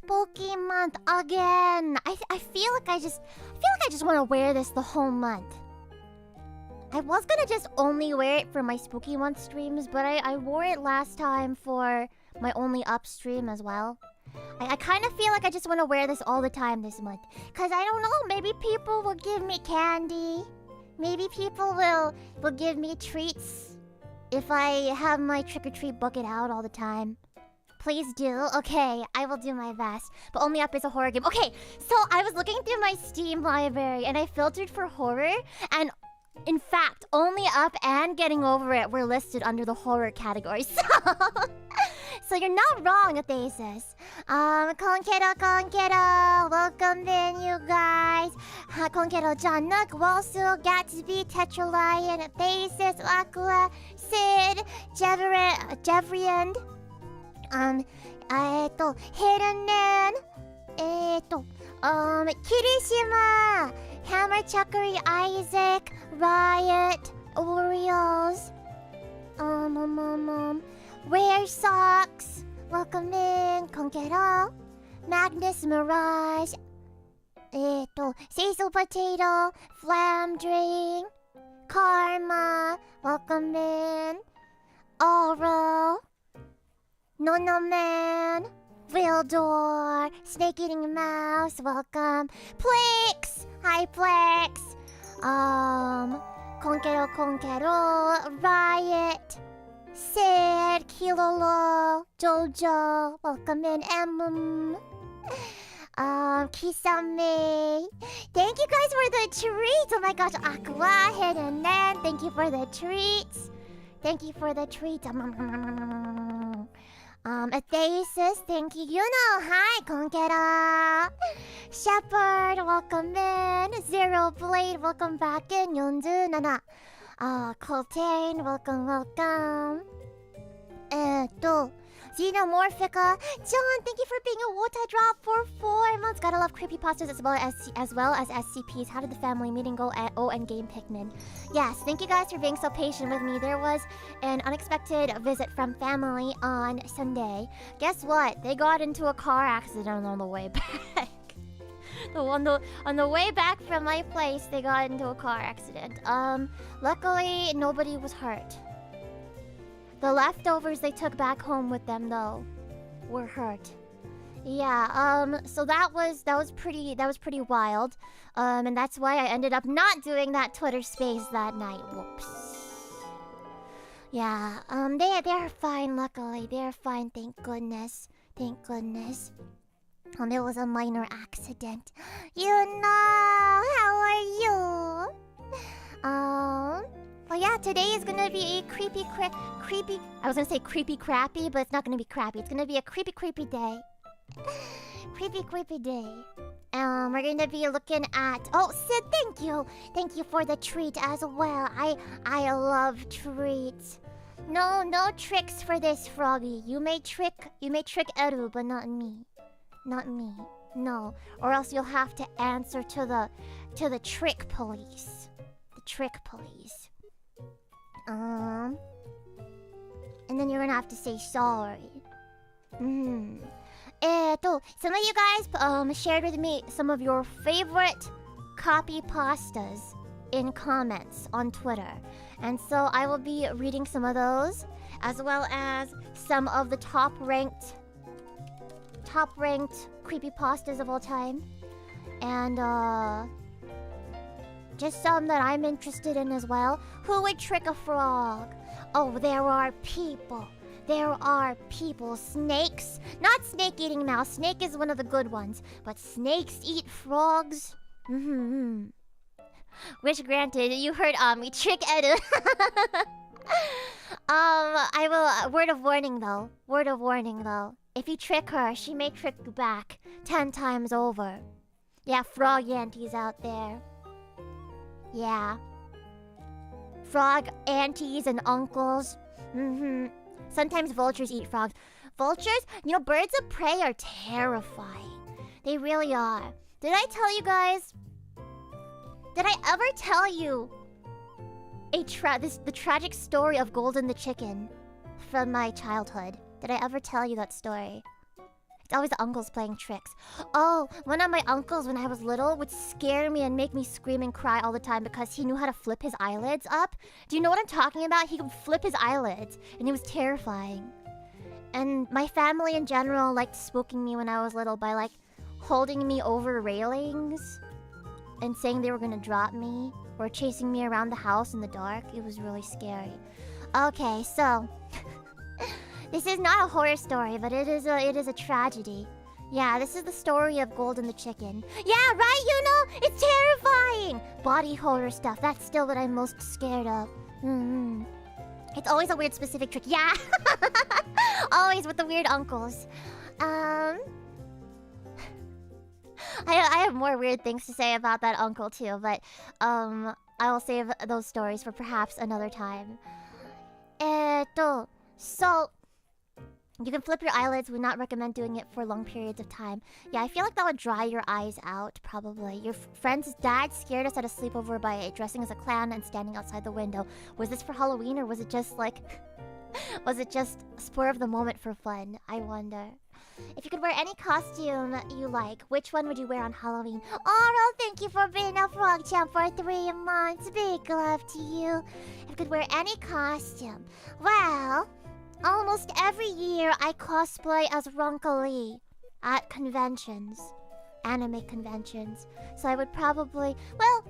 spooky month again. I feel like I just want to wear this the whole month. I was gonna just only wear it for my spooky month streams, but I wore it last time for my only up stream as well. I kind of feel like I just want to wear this all the time this month. Cause I don't know, maybe people will give me candy. Maybe people will give me treats if I have my trick-or-treat bucket out all the time. Please do. Okay, I will do my best. But Only Up is a horror game. Okay, so I was looking through my Steam library and I filtered for horror, and in fact, Only Up and Getting Over It were listed under the horror category. So you're not wrong, Ethasis. Konkero, welcome in, you guys. Konkero, John Nook, Walsu, Gatsby, Tetralion, Ethasis, Aqua, Sid, Jevriand, Hidenan, Kirishima, Hammer Chuckery, Isaac, Riot, Oreos, Rare Socks, welcome in, Konkero, Magnus Mirage, Cecil Potato, Flamdring, Karma, welcome in, Oro, Nono Man, Vildor, Snake Eating Mouse, welcome, Plex, hi Plex, Konkero, Riot, Sid, Kilolo, Jojo, welcome in, Kisame. Thank you guys for the treats. Oh my gosh, Aqua, Hidden Nan, thank you for the treats. Thank you for the treats. Ethasis, thank you. You know, hi, Konkero. Shepherd, welcome in. Zero Blade, welcome back in. Yonzu Nana. Coltane, welcome. Xenomorphica. John, thank you for being a Wota-drop for 4 months. Gotta love creepypastas as well as SCPs. How did the family meeting go at Endgame Pikmin? Yes, thank you guys for being so patient with me. There was an unexpected visit from family on Sunday. Guess what? They got into a car accident on the way back. On the way back from my place, they got into a car accident. Luckily, nobody was hurt. The leftovers they took back home with them, though, were hurt. Yeah, so that was pretty wild. And that's why I ended up not doing that Twitter space that night. Whoops. Yeah, they're fine, luckily. They're fine, thank goodness. Thank goodness. It was a minor accident. You know, how are you? Well, yeah, today is gonna be a creepy. I was gonna say creepy crappy, but it's not gonna be crappy. It's gonna be a creepy day. creepy day. We're gonna be looking at. Oh, Sid, thank you for the treat as well. I love treats. No tricks for this, Froggy. You may trick Eru, but not me. Not me. No, or else you'll have to answer to the trick police. The trick police. And then you're gonna have to say sorry. Some of you guys shared with me some of your favorite copypastas in comments on Twitter. And so I will be reading some of those, as well as some of the top-ranked creepypastas of all time. And just some that I'm interested in as well. Who would trick a frog? Oh, there are people. Snakes. Not snake-eating mouse. Snake is one of the good ones. But snakes eat frogs? Wish granted. You heard Ami. Trick Edu. I will... Word of warning, though. If you trick her, she may trick you back 10 times over. Yeah, frog aunties out there. Yeah. Frog aunties and uncles. Sometimes vultures eat frogs. Vultures? You know, birds of prey are terrifying. They really are. Did I tell you guys? Did I ever tell you the tragic story of Golden the chicken from my childhood? Did I ever tell you that story? It's always the uncles playing tricks. Oh, one of my uncles when I was little would scare me and make me scream and cry all the time because he knew how to flip his eyelids up. Do you know what I'm talking about? He could flip his eyelids, and it was terrifying. And my family in general liked spooking me when I was little by like holding me over railings and saying they were gonna drop me or chasing me around the house in the dark. It was really scary. Okay, so this is not a horror story, but it is a tragedy. Yeah, this is the story of Golden the chicken. Yeah, right, you know? It's terrifying! Body horror stuff, that's still what I'm most scared of. It's always a weird specific trick. Yeah! Always with the weird uncles. I have more weird things to say about that uncle too, but I will save those stories for perhaps another time. So you can flip your eyelids. Would not recommend doing it for long periods of time. Yeah, I feel like that would dry your eyes out, probably. Your friend's dad scared us at a sleepover by dressing as a clown and standing outside the window. Was this for Halloween or was it just like... was it just spur of the moment for fun? I wonder. If you could wear any costume you like, which one would you wear on Halloween? Oh, no, thank you for being a frog champ for 3 months. Big love to you. If you could wear any costume. Well... almost every year I cosplay as Lee at conventions. Anime conventions. So I would probably... well...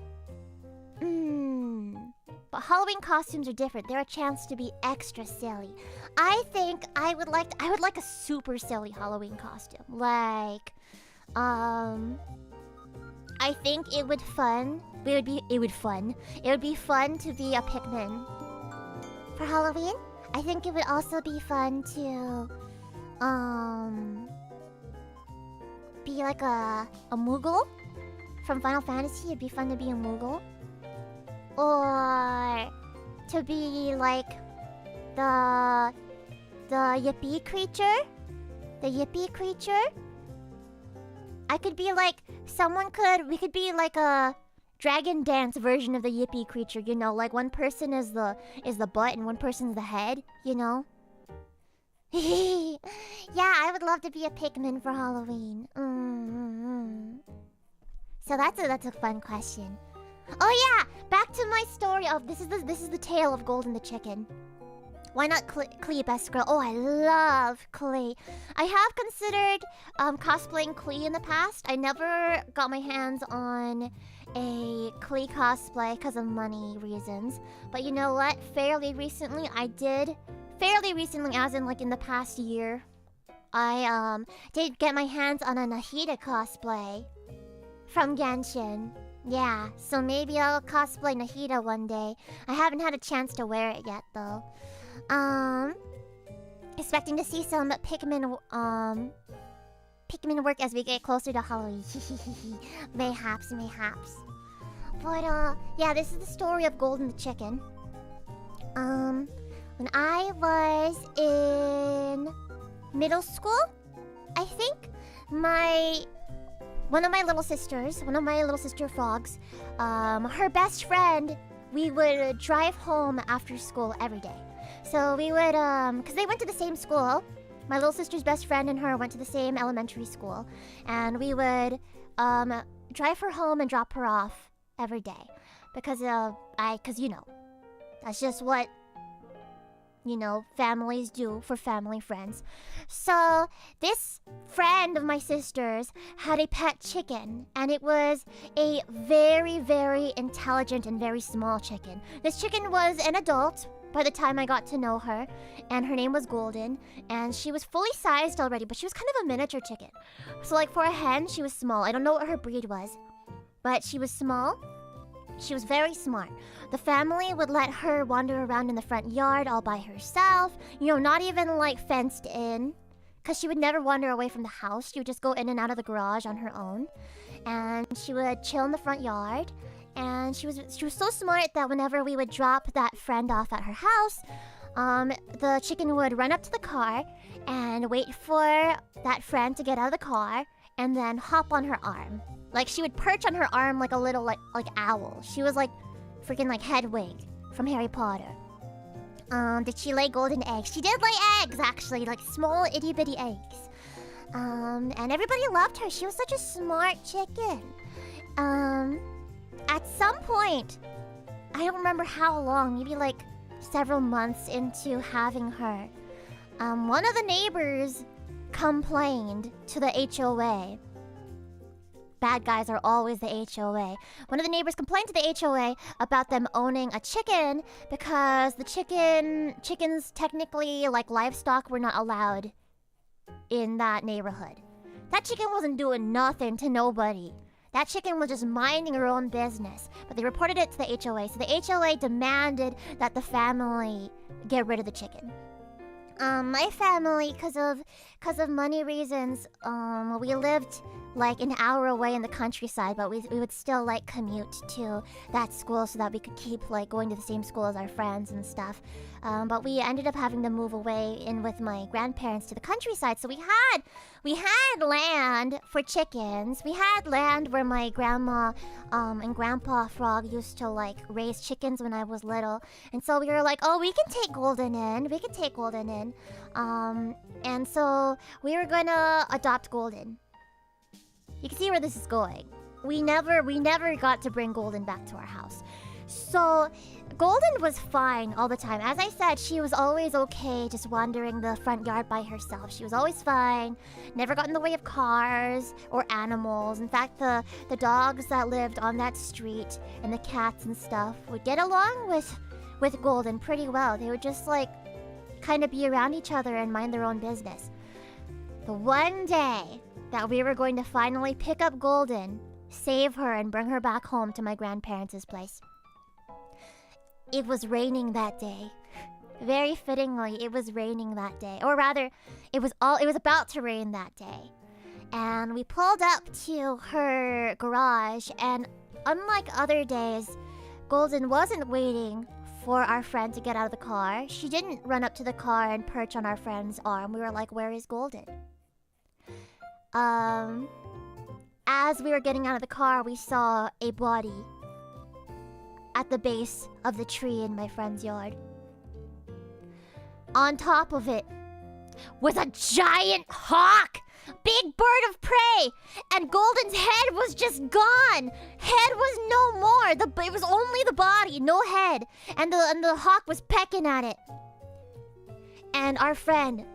but Halloween costumes are different. They're a chance to be extra silly. I think I would like a super silly Halloween costume. Like... I think it would be fun to be a Pikmin. For Halloween? I think it would also be fun to, be like a Moogle from Final Fantasy. It'd be fun to be a Moogle. Or to be like the Yippee creature. The Yippee creature. I could be like, we could be like a Dragon Dance version of the Yippee creature, you know, like one person is the butt and one person's the head, you know? Yeah, I would love to be a Pikmin for Halloween. So that's a fun question. Oh yeah, back to my story of this is the tale of Golden the chicken. Why not Klee best girl? Oh, I love Klee. I have considered cosplaying Klee in the past. I never got my hands on a Klee cosplay because of money reasons. But you know what? Fairly recently, as in like in the past year, I did get my hands on a Nahida cosplay from Genshin. Yeah, so maybe I'll cosplay Nahida one day. I haven't had a chance to wear it yet though. Expecting to see some Pikmin work as we get closer to Halloween. Mayhaps. But yeah, this is the story of Golden the chicken. When I was in middle school, I think one of my little sister frogs, her best friend, we would drive home after school every day. So we would, because they went to the same school. My little sister's best friend and her went to the same elementary school. And we would drive her home and drop her off every day. Because, you know, that's just what, you know, families do for family friends. So this friend of my sister's had a pet chicken. And it was a very, very intelligent and very small chicken. This chicken was an adult by the time I got to know her, and her name was Golden, and she was fully sized already, but she was kind of a miniature chicken. So like for a hen, she was small. I don't know what her breed was, but she was small. She was very smart. The family would let her wander around in the front yard all by herself, you know, not even like fenced in, because she would never wander away from the house. She would just go in and out of the garage on her own, and she would chill in the front yard. And she was so smart that whenever we would drop that friend off at her house, the chicken would run up to the car and wait for that friend to get out of the car and then hop on her arm. Like she would perch on her arm like a little like owl. She was like freaking like Hedwig from Harry Potter. Did she lay golden eggs? She did lay eggs actually, like small itty bitty eggs. And everybody loved her. She was such a smart chicken. At some point, I don't remember how long, maybe like several months into having her, one of the neighbors complained to the HOA. Bad guys are always the HOA. One of the neighbors complained to the HOA about them owning a chicken because the chickens technically, like livestock, were not allowed in that neighborhood. That chicken wasn't doing nothing to nobody. That chicken was just minding her own business. But they reported it to the HOA, so the HOA demanded that the family get rid of the chicken. My family, because of money reasons, we lived like an hour away in the countryside, but we would still like commute to that school so that we could keep like going to the same school as our friends and stuff. But we ended up having to move away in with my grandparents to the countryside. So we had land for chickens. We had land where my grandma and grandpa Frog used to like raise chickens when I was little. And so we were like, oh, we can take Golden in. We can take Golden in. And so we were gonna adopt Golden. You can see where this is going. We never got to bring Golden back to our house. So Golden was fine all the time. As I said, she was always okay just wandering the front yard by herself. She was always fine. Never got in the way of cars or animals. In fact, the dogs that lived on that street and the cats and stuff would get along with Golden pretty well. They would just like kind of be around each other and mind their own business. The one day that we were going to finally pick up Golden, save her, and bring her back home to my grandparents' place. It was raining that day. Very fittingly, it was raining that day. Or rather, it was about to rain that day. And we pulled up to her garage, and unlike other days, Golden wasn't waiting for our friend to get out of the car. She didn't run up to the car and perch on our friend's arm. We were like, where is Golden? As we were getting out of the car, we saw a body at the base of the tree in my friend's yard. On top of it was a giant hawk! Big bird of prey! And Golden's head was just gone! Head was no more! It was only the body, no head. And the hawk was pecking at it. And our friend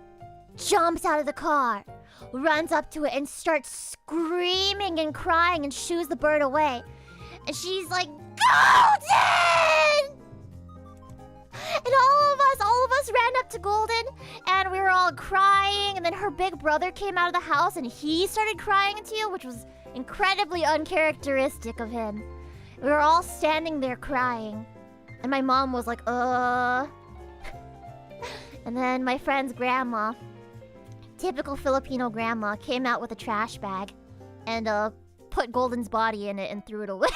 jumps out of the car, runs up to it, and starts screaming and crying and shoos the bird away. And she's like, Golden! And all of us ran up to Golden, and we were all crying, and then her big brother came out of the house, and he started crying too, which was incredibly uncharacteristic of him. We were all standing there crying, and my mom was like, And then my friend's grandma, typical Filipino grandma, came out with a trash bag and put Golden's body in it and threw it away.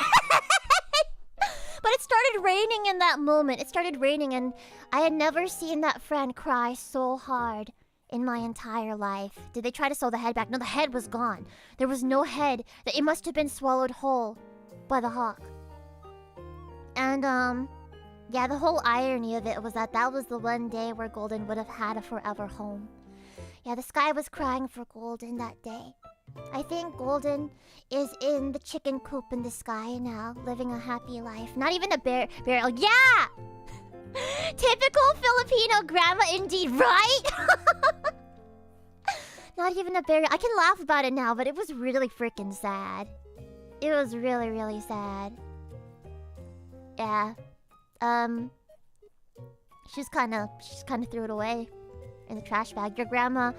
But it started raining in that moment. It started raining, and I had never seen that friend cry so hard in my entire life. Did they try to sew the head back? No, the head was gone. There was no head. It must have been swallowed whole by the hawk. And yeah, the whole irony of it was that was the one day where Golden would have had a forever home. Yeah, the sky was crying for Golden that day. I think Golden is in the chicken coop in the sky now, living a happy life. Not even a burial. Yeah! Typical Filipino grandma indeed, right? Not even a burial. I can laugh about it now, but it was really freaking sad. It was really, really sad. Yeah. She just kind of threw it away in the trash bag. Your grandma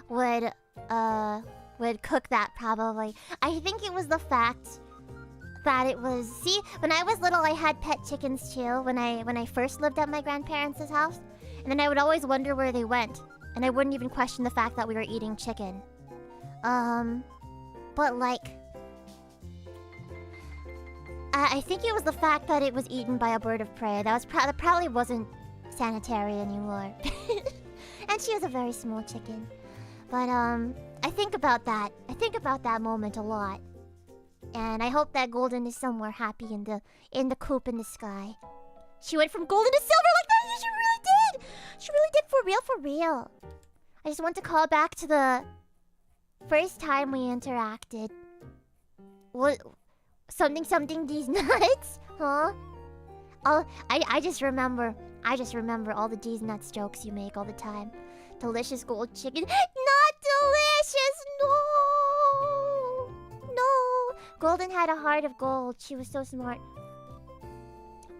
would cook that probably. I think it was the fact that it was... See, when I was little, I had pet chickens too when I first lived at my grandparents' house. And then I would always wonder where they went. And I wouldn't even question the fact that we were eating chicken. But like... I think it was the fact that it was eaten by a bird of prey. That probably wasn't sanitary anymore. And she was a very small chicken. But I think about that. I think about that moment a lot. And I hope that Golden is somewhere happy in the coop in the sky. She went from golden to silver like that. She really did. She really did, for real, for real. I just want to call back to the First time we interacted. What? Something these nuts? Huh? Oh, I just remember all the D's nuts jokes you make all the time. Delicious gold chicken. Not delicious! No! No! Golden had a heart of gold. She was so smart.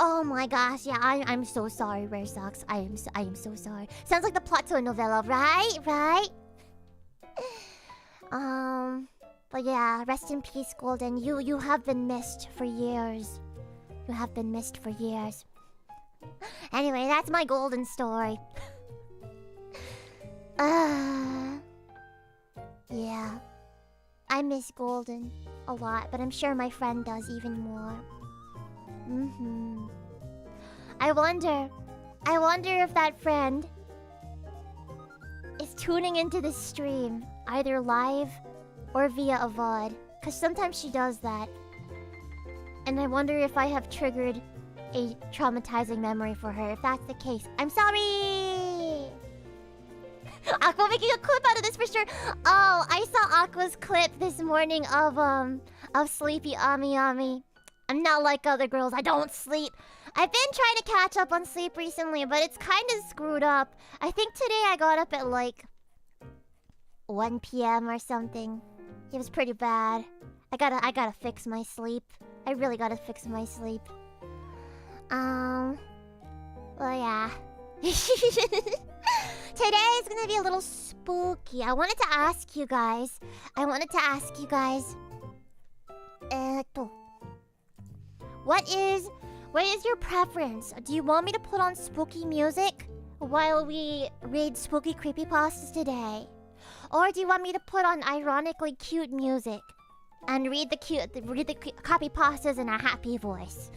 Oh my gosh, yeah, I'm so sorry, Rare Socks. I am so sorry. Sounds like the plot to a novella, right? Right? But yeah, rest in peace, Golden. You have been missed for years. You have been missed for years. Anyway, that's my Golden story. Yeah. I miss Golden a lot, but I'm sure my friend does even more. I wonder if that friend is tuning into the stream, either live or via a VOD. Cause sometimes she does that. And I wonder if I have triggered a traumatizing memory for her. If that's the case, I'm sorry! Aqua making a clip out of this for sure. Oh, I saw Aqua's clip this morning of Sleepy Ami Ami. I'm not like other girls, I don't sleep. I've been trying to catch up on sleep recently, but it's kind of screwed up. I think today I got up at like 1 p.m. or something. It was pretty bad. I gotta fix my sleep. I really gotta fix my sleep. Well, yeah. Today is gonna be a little spooky. I wanted to ask you guys. What is your preference? Do you want me to put on spooky music while we read spooky creepypastas today? Or do you want me to put on ironically cute music and read the copypastas in a happy voice?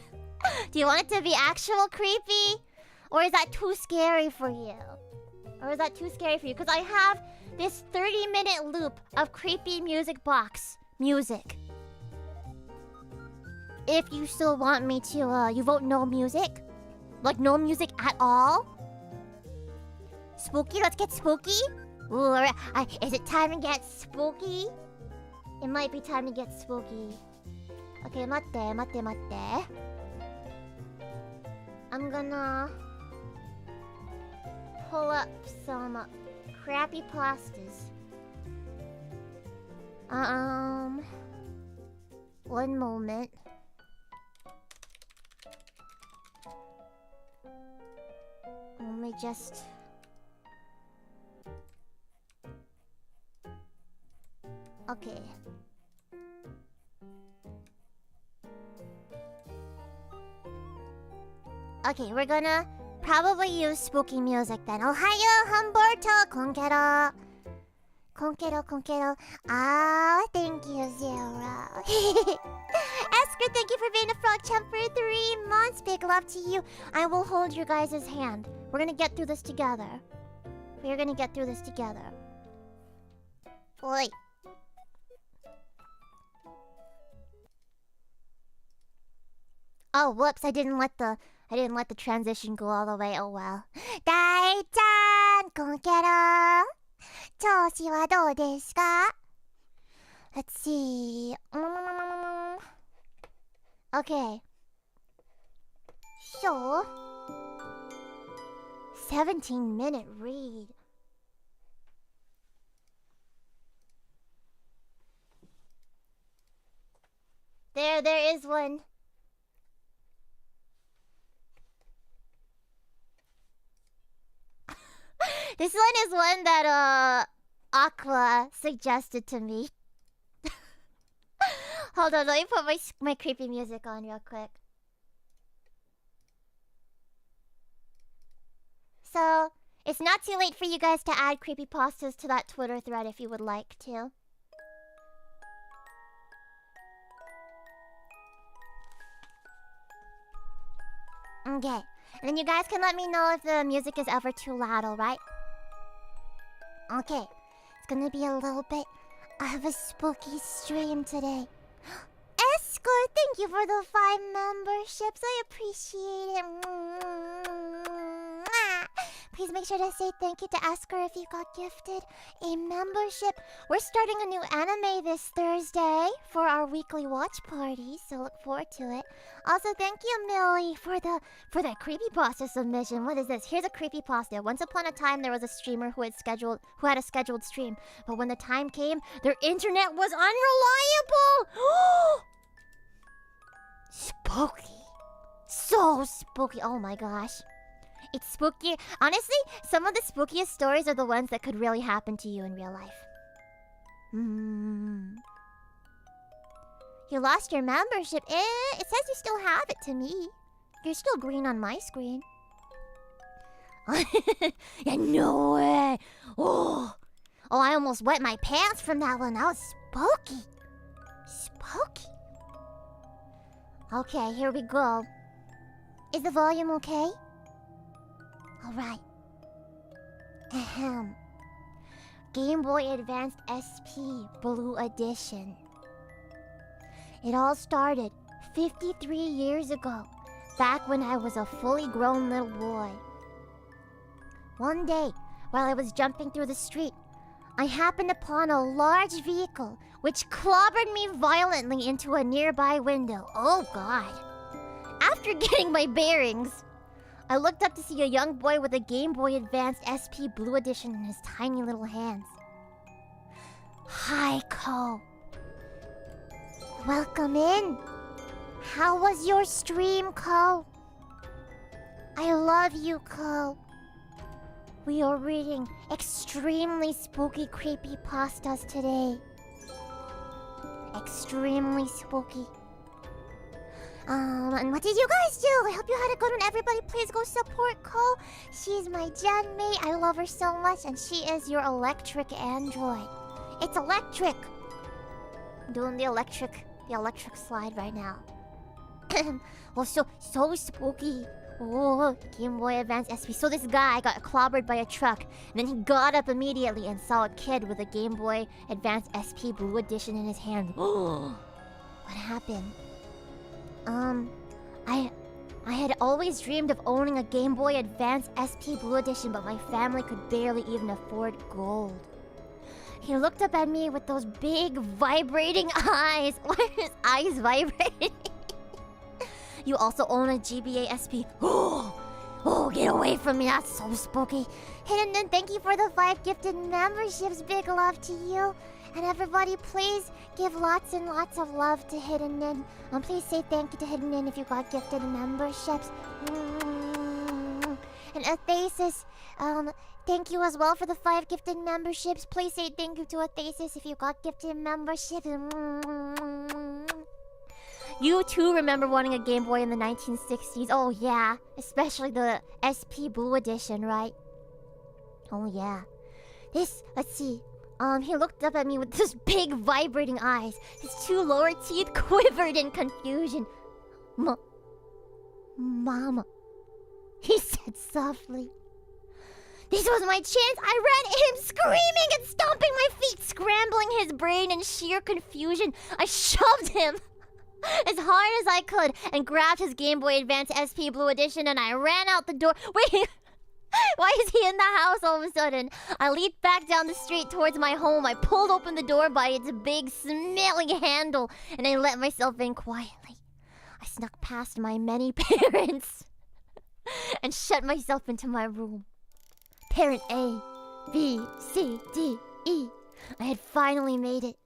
Do you want it to be actual creepy? Or is that too scary for you? Because I have this 30-minute loop of creepy music box music. If you still want me to, you vote no music? Like no music at all? Spooky? Let's get spooky? Ooh, is it time to get spooky? It might be time to get spooky. Okay, matte. I'm gonna pull up some crappy pastas. One moment. Let me just... Okay. Okay, we're gonna probably use spooky music then. Ohayo, Humberto, Konkero. Ah, thank you, Zero. Esker, thank you for being a frog champ for 3 months. Big love to you. I will hold your guys' hand. We're gonna get through this together. Oi. Oh, whoops! I didn't let the transition go all the way. Oh well. Dai-chan, Konkero. 調子はどうですか? Let's see. Okay. So, 17-minute read. There is one. This one is one that Aqua suggested to me. Hold on, let me put my creepy music on real quick. So, it's not too late for you guys to add creepypastas to that Twitter thread if you would like to. Okay, and then you guys can let me know if the music is ever too loud, alright? Okay, it's gonna be a little bit of a spooky stream today. Escort, thank you for the 5 memberships. I appreciate it. Please make sure to say thank you to Asker if you got gifted a membership. We're starting a new anime this Thursday for our weekly watch party, so look forward to it. Also, thank you, Millie, for the creepypasta submission. What is this? Here's a creepypasta. Once upon a time, there was a streamer who had a scheduled stream, but when the time came, their internet was unreliable. Spooky. So spooky. Oh my gosh. It's spooky. Honestly, some of the spookiest stories are the ones that could really happen to you in real life. You lost your membership. It says you still have it to me. You're still green on my screen. Yeah, no way. Oh, I almost wet my pants from that one. That was spooky. Spooky. Okay, here we go. Is the volume okay? Alright. Ahem. Game Boy Advance SP Blue Edition. It all started 53 years ago, back when I was a fully grown little boy. One day, while I was jumping through the street, I happened upon a large vehicle which clobbered me violently into a nearby window. Oh God. After getting my bearings, I looked up to see a young boy with a Game Boy Advance SP Blue Edition in his tiny little hands. Hi, Ko. Welcome in. How was your stream, Ko? I love you, Ko. We are reading extremely spooky creepypastas today. Extremely spooky. And what did you guys do? I hope you had a good one. Everybody, please go support Ko. She's my gen mate. I love her so much, and she is your electric android. It's electric. I'm doing the electric slide right now. Oh, so spooky. Oh, Game Boy Advance SP. So this guy got clobbered by a truck, and then he got up immediately and saw a kid with a Game Boy Advance SP Blue Edition in his hand. Oh, what happened? I had always dreamed of owning a Game Boy Advance SP Blue Edition, but my family could barely even afford gold. He looked up at me with those big vibrating eyes. Why are his eyes vibrating? You also own a GBA SP. Oh, get away from me. That's so spooky. Hidden Nin, thank you for the 5 gifted memberships. Big love to you. And everybody, please give lots and lots of love to Hidden Nin. Please say thank you to Hidden Nin if you got gifted memberships. And Ethasis, thank you as well for the 5 gifted memberships. Please say thank you to Ethasis if you got gifted memberships. You too remember wanting a Game Boy in the 1960s. Oh yeah, especially the SP Blue Edition, right? Oh yeah. Let's see. He looked up at me with those big vibrating eyes. His 2 lower teeth quivered in confusion. Mama, he said softly. This was my chance. I ran at him, screaming and stomping my feet, scrambling his brain in sheer confusion. I shoved him as hard as I could and grabbed his Game Boy Advance SP Blue Edition, and I ran out the door. Wait, why is he in the house all of a sudden? I leaped back down the street towards my home. I pulled open the door by its big, smelly handle, and I let myself in quietly. I snuck past my many parents and shut myself into my room. Parent A, B, C, D, E. I had finally made it.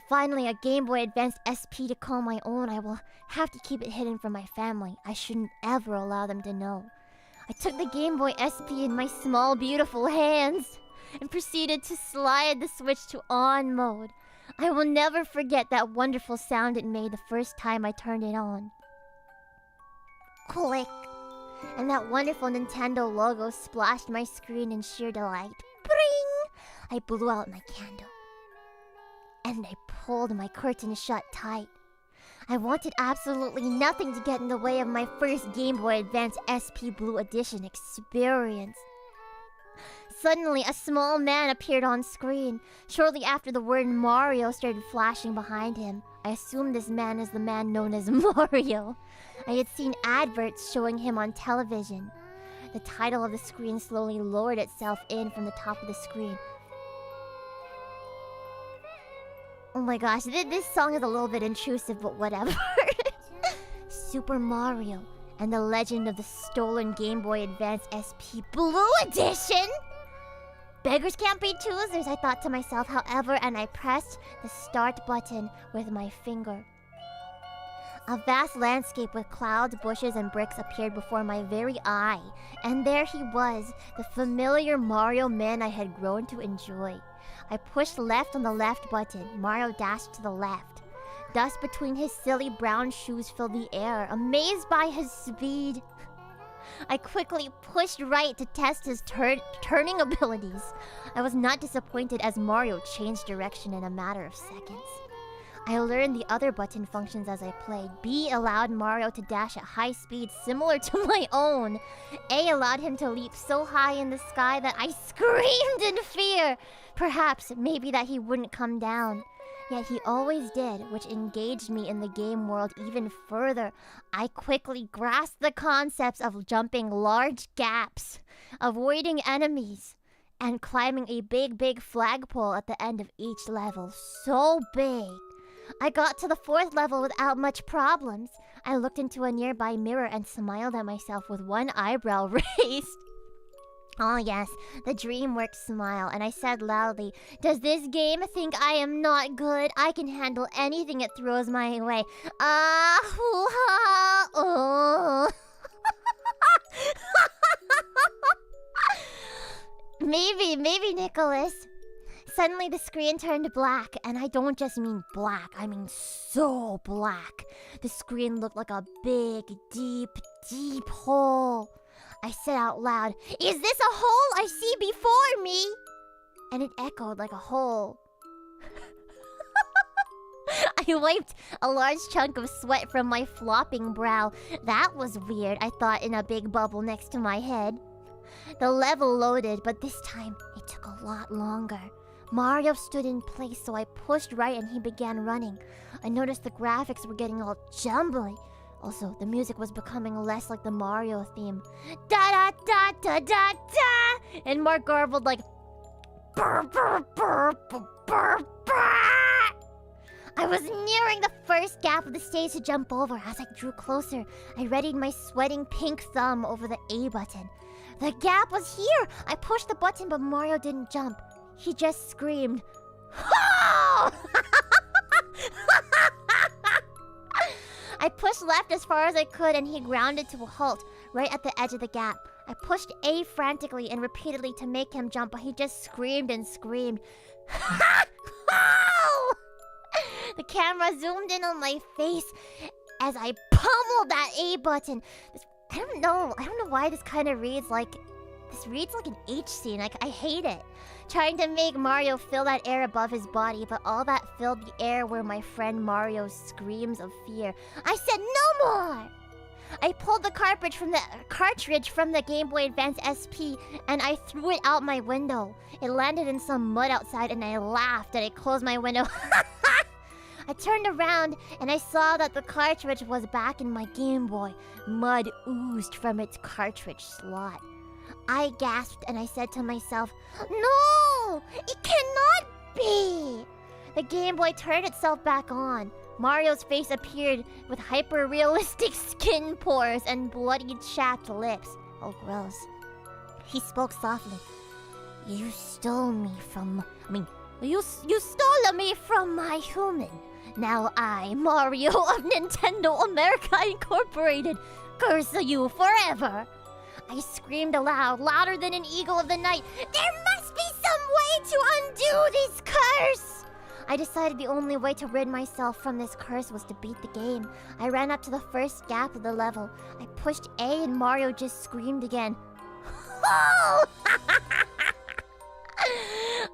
Finally, a Game Boy Advance SP to call my own. I will have to keep it hidden from my family. I shouldn't ever allow them to know. I took the Game Boy SP in my small, beautiful hands and proceeded to slide the switch to on mode. I will never forget that wonderful sound it made the first time I turned it on. Click. And that wonderful Nintendo logo splashed my screen in sheer delight. Bring! I blew out my candle. And I pulled my curtain shut tight. I wanted absolutely nothing to get in the way of my first Game Boy Advance SP Blue Edition experience. Suddenly, a small man appeared on screen. Shortly after, the word Mario started flashing behind him. I assumed this man is the man known as Mario. I had seen adverts showing him on television. The title of the screen slowly lowered itself in from the top of the screen. Oh my gosh, this song is a little bit intrusive, but whatever. Super Mario and the Legend of the Stolen Game Boy Advance SP Blue Edition? Beggars can't be choosers, I thought to myself, however, and I pressed the start button with my finger. A vast landscape with clouds, bushes, and bricks appeared before my very eye, and there he was, the familiar Mario man I had grown to enjoy. I pushed left on the left button. Mario dashed to the left. Dust between his silly brown shoes filled the air, amazed by his speed. I quickly pushed right to test his turning abilities. I was not disappointed as Mario changed direction in a matter of seconds. I learned the other button functions as I played. B allowed Mario to dash at high speeds similar to my own. A allowed him to leap so high in the sky that I screamed in fear. Perhaps, maybe that he wouldn't come down. Yet he always did, which engaged me in the game world even further. I quickly grasped the concepts of jumping large gaps, avoiding enemies, and climbing a big flagpole at the end of each level. So big. I got to the 4th level without much problems. I looked into a nearby mirror and smiled at myself with one eyebrow raised. Oh yes, the DreamWorks smile, and I said loudly, "Does this game think I am not good? I can handle anything it throws my way." Maybe, Nicholas. Suddenly the screen turned black, and I don't just mean black, I mean so black. The screen looked like a big, deep hole. I said out loud, "Is this a hole I see before me?" And it echoed like a hole. I wiped a large chunk of sweat from my flopping brow. That was weird, I thought in a big bubble next to my head. The level loaded, but this time it took a lot longer. Mario stood in place, so I pushed right and he began running. I noticed the graphics were getting all jumbly. Also, the music was becoming less like the Mario theme. Da da da da da da! And Mark garbled like burr, burr, burr, burr, burr, burr. I was nearing the first gap of the stage to jump over. As I drew closer, I readied my sweating pink thumb over the A button. The gap was here! I pushed the button, but Mario didn't jump. He just screamed, "Oh!" I pushed left as far as I could and he grounded to a halt right at the edge of the gap. I pushed A frantically and repeatedly to make him jump, but he just screamed and screamed. Oh! The camera zoomed in on my face as I pummeled that A button. I don't know why this kind of reads like an H scene. I hate it. Trying to make Mario feel that air above his body, but all that filled the air were my friend Mario's screams of fear. I said, "No more!" I pulled the cartridge from the Game Boy Advance SP and I threw it out my window. It landed in some mud outside and I laughed and I closed my window. I turned around and I saw that the cartridge was back in my Game Boy. Mud oozed from its cartridge slot. I gasped and I said to myself, "No! It cannot be!" The Game Boy turned itself back on. Mario's face appeared with hyper-realistic skin pores and bloody chapped lips. Oh, gross. He spoke softly. You stole me from my human. Now I, Mario of Nintendo America Incorporated, curse you forever. I screamed aloud, louder than an eagle of the night. There must be some way to undo this curse! I decided the only way to rid myself from this curse was to beat the game. I ran up to the first gap of the level. I pushed A and Mario just screamed again. Oh!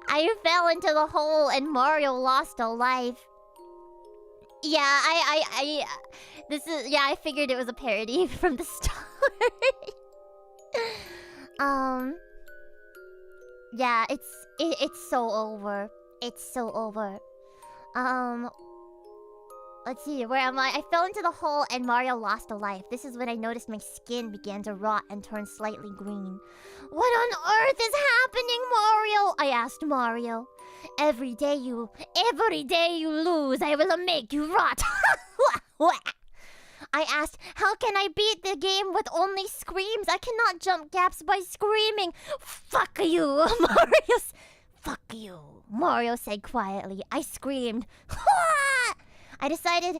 I fell into the hole and Mario lost a life. Yeah, I figured it was a parody from the start. Yeah, it's so over. It's so over. Let's see, where am I? I fell into the hole and Mario lost a life. This is when I noticed my skin began to rot and turn slightly green. What on earth is happening, Mario? I asked Mario. Every day you lose, I will make you rot. I asked, how can I beat the game with only screams? I cannot jump gaps by screaming. Fuck you, Mario. Fuck you, Mario said quietly. I screamed. I decided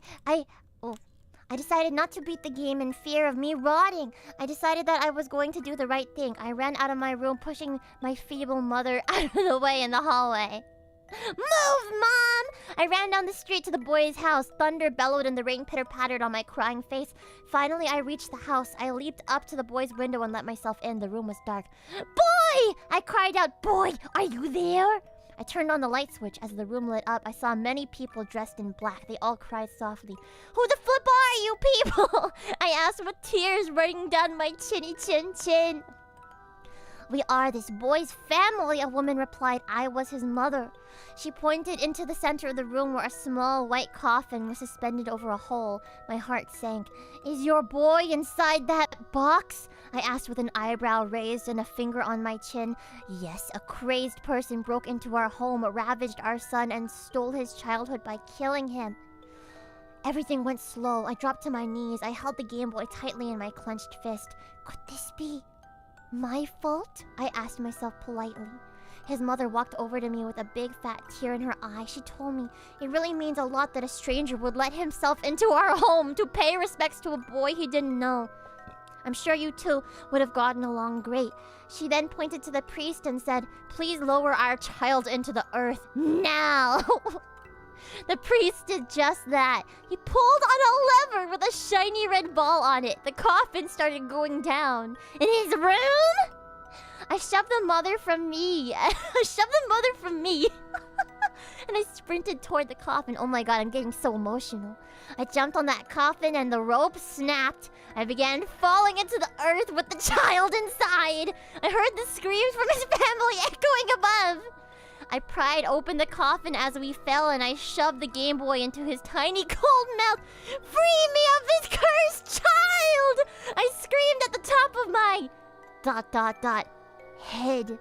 not to beat the game in fear of me rotting. I decided that I was going to do the right thing. I ran out of my room, pushing my feeble mother out of the way in the hallway. Move, Mom! I ran down the street to the boy's house. Thunder bellowed and the rain pitter-pattered on my crying face. Finally, I reached the house. I leaped up to the boy's window and let myself in. The room was dark. Boy! I cried out, Boy, are you there? I turned on the light switch. As the room lit up, I saw many people dressed in black. They all cried softly. Who the flip are you people? I asked with tears running down my chinny chin. We are this boy's family, a woman replied. I was his mother. She pointed into the center of the room where a small white coffin was suspended over a hole. My heart sank. Is your boy inside that box? I asked with an eyebrow raised and a finger on my chin. Yes, a crazed person broke into our home, ravaged our son, and stole his childhood by killing him. Everything went slow. I dropped to my knees. I held the Game Boy tightly in my clenched fist. Could this be my fault? I asked myself politely. His mother walked over to me with a big fat tear in her eye. She told me it really means a lot that a stranger would let himself into our home to pay respects to a boy he didn't know. I'm sure you two would have gotten along great. She then pointed to the priest and said, please lower our child into the earth now. The priest did just that. He pulled on a lever with a shiny red ball on it. The coffin started going down. In his room? I shoved the mother from me. And I sprinted toward the coffin. Oh my god, I'm getting so emotional. I jumped on that coffin and the rope snapped. I began falling into the earth with the child inside. I heard the screams from his family echoing above. I pried open the coffin as we fell and I shoved the Game Boy into his tiny cold mouth. Free me of this cursed child! I screamed at the top of my... head.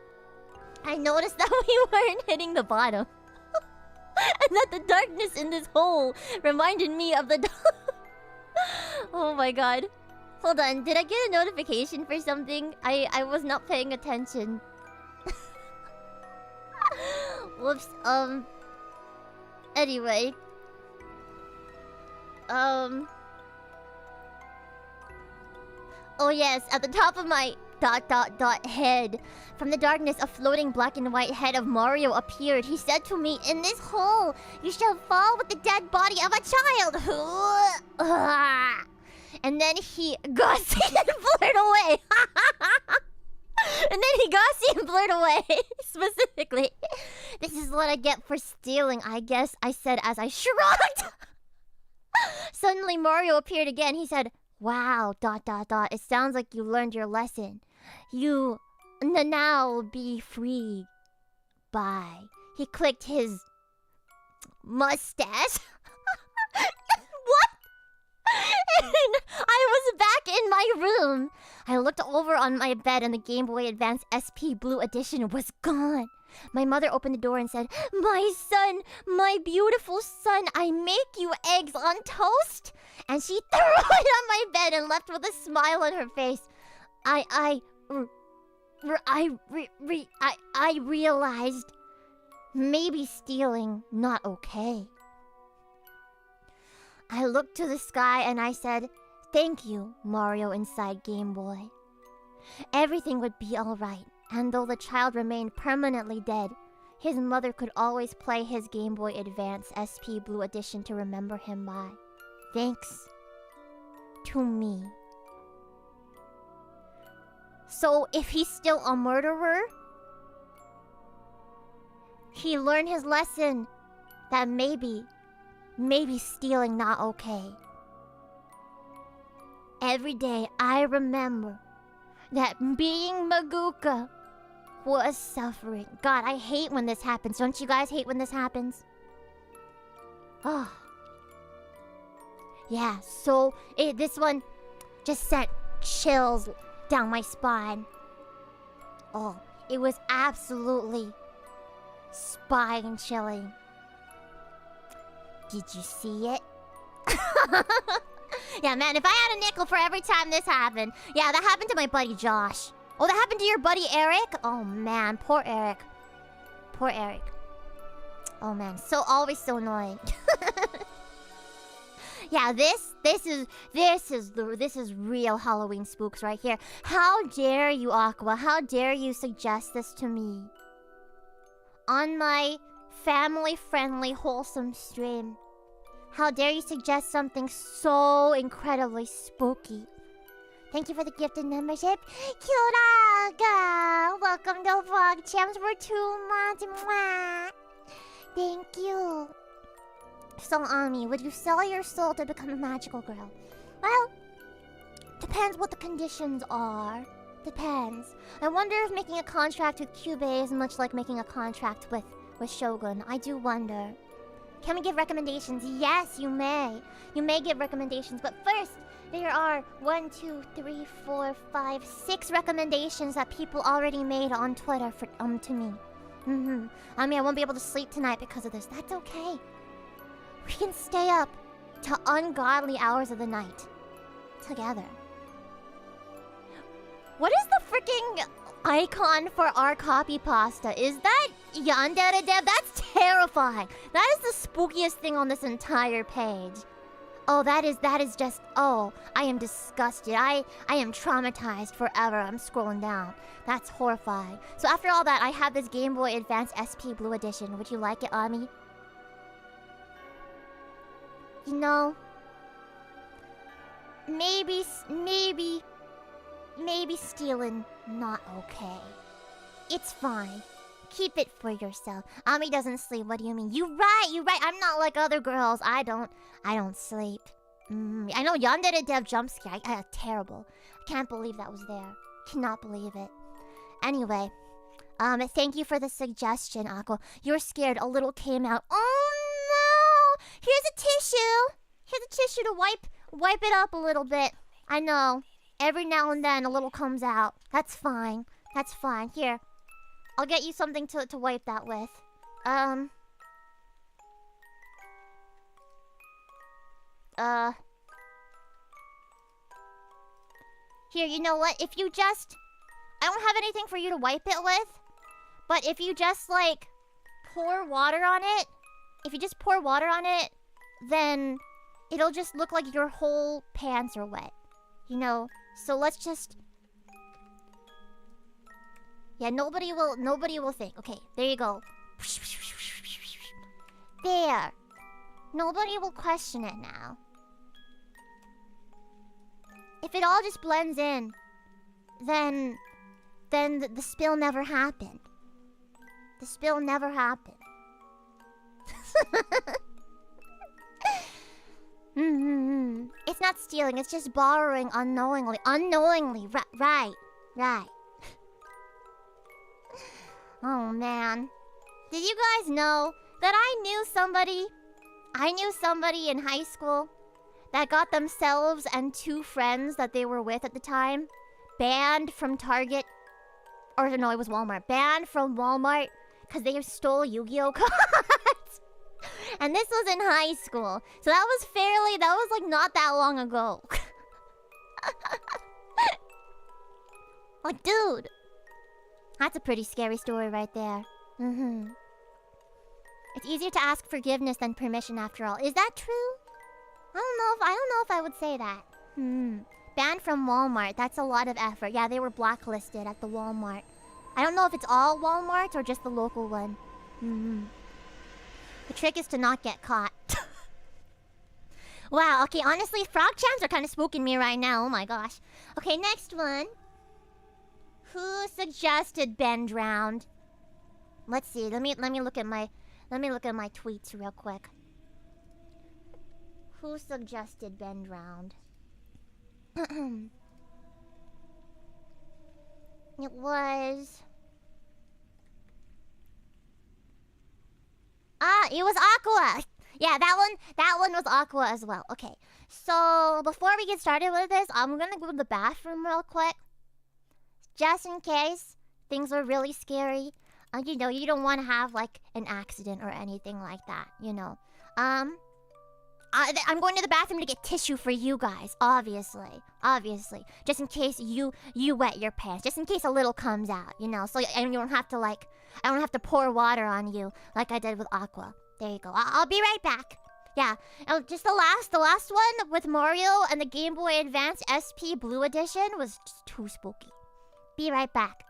I noticed that we weren't hitting the bottom. And that the darkness in this hole reminded me of the... Oh my god. Hold on, did I get a notification for something? I was not paying attention. Whoops, anyway. Oh yes, at the top of my... head. From the darkness, a floating black and white head of Mario appeared. He said to me, in this hole, you shall fall with the dead body of a child. And then he gossy and blurred away. Specifically. This is what I get for stealing, I guess, I said as I shrugged. Suddenly, Mario appeared again. He said, wow, it sounds like you learned your lesson. You now be free. Bye. He clicked his mustache. What? And I was back in my room. I looked over on my bed and the Game Boy Advance SP Blue Edition was gone. My mother opened the door and said, my son, my beautiful son, I make you eggs on toast. And she threw it on my bed and left with a smile on her face. I realized maybe stealing not okay. I looked to the sky and I said, thank you, Mario inside Game Boy. Everything would be alright, and though the child remained permanently dead, his mother could always play his Game Boy Advance SP Blue Edition to remember him by. Thanks to me. So if he's still a murderer, he learned his lesson that maybe stealing not okay. Every day I remember that being Maguka was suffering. God, I hate when this happens. Don't you guys hate when this happens? Oh. Yeah, so this one just sent chills down my spine. Oh, it was absolutely spine chilling. Did you see it? Yeah, man, if I had a nickel for every time this happened. Yeah, that happened to my buddy Josh. Oh, that happened to your buddy Eric? Oh, man, poor Eric. Poor Eric. Oh, man, always so annoying. Yeah, this is real Halloween spooks right here. How dare you, Aqua? How dare you suggest this to me? On my family-friendly, wholesome stream. How dare you suggest something so incredibly spooky? Thank you for the gifted membership. Kyuraga! Welcome to Vlog Champs for 2 months. Mwah. Thank you. So, Ami, would you sell your soul to become a magical girl? Well, depends what the conditions are. Depends. I wonder if making a contract with Cubase is much like making a contract with Shogun. I do wonder. Can we give recommendations? Yes, you may. You may give recommendations, but first, there are 1, 2, 3, 4, 5, 6 recommendations that people already made on Twitter for to me. I mean, I won't be able to sleep tonight because of this. That's okay. We can stay up to ungodly hours of the night together. What is the freaking icon for our copy pasta? Is that Yandere Dev? That's terrifying. That is the spookiest thing on this entire page. Oh, that is just, oh, I am disgusted. I am traumatized forever. I'm scrolling down. That's horrifying. So after all that, I have this Game Boy Advance SP Blue Edition. Would you like it, Ami? You know, maybe stealing not okay. It's fine. Keep it for yourself. Ami doesn't sleep. What do you mean? You right. I'm not like other girls. I don't sleep. I know Yandere Dev jump scare. Terrible. I can't believe that was there. Cannot believe it. Anyway, thank you for the suggestion, Akko. You're scared. A little came out. Oh no! Here's a tissue. Here's a tissue to wipe it up a little bit. I know. Every now and then a little comes out. That's fine. That's fine. Here. I'll get you something to wipe that with. Here, you know what? If you just... I don't have anything for you to wipe it with. But if you just, like, pour water on it... If you just pour water on it, then it'll just look like your whole pants are wet. You know? So let's just... Yeah, nobody will think. Okay, there you go. There. Nobody will question it now. If it all just blends in, then the spill never happened. The spill never happened. It's not stealing, it's just borrowing unknowingly. Unknowingly, right. Oh man. Did you guys know that I knew somebody in high school that got themselves and 2 friends that they were with at the time banned from Target? Or no, it was Walmart. Banned from Walmart because they stole Yu-Gi-Oh cards. And this was in high school. So that was like not that long ago. Oh, dude. That's a pretty scary story right there. It's easier to ask forgiveness than permission after all. Is that true? I don't know if I would say that. Banned from Walmart. That's a lot of effort. Yeah, they were blacklisted at the Walmart. I don't know if it's all Walmarts or just the local one. The trick is to not get caught. Wow, okay, honestly, frog champs are kind of spooking me right now. Oh my gosh. Okay, next one. Who suggested Ben drowned? Let's see. Let me look at my tweets real quick. Who suggested Ben drowned? It was... it was Aqua! Yeah, that one was Aqua as well. Okay, So, before we get started with this, I'm gonna go to the bathroom real quick. Just in case things are really scary. You know, you don't want to have, like, an accident or anything like that, you know. I'm going to the bathroom to get tissue for you guys, obviously. Obviously. Just in case you wet your pants. Just in case a little comes out, you know. So, and you don't have to, like, I don't have to pour water on you like I did with Aqua. There you go. I'll be right back. Yeah, just the last one with Mario and the Game Boy Advance SP Blue Edition was just too spooky. Be right back.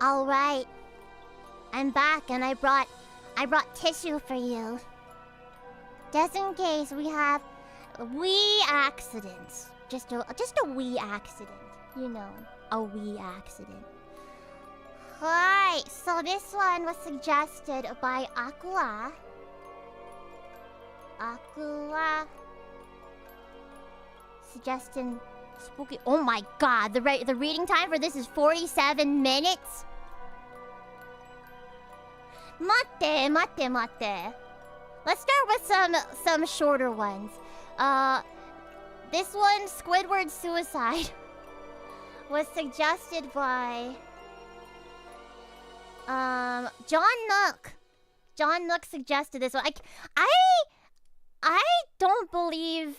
Alright. I'm back and I brought tissue for you. Just in case we have wee accidents. Just a wee accident. You know, a wee accident. Alright, so this one was suggested by Aqua. Suggesting spooky. Oh my god, the reading time for this is 47 minutes. Mate. Let's start with some shorter ones. This one, Squidward Suicide, was suggested by John Nook. John Nook suggested this one. I don't believe.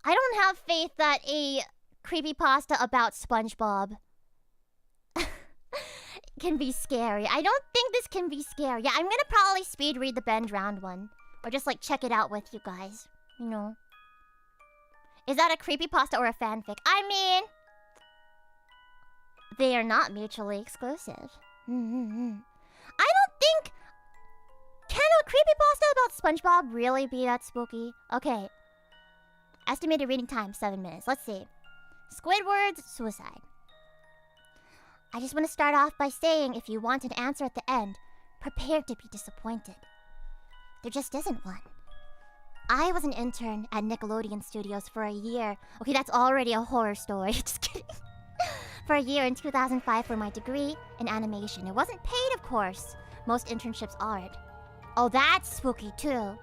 I don't have faith that a creepypasta about SpongeBob can be scary. I don't think this can be scary. Yeah, I'm gonna probably speed read the Bend Round one. Or just like check it out with you guys. You know. Is that a creepypasta or a fanfic? I mean, they are not mutually exclusive. I don't think... Can a creepypasta about SpongeBob really be that spooky? Okay. Estimated reading time, 7 minutes. Let's see. Squidward's Suicide. I just want to start off by saying, if you want an answer at the end, prepare to be disappointed. There just isn't one. I was an intern at Nickelodeon Studios for a year. Okay, that's already a horror story. Just kidding. For a year in 2005 for my degree in animation. It wasn't paid, of course. Most internships aren't. Oh, that's spooky too.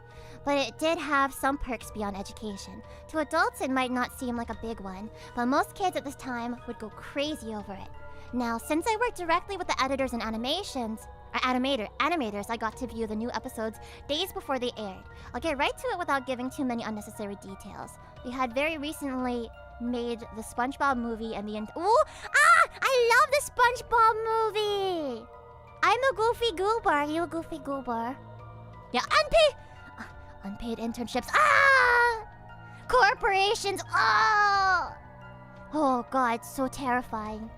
but it did have some perks beyond education. To adults, it might not seem like a big one, but most kids at this time would go crazy over it. Now, since I worked directly with the editors and animators, I got to view the new episodes days before they aired. I'll get right to it without giving too many unnecessary details. We had very recently made the SpongeBob movie and the I love the SpongeBob movie! I'm a goofy goober. Are you a goofy goober? Yeah, unpaid internships. Corporations. Oh god, so terrifying.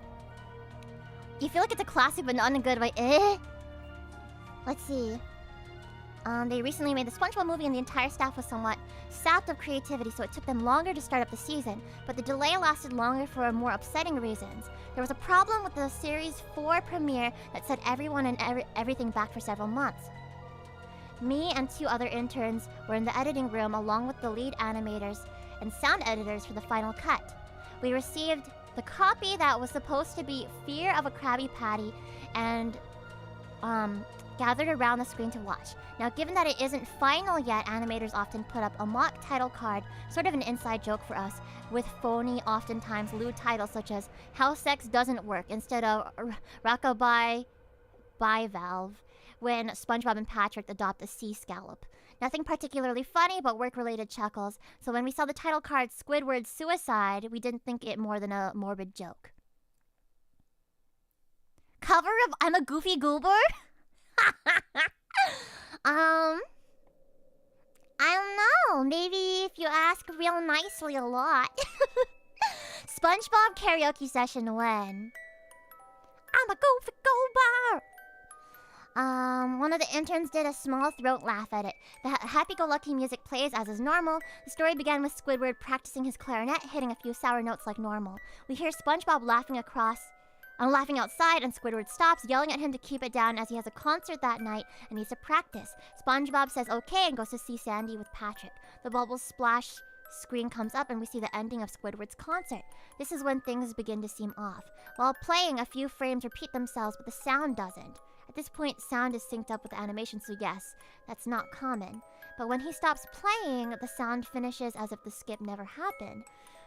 You feel like it's a classic, but not in a good way. Let's see. They recently made the SpongeBob movie and the entire staff was somewhat sapped of creativity, so it took them longer to start up the season. But the delay lasted longer for more upsetting reasons. There was a problem with the Series 4 premiere that set everyone and everything back for several months. Me and 2 other interns were in the editing room along with the lead animators and sound editors for the final cut. We received the copy that was supposed to be Fear of a Krabby Patty and gathered around the screen to watch. Now, given that it isn't final yet, animators often put up a mock title card, sort of an inside joke for us, with phony, oftentimes lewd titles such as How Sex Doesn't Work instead of Rockabye Bivalve, when SpongeBob and Patrick adopt a sea scallop. Nothing particularly funny, but work-related chuckles, so when we saw the title card Squidward's Suicide, we didn't think it more than a morbid joke. Cover of I'm a Goofy Goober? I don't know. Maybe if you ask real nicely a lot. SpongeBob karaoke session when? I'm a goofy goober. One of the interns did a small throat laugh at it. The happy-go-lucky music plays as is normal. The story began with Squidward practicing his clarinet, hitting a few sour notes like normal. We hear SpongeBob laughing outside, and Squidward stops, yelling at him to keep it down as he has a concert that night and needs to practice. SpongeBob says okay and goes to see Sandy with Patrick. The bubbles splash screen comes up and we see the ending of Squidward's concert. This is when things begin to seem off. While playing, a few frames repeat themselves, but the sound doesn't. At this point, sound is synced up with the animation, so yes, that's not common. But when he stops playing, the sound finishes as if the skip never happened.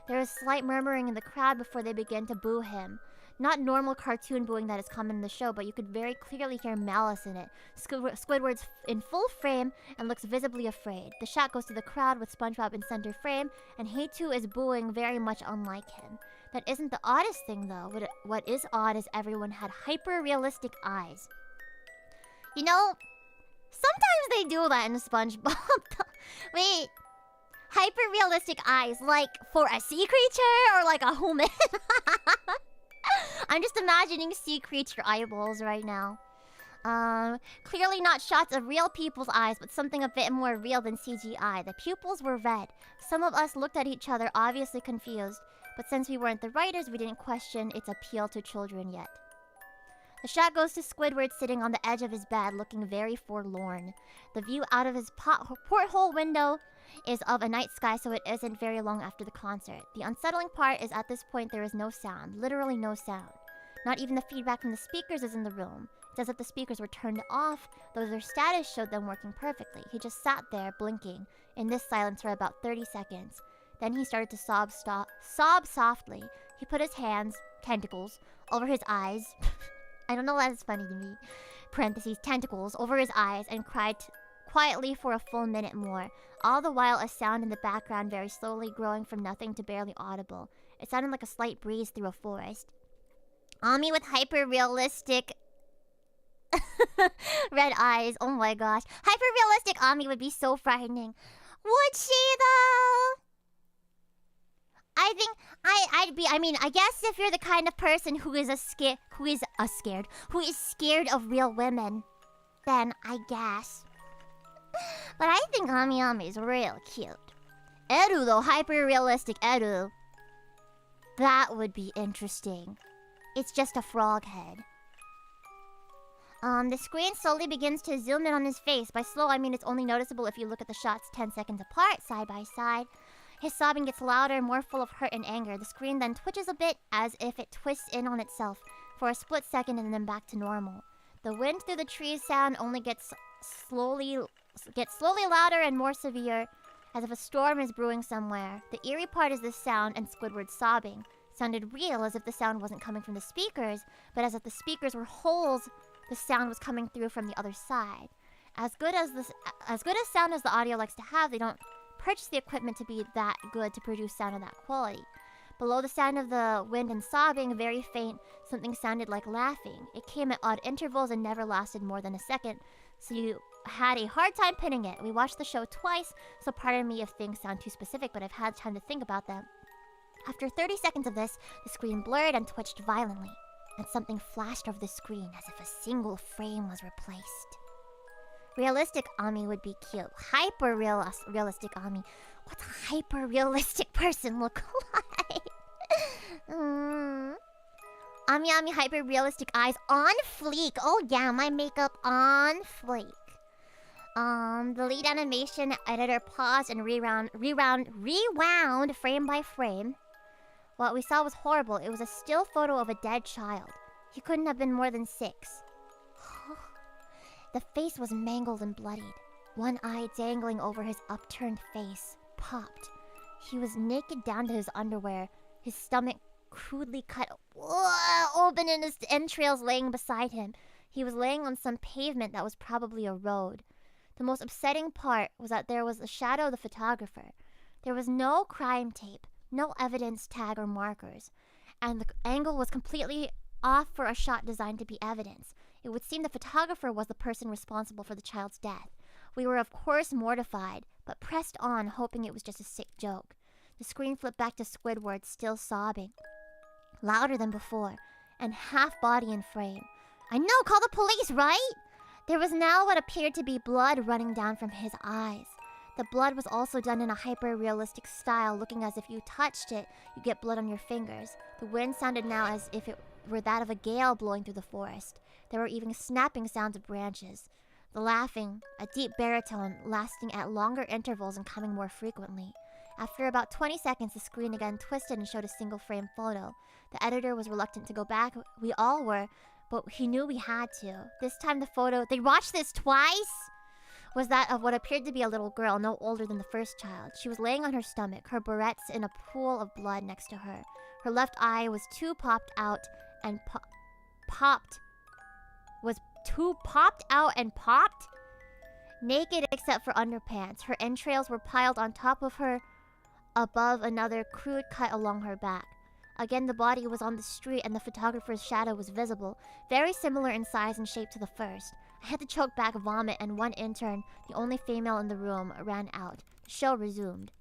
There is slight murmuring in the crowd before they begin to boo him. Not normal cartoon booing that is common in the show, but you could very clearly hear malice in it. Squidward's in full frame and looks visibly afraid. The shot goes to the crowd with SpongeBob in center frame, and he too is booing very much unlike him. That isn't the oddest thing though. What is odd is everyone had hyper-realistic eyes. You know, sometimes they do that in SpongeBob. Wait, hyper-realistic eyes, like for a sea creature or like a human? I'm just imagining sea creature eyeballs right now. Clearly not shots of real people's eyes, but something a bit more real than CGI. The pupils were red. Some of us looked at each other, obviously confused, but since we weren't the writers, we didn't question its appeal to children yet. The shot goes to Squidward sitting on the edge of his bed, looking very forlorn. The view out of his porthole window is of a night sky, so it isn't very long after the concert. The unsettling part is at this point there is no sound, literally no sound. Not even the feedback from the speakers is in the room. It's as if the speakers were turned off, though their status showed them working perfectly. He just sat there, blinking, in this silence for about 30 seconds. Then he started to sob softly. He put his hands, tentacles, over his eyes. I don't know why that's funny to me. Parentheses, tentacles, over his eyes, and cried quietly for a full minute more. All the while, a sound in the background very slowly growing from nothing to barely audible. It sounded like a slight breeze through a forest. Ami with hyper-realistic red eyes. Oh my gosh. Hyper-realistic Ami would be so frightening. Would she though? I guess if you're the kind of person who is scared of real women, then I guess. But I think Ami Ami is real cute. Eru though, hyper-realistic Eru. That would be interesting. It's just a frog head. The screen slowly begins to zoom in on his face. By slow, I mean it's only noticeable if you look at the shots 10 seconds apart, side by side. His sobbing gets louder, more full of hurt and anger. The screen then twitches a bit, as if it twists in on itself for a split second and then back to normal. The wind through the trees sound only gets slowly get slowly louder and more severe, as if a storm is brewing somewhere. The eerie part is this sound and Squidward sobbing. Sounded real, as if the sound wasn't coming from the speakers, but as if the speakers were holes the sound was coming through from the other side. As good as sound as the audio likes to have, they don't purchase the equipment to be that good to produce sound of that quality. Below the sound of the wind and sobbing, very faint, something sounded like laughing. It came at odd intervals and never lasted more than a second, so you had a hard time pinning it. We watched the show twice, so pardon me if things sound too specific, but I've had time to think about them. After 30 seconds of this, the screen blurred and twitched violently, and something flashed over the screen as if a single frame was replaced. Realistic Ami would be cute. Hyper-realistic Ami. What's a hyper-realistic person look like? Ami Ami hyper-realistic eyes on fleek. Oh yeah, my makeup on fleek. The lead animation editor paused and rewound frame by frame. What we saw was horrible. It was a still photo of a dead child. He couldn't have been more than 6. The face was mangled and bloodied. One eye dangling over his upturned face popped. He was naked down to his underwear, his stomach crudely cut open and his entrails laying beside him. He was laying on some pavement that was probably a road. The most upsetting part was that there was a shadow of the photographer. There was no crime tape, no evidence tag or markers, and the angle was completely off for a shot designed to be evidence. It would seem the photographer was the person responsible for the child's death. We were of course mortified, but pressed on, hoping it was just a sick joke. The screen flipped back to Squidward, still sobbing, louder than before, and half body in frame. I know, call the police, right? There was now what appeared to be blood running down from his eyes. The blood was also done in a hyper-realistic style, looking as if you touched it, you get blood on your fingers. The wind sounded now as if it were that of a gale blowing through the forest. There were even snapping sounds of branches. The laughing, a deep baritone, lasting at longer intervals and coming more frequently. After about 20 seconds, the screen again twisted and showed a single frame photo. The editor was reluctant to go back. We all were, but he knew we had to. This time the photo, they watched this twice, was that of what appeared to be a little girl, no older than the first child. She was laying on her stomach, her barrettes in a pool of blood next to her. Her left eye was popped out and popped. Naked except for underpants. Her entrails were piled on top of her, above another crude cut along her back. Again, the body was on the street and the photographer's shadow was visible, very similar in size and shape to the first. I had to choke back vomit, and one intern, the only female in the room, ran out. The show resumed.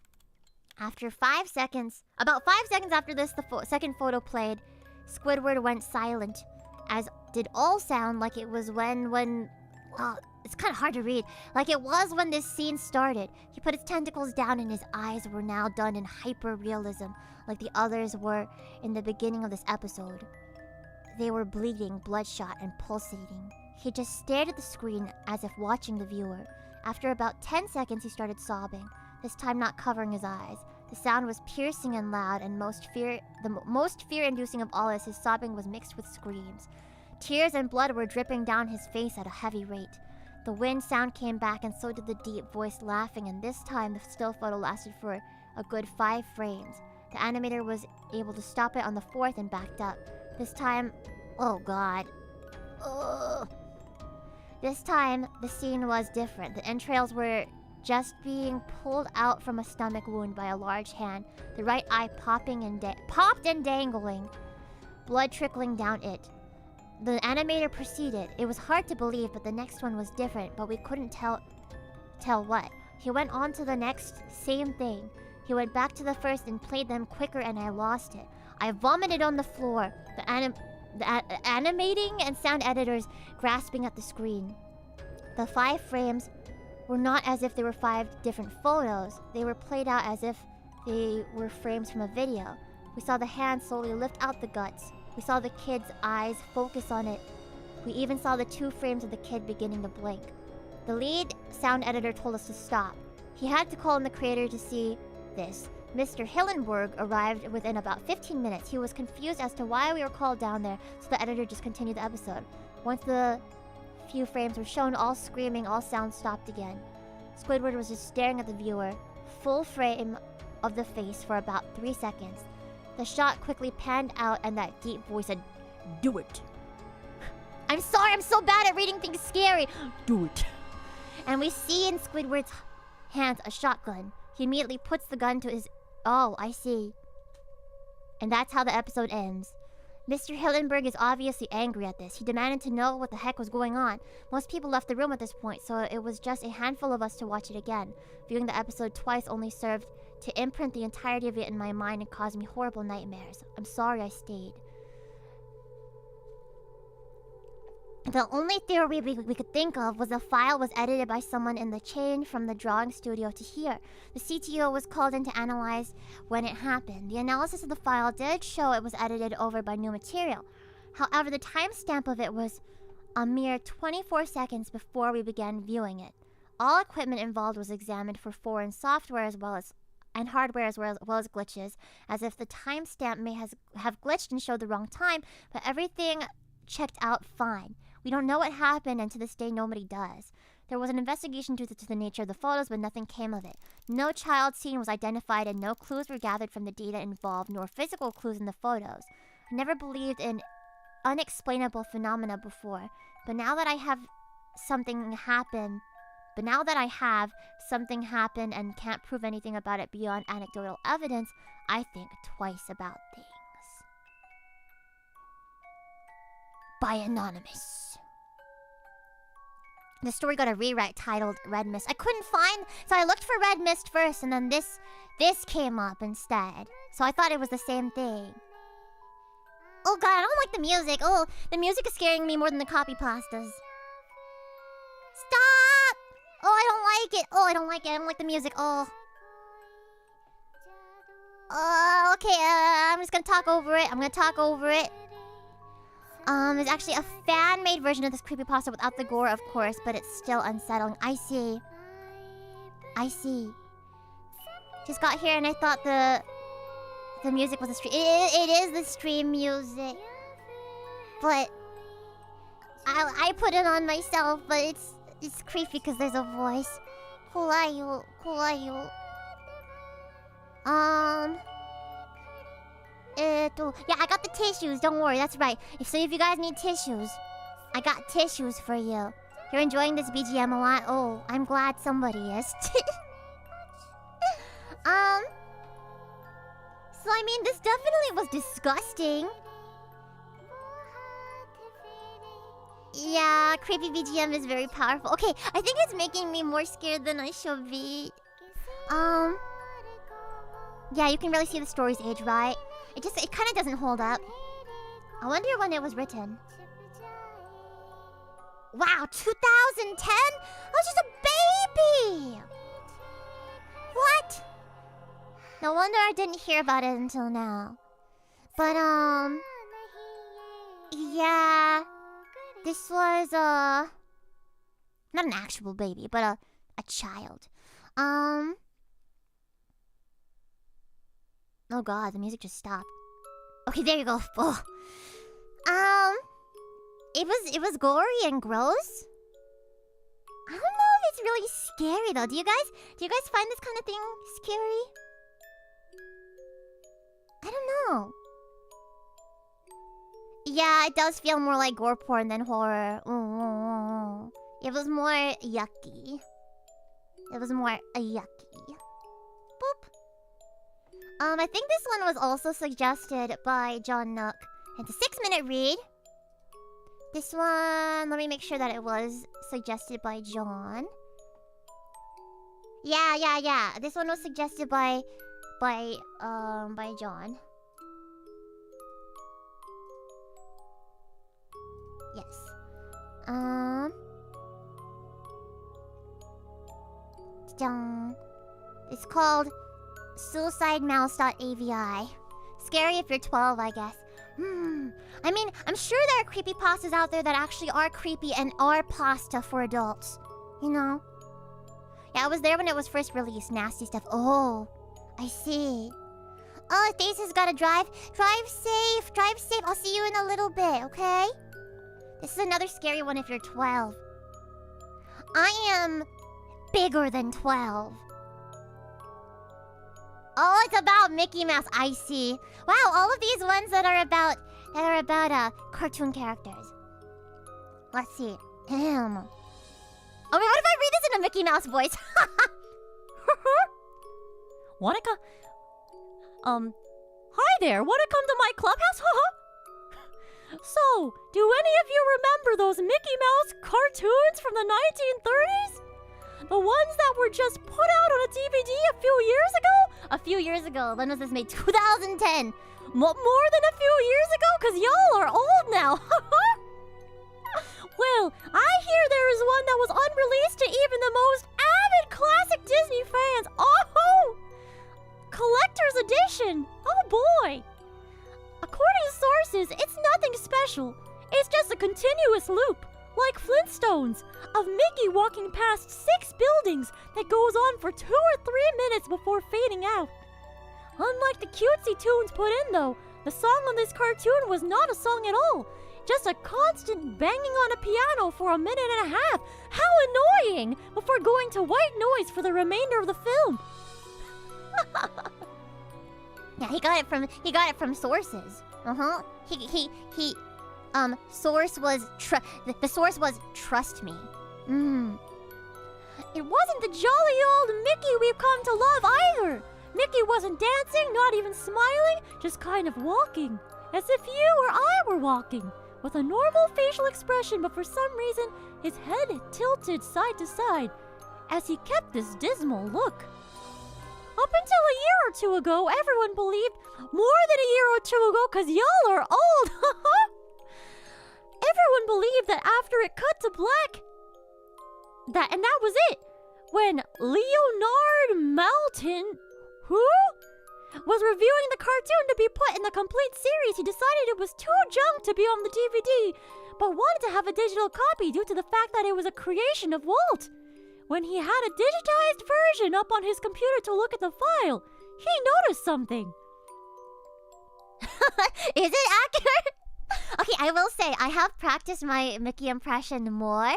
After 5 seconds, about 5 seconds after this, the second photo played. Squidward went silent, as did all sound, like it was when it's kind of hard to read. Like it was when this scene started. He put his tentacles down and his eyes were now done in hyper-realism, like the others were in the beginning of this episode. They were bleeding, bloodshot, and pulsating. He just stared at the screen as if watching the viewer. After about 10 seconds, he started sobbing, this time not covering his eyes. The sound was piercing and loud, and the most fear-inducing of all is his sobbing was mixed with screams. Tears and blood were dripping down his face at a heavy rate. The wind sound came back, and so did the deep voice laughing, and this time the still photo lasted for a good 5 frames. The animator was able to stop it on the 4th and backed up. This time, oh god. Ugh. This time, the scene was different. The entrails were just being pulled out from a stomach wound by a large hand, the right eye popped and dangling, blood trickling down it. The animator proceeded. It was hard to believe, but the next one was different, but we couldn't tell what. He went on to the next, same thing. He went back to the first and played them quicker, and I lost it. I vomited on the floor, the animating and sound editors grasping at the screen. The 5 frames were not as if they were 5 different photos. They were played out as if they were frames from a video. We saw the hand slowly lift out the guts. We saw the kid's eyes focus on it. We even saw the 2 frames of the kid beginning to blink. The lead sound editor told us to stop. He had to call in the creator to see this. Mr. Hillenburg arrived within about 15 minutes. He was confused as to why we were called down there, so the editor just continued the episode. Once the few frames were shown, all screaming, all sound stopped again. Squidward was just staring at the viewer, full frame of the face for about 3 seconds. The shot quickly panned out and that deep voice said, "Do it." I'm sorry, I'm so bad at reading things scary. Do it. And we see in Squidward's hands a shotgun. He immediately puts the gun to his... Oh, I see. And that's how the episode ends. Mr. Hillenberg is obviously angry at this. He demanded to know what the heck was going on. Most people left the room at this point, so it was just a handful of us to watch it again. Viewing the episode twice only served to imprint the entirety of it in my mind and cause me horrible nightmares. I'm sorry I stayed. The only theory we could think of was the file was edited by someone in the chain from the drawing studio to here. The CTO was called in to analyze when it happened. The analysis of the file did show it was edited over by new material. However, the timestamp of it was a mere 24 seconds before we began viewing it. All equipment involved was examined for foreign software as well as hardware as well as glitches, as if the timestamp may have glitched and showed the wrong time, but everything checked out fine. We don't know what happened, and to this day nobody does. There was an investigation due to the nature of the photos, but nothing came of it. No child scene was identified and no clues were gathered from the data involved, nor physical clues in the photos. I never believed in unexplainable phenomena before, but now that I have something happen and can't prove anything about it beyond anecdotal evidence, I think twice about things. By Anonymous. The story got a rewrite titled Red Mist. I couldn't find, so I looked for Red Mist first, and then this came up instead. So I thought it was the same thing. Oh god, I don't like the music. Oh, the music is scaring me more than the Creepypastas. Stop! Oh, I don't like it. Oh, I don't like it. I don't like the music. Oh. Okay, I'm just gonna talk over it. It's actually a fan-made version of this creepypasta without the gore, of course, but it's still unsettling. I see. Just got here and I thought the music was the stream. It is the stream music. But I put it on myself, but it's creepy because there's a voice. Who are you? Yeah, I got the tissues, don't worry, that's right. If you guys need tissues, I got tissues for you. You're enjoying this BGM a lot? Oh, I'm glad somebody is. So I mean, this definitely was disgusting. Yeah, creepy BGM is very powerful. Okay, I think it's making me more scared than I should be. Yeah, you can really see the story's age, right? It kind of doesn't hold up. I wonder when it was written. Wow, 2010? I was just a baby! What? No wonder I didn't hear about it until now. But, yeah. This was, not an actual baby, but a child. Oh god, the music just stopped. Okay, there you go. Oh. It was gory and gross. I don't know if it's really scary though. Do you guys find this kind of thing scary? I don't know. Yeah, it does feel more like gore porn than horror. It was more yucky. Boop. I think this one was also suggested by John Nook. It's a 6-minute read. This one, let me make sure that it was suggested by John. Yeah. This one was suggested by John. Yes. It's called suicidemouse.avi. Scary if you're 12, I guess. I mean, I'm sure there are creepypastas out there that actually are creepy and are pasta for adults. You know? Yeah, I was there when it was first released. Nasty stuff. Oh, I see. Oh, Ethasis gotta drive. Drive safe. I'll see you in a little bit, okay? This is another scary one if you're 12. I am bigger than 12. Oh, it's about Mickey Mouse. I see. Wow, all of these ones that are about cartoon characters. Let's see. Oh, wait, what if I read this in a Mickey Mouse voice? Wanna hi there, wanna come to my clubhouse? So, do any of you remember those Mickey Mouse cartoons from the 1930s? The ones that were just put out on a DVD a few years ago? A few years ago. When was this made? 2010. More than a few years ago? Cause y'all are old now. Well, I hear there is one that was unreleased to even the most avid classic Disney fans. Oh! Collector's edition. Oh boy. According to sources, it's nothing special. It's just a continuous loop, like Flintstones, of Mickey walking past 6 buildings that goes on for 2 or 3 minutes before fading out. Unlike the cutesy tunes put in though, the song on this cartoon was not a song at all. Just a constant banging on a piano for 1.5 minutes. How annoying! Before going to white noise for the remainder of the film. Yeah, he got it from sources. Source was the source was trust me. It wasn't the jolly old Mickey we've come to love either. Mickey wasn't dancing, not even smiling, just kind of walking, as if you or I were walking, with a normal facial expression, but for some reason his head tilted side to side as he kept this dismal look. Up until a year or two ago, everyone believed, more than a year or two ago, cause y'all are old, everyone believed that after it cut to black, that was it. When Leonard Maltin, who was reviewing the cartoon to be put in the complete series, he decided it was too junk to be on the DVD, but wanted to have a digital copy due to the fact that it was a creation of Walt. When he had a digitized version up on his computer to look at the file, he noticed something. Is it accurate? Okay, I will say, I have practiced my Mickey impression more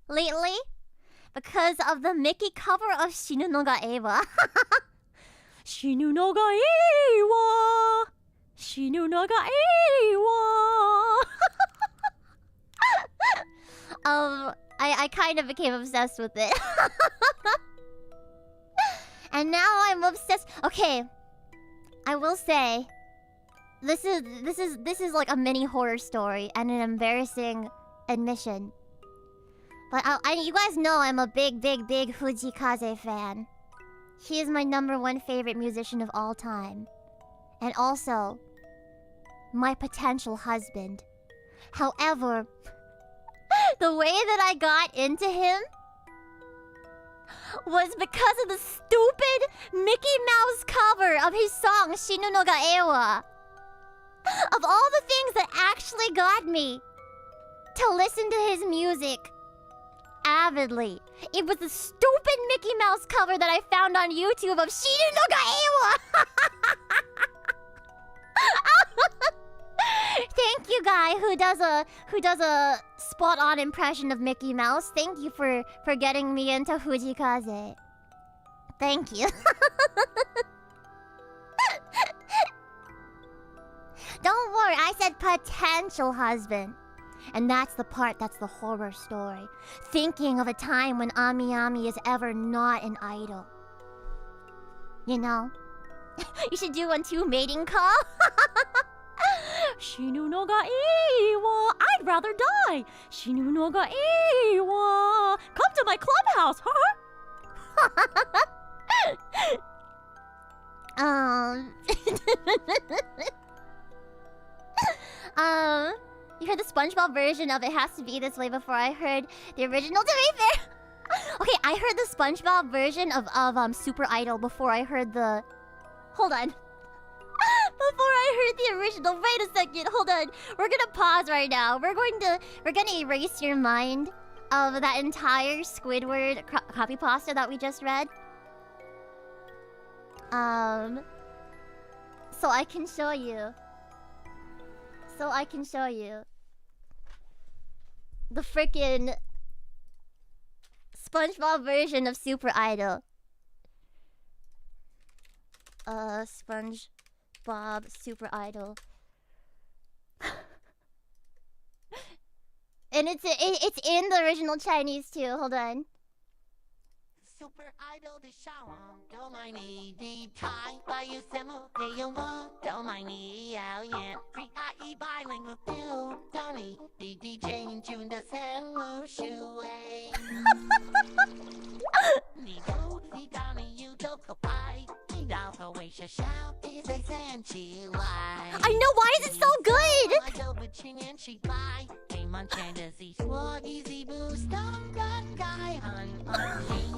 lately because of the Mickey cover of Shinu no ga Ewa. Shinu no ga Ewa. Shinu no ga Ewa. I kind of became obsessed with it. And now I'm obsessed. Okay, I will say, this is like a mini horror story and an embarrassing admission. But you guys know I'm a big Fujikaze fan. He is my #1 favorite musician of all time, and also my potential husband. However, the way that I got into him was because of the stupid Mickey Mouse cover of his song Shinu no ga Ewa. Of all the things that actually got me to listen to his music avidly, it was the stupid Mickey Mouse cover that I found on YouTube of Shinu no ga Ewa. Thank you, guy who does a spot-on impression of Mickey Mouse. Thank you for getting me into Fujikaze. Thank you. Don't worry, I said potential husband. And that's the part that's the horror story. Thinking of a time when Ami Ami is ever not an idol. You know? You should do one too, mating call. Shinu no ga Ewa. I'd rather die. Shinu no ga Ewa. Come to my clubhouse, huh? You heard the SpongeBob version of It Has to Be This Way before I heard the original, to be fair. Okay, I heard the SpongeBob version of Super Idol before I heard the... Hold on. Before I heard the original. Wait a second, hold on. We're gonna pause right now. We're gonna erase your mind of that entire Squidward copypasta that we just read. So I can show you. The frickin' SpongeBob version of Super Idol. SpongeBob Super Idol. And it's in the original Chinese too. Hold on. Super Idol 的上网，都买你的台，把有什么内容我都买你谣言。3IE bilingual 丢到你的 DJ 中的三无数位。你不知道你有多可爱，你到后微笑笑地再站起来。I know, why is it so good? 都不轻言失败，给满全的是说 easy boost 动感改很安心。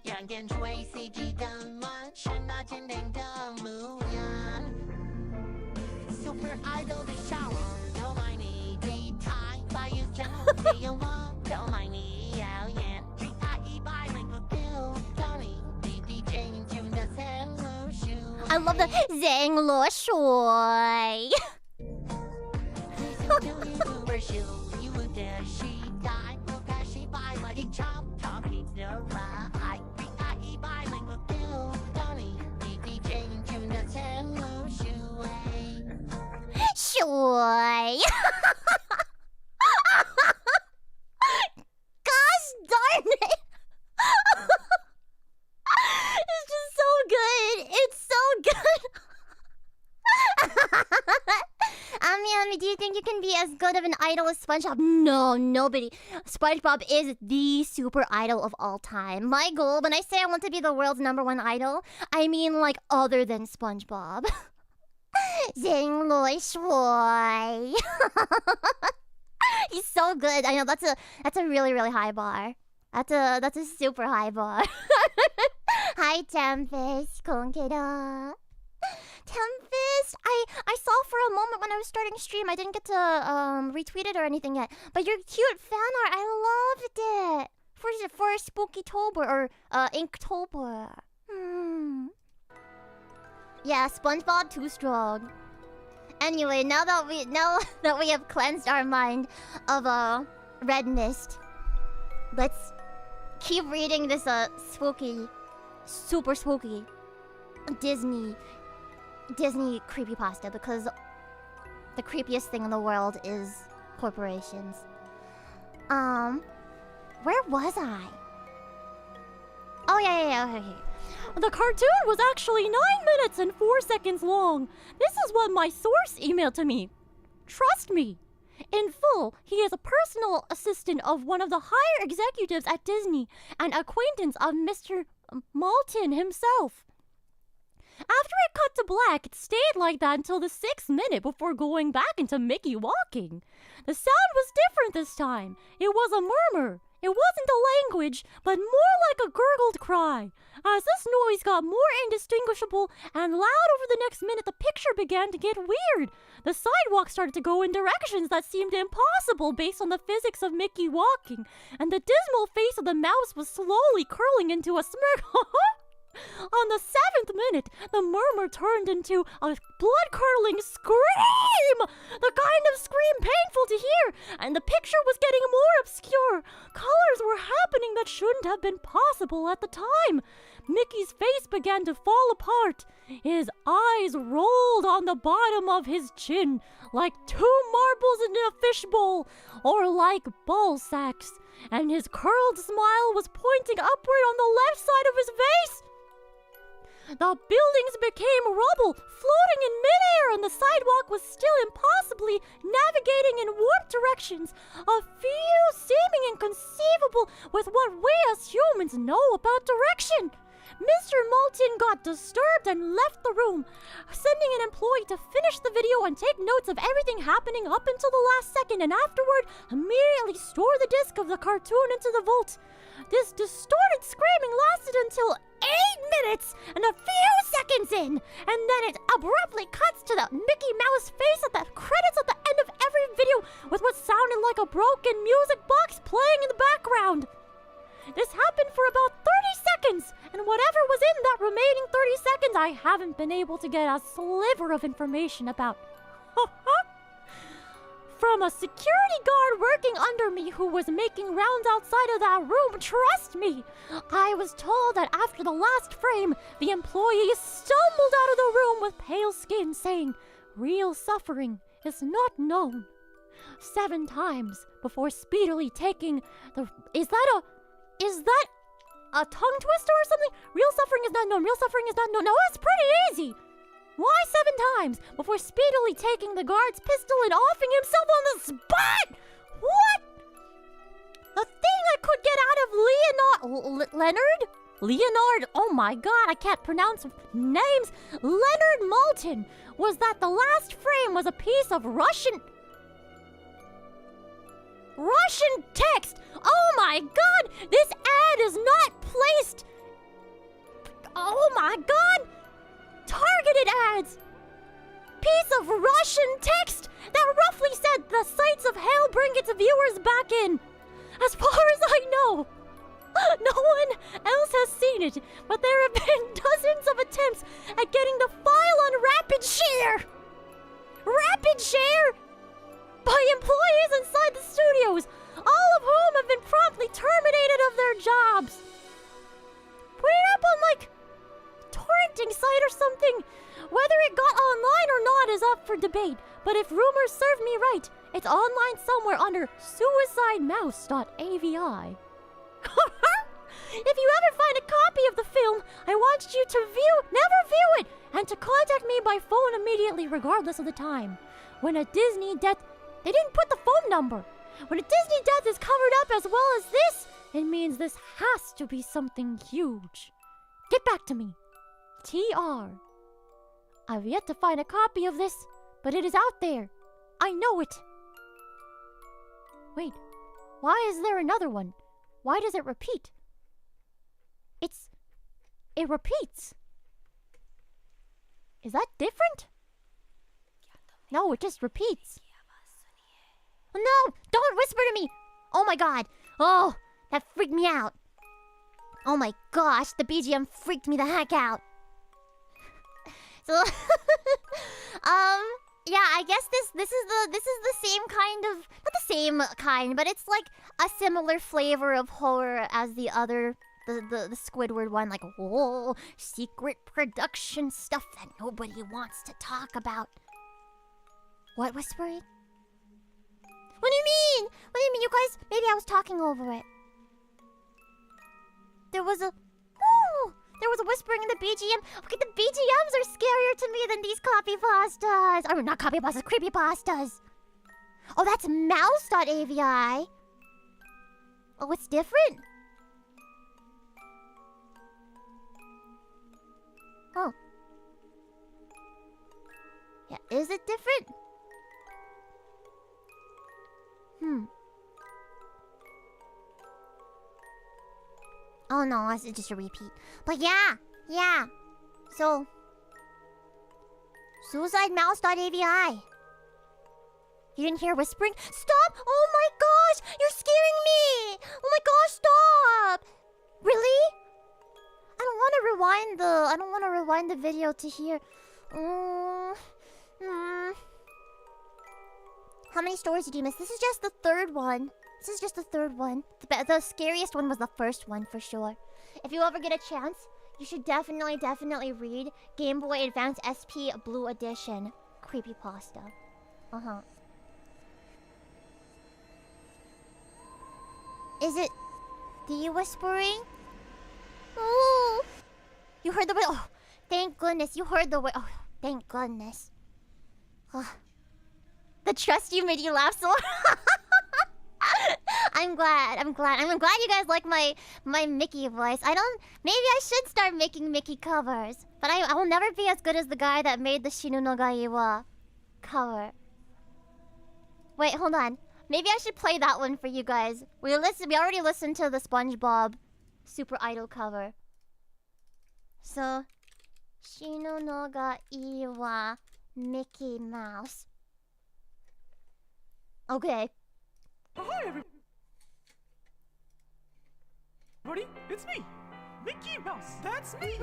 养点追 CG 的满身那坚定的模样 Super Idol 的笑容都买你的台把有真的有我都买你谣言 3IE bilingual 丢到你的 DJ 中的三无数 I love the Zhang Luo Shui. 水 Gosh darn it. It's just so good. It's so good. Ami, do you think you can be as good of an idol as SpongeBob? No, nobody. SpongeBob is the super idol of all time. My goal, when I say I want to be the world's #1 idol, I mean like other than SpongeBob. Zhang Luo Shui. He's so good. I know that's a really, really high bar. That's a super high bar. Hi Tempest, Konkero. Tempest, I saw for a moment when I was starting stream. I didn't get to retweet it or anything yet. But your cute fan art, I loved it. For Spookytober or Inktober. Yeah, SpongeBob too strong. Anyway, now that we have cleansed our mind of red mist, let's keep reading this spooky, super spooky Disney creepypasta, because the creepiest thing in the world is corporations. Where was I? Oh yeah, okay. The cartoon was actually 9 minutes and 4 seconds long. This is what my source emailed to me. Trust me. In full, he is a personal assistant of one of the higher executives at Disney and acquaintance of Mr. Maltin himself. After it cut to black, it stayed like that until the 6th minute before going back into Mickey walking. The sound was different this time. It was a murmur. It wasn't a language, but more like a gurgled cry. As this noise got more indistinguishable and loud over the next minute, the picture began to get weird. The sidewalk started to go in directions that seemed impossible based on the physics of Mickey walking, and the dismal face of the mouse was slowly curling into a smirk. On the 7th minute, the murmur turned into a blood-curdling scream! The kind of scream painful to hear, and the picture was getting more obscure. Colors were happening that shouldn't have been possible at the time. Mickey's face began to fall apart. His eyes rolled on the bottom of his chin, like 2 marbles in a fishbowl, or like ball sacks, and his curled smile was pointing upward on the left side of his face. The buildings became rubble, floating in midair, and the sidewalk was still impossibly navigating in warped directions. A few seeming inconceivable with what we as humans know about direction. Mr. Maltin got disturbed and left the room, sending an employee to finish the video and take notes of everything happening up until the last second, and afterward immediately store the disc of the cartoon into the vault. This distorted screaming lasted until 8 minutes and a few seconds in, and then it abruptly cuts to the Mickey Mouse face at the credits at the end of every video with what sounded like a broken music box playing in the background. This happened for about 30 seconds, and whatever was in that remaining 30 seconds, I haven't been able to get a sliver of information about. from a security guard working under me who was making rounds outside of that room. Trust me, I was told that after the last frame, the employee stumbled out of the room with pale skin saying, "Real suffering is not known," 7 times before speedily taking the... Is that a tongue twister or something? Real suffering is not known. Real suffering is not known. No, that's pretty easy. Why 7 times before speedily taking the guard's pistol and offing himself on the spot? What? The thing I could get out of Leonard, oh my god, I can't pronounce names. Leonard Maltin was that the last frame was a piece of Russian text. Oh my god, this ad is not placed. Oh my god. Targeted ads. Piece of Russian text that roughly said the sights of hell bring its viewers back in. As far as I know, no one else has seen it, but there have been dozens of attempts at getting the file on rapid share by employees inside the studios, all of whom have been promptly terminated of their jobs. Put it up on like torrenting site or something. Whether it got online or not is up for debate, but if rumors serve me right, it's online somewhere under suicidemouse.avi. If you ever find a copy of the film, I want you to never view it, and to contact me by phone immediately regardless of the time. When a Disney death... They didn't put the phone number. When a Disney death is covered up as well as this, it means this has to be something huge. Get back to me. TR. I've yet to find a copy of this, but it is out there. I know it. Wait, why is there another one? Why does it repeat? It repeats. Is that different? No, it just repeats. No, don't whisper to me. Oh my god. Oh, that freaked me out. Oh my gosh, the BGM freaked me the heck out. So, yeah, I guess this is the same kind of, not the same kind, but it's like a similar flavor of horror as the other, the Squidward one, like, whoa, secret production stuff that nobody wants to talk about. What whispering? What do you mean? What do you mean, you guys? Maybe I was talking over it. There was a whispering in the BGM. Okay, the BGMs are scarier to me than these copypastas. Or not copypastas, creepypastas. Oh, that's mouse.avi. Oh, it's different? Oh. Yeah, is it different? Oh no, it's just a repeat. But yeah. So, suicidemouse.avi. You didn't hear whispering? Stop! Oh my gosh! You're scaring me! Oh my gosh, stop! Really? I don't want to rewind the video to hear. How many stories did you miss? This is just the third one. The scariest one was the first one, for sure. If you ever get a chance, you should definitely read Game Boy Advance SP Blue Edition Creepypasta. Is it the whispering? Oh, you heard the way. Oh, thank goodness you heard the way. Oh, thank goodness. The trust you made you laugh so hard. I'm glad you guys like my Mickey voice. Maybe I should start making Mickey covers. But I will never be as good as the guy that made the Shinu no Gaiwa cover. Wait, hold on. Maybe I should play that one for you guys. We already listened to the SpongeBob Super Idol cover. So, Shinu no Gaiwa Mickey Mouse. Okay. Hi everybody, it's me, Mickey Mouse. That's me.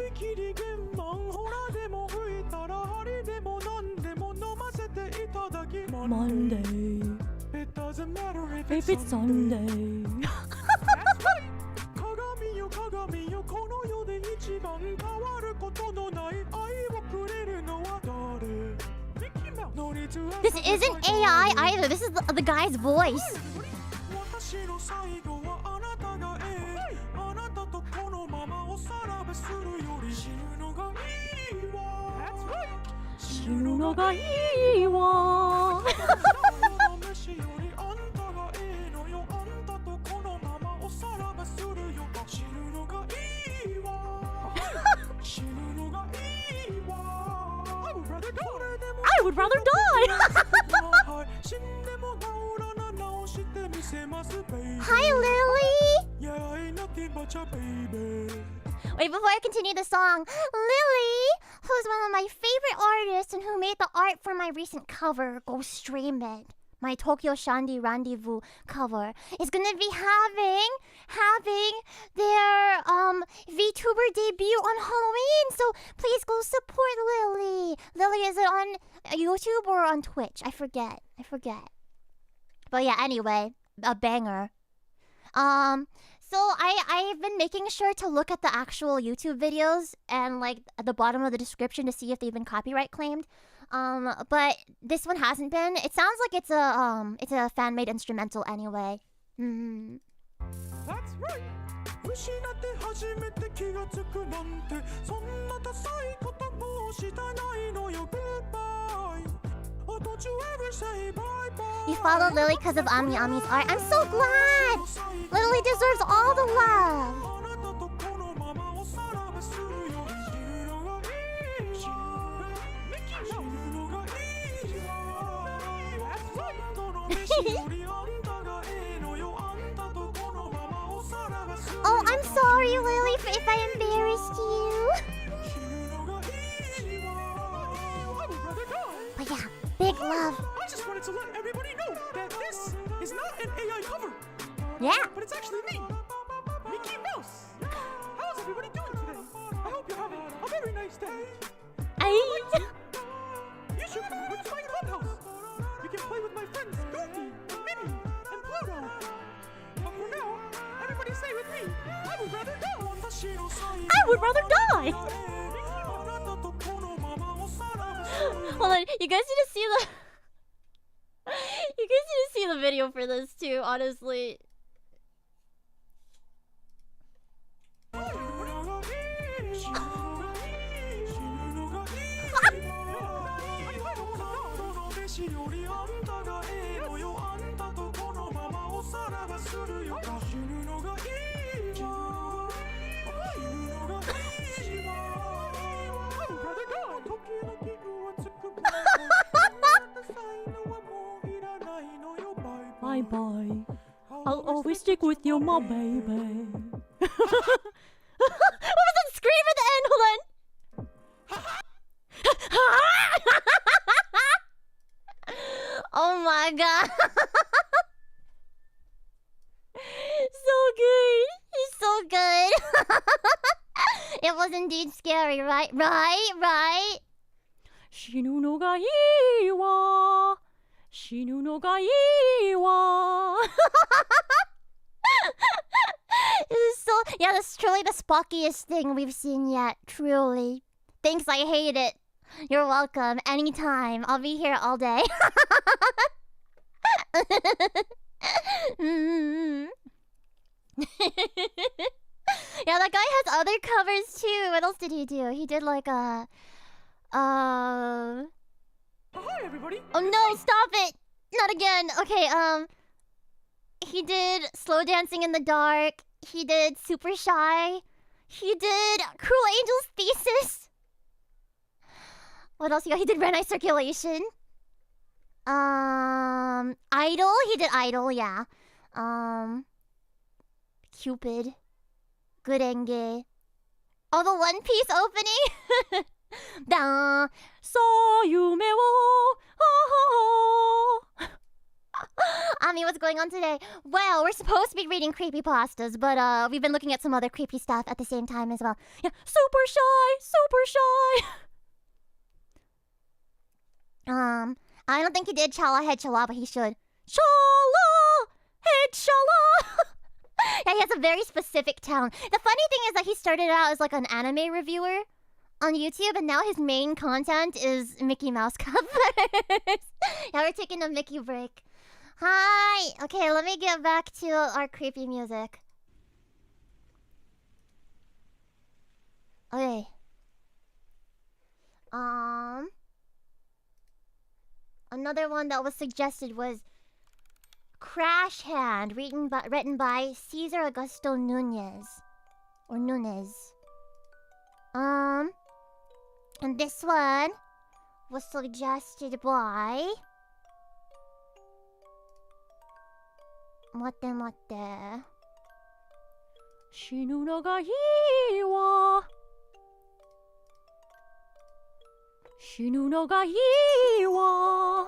Monday. It doesn't matter If it's Sunday. That's right. 鏡よ鏡よこの世で一番変わることのない愛をくれるのは誰 Mickey Mouse This isn't AI either. This is the guy's voice. 私の最後はあなたがあなたとこのままおさらべするより死ぬのがいいわ That's right 死ぬのがいいわ飯よりあんたがのよあんたとこのままおさらべするよ死ぬのがいいわ死ぬのがいいわ I would rather die. Hi, Lily. Yeah, ain't nothing but your baby. Wait, before I continue the song, Lily, who's one of my favorite artists and who made the art for my recent cover, Go Stream It, my Tokyo Shandy Rendezvous cover, is gonna be having their VTuber debut on Halloween. So please go support Lily. Lily, is it on YouTube or on Twitch? I forget. But yeah, anyway, a banger. So I've been making sure to look at the actual YouTube videos and like at the bottom of the description to see if they've been copyright claimed. But this one hasn't been. It sounds like it's a fan-made instrumental anyway. That's right. 失って初めて気がつくなんてそんなダサいこともしたないのよ Goodbye. Oh, don't you ever say bye bye. You follow Lily because of Ami Ami's art. I'm so glad! Lily deserves all the love! あなたとこのままおさらべするよ死ぬのがいいわ死ぬのがいいわ That's right. どの飯よりあんたがのよあんたとこのままおさらべするよ Oh, I'm sorry, Lily, if I embarrassed you. 死ぬのがいいわ I would rather die. But yeah, big love. I just wanted to let everybody know that this is not an AI cover, Yeah. but it's actually me, Mickey Mouse. How's everybody doing today? I hope you're having a very nice day. You should come to my clubhouse. You can play with my friends Goofy, Minnie, and Pluto. But for now, everybody say with me, I would rather die. I would rather die. Hold on, you guys need to see the video for this too, honestly. Bye bye. I'll always stick with you, my baby. What was that scream at the end? Hold on. Oh my god. So good. He's so good. It was indeed scary, right? Right? 死ぬのがいいわ。死ぬのがいいわ。Yeah, that's truly the spockiest thing we've seen yet. Truly. Thanks, I hate it. You're welcome. Anytime. I'll be here all day. Yeah, that guy has other covers too. What else did he do? He did like a... Hi, everybody. Oh no, stop it! Not again. Okay, he did Slow Dancing in the Dark. He did Super Shy. He did Cruel Angel's Thesis. What else he got? He did Red Eye Circulation. Idol. He did Idol, yeah. Cupid. Good Enge. Oh, the One Piece opening? Da. さあ夢を Ami, what's going on today? Well, we're supposed to be reading creepypastas, but we've been looking at some other creepy stuff at the same time as well. Yeah, super shy. I don't think he did Chala Head Chala, but he should. Shala! Hey, shala! Yeah, he has a very specific tone. The funny thing is that he started out as like an anime reviewer on YouTube, and now his main content is Mickey Mouse covers. Yeah, we're taking a Mickey break. Hi! Okay, let me get back to our creepy music. Okay. Another one that was suggested was Crash Hand, written by Cesar Augusto Nunez. Or Nunez. And this one was suggested by... Mate. 死ぬのがいいわ。死ぬのがいいわ。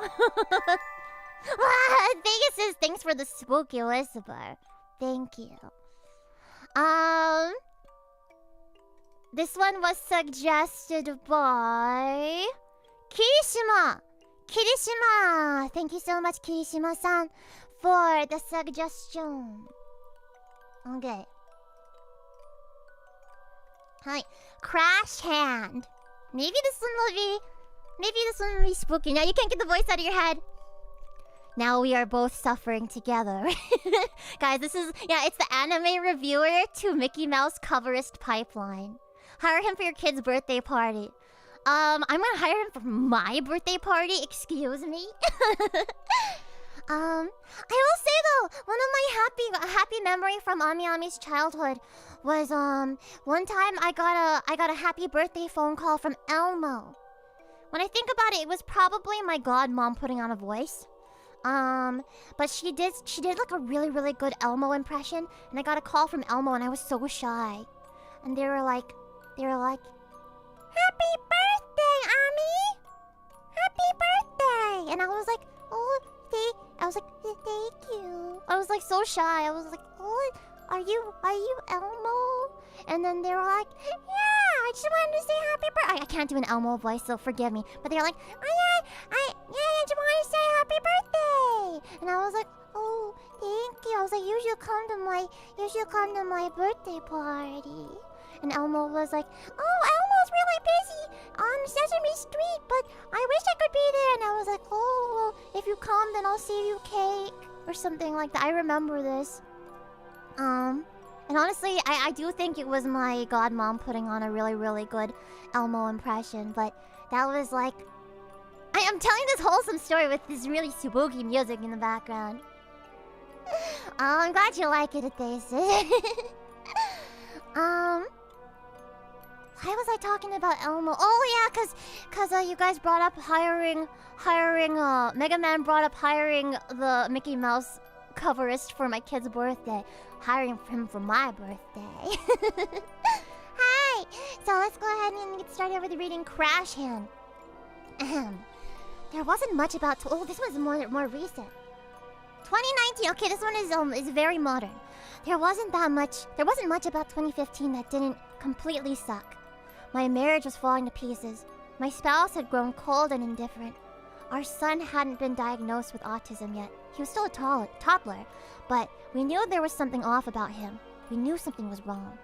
Vegas says thanks for the spooky whisper. Thank you. This one was suggested by Kirishima. Kirishima. Thank you so much, Kirishima-san, for the suggestion. Okay. Hi. Crash Hand. Maybe this one will be spooky. Now you can't get the voice out of your head. Now we are both suffering together. Guys, it's the anime reviewer to Mickey Mouse coverist pipeline. Hire him for your kid's birthday party. I'm gonna hire him for my birthday party, excuse me. I will say though, one of my happy memory from Ami Ami's childhood was one time I got a happy birthday phone call from Elmo. When I think about it, it was probably my godmom putting on a voice. But she did like a really, really good Elmo impression, and I got a call from Elmo and I was so shy. And they were like, "Happy birthday, Ami! Happy birthday!" And I was like, "Oh, thank you." I was like so shy. I was like, "Oh, are you Elmo?" And then they were like, "Yeah, I just wanted to say happy birthday." I can't do an Elmo voice, so forgive me. But they're like, "Oh yeah, I just want to say happy birthday." And I was like, "Oh, thank you." I was like, "You should come to my birthday party." And Elmo was like, "Oh, Elmo's really busy on Sesame Street, but I wish I could be there." And I was like, "Oh, well, if you come, then I'll save you cake." Or something like that. I remember this. And honestly, I do think it was my godmom putting on a really, really good Elmo impression. But that was like... I am telling this wholesome story with this really spooky music in the background. I'm glad you like it, Ethasis. Why was I talking about Elmo? Oh yeah, cause you guys brought up hiring Mega Man brought up hiring the Mickey Mouse coverist for my kid's birthday. Hiring him for my birthday. Hi! So let's go ahead and get started with reading Crash Hand. There wasn't much about... Oh, this one's more recent. 2019. Okay, this one is very modern. There wasn't much about 2015 that didn't completely suck. My marriage was falling to pieces. My spouse had grown cold and indifferent. Our son hadn't been diagnosed with autism yet. He was still a toddler, but we knew there was something off about him. We knew something was wrong.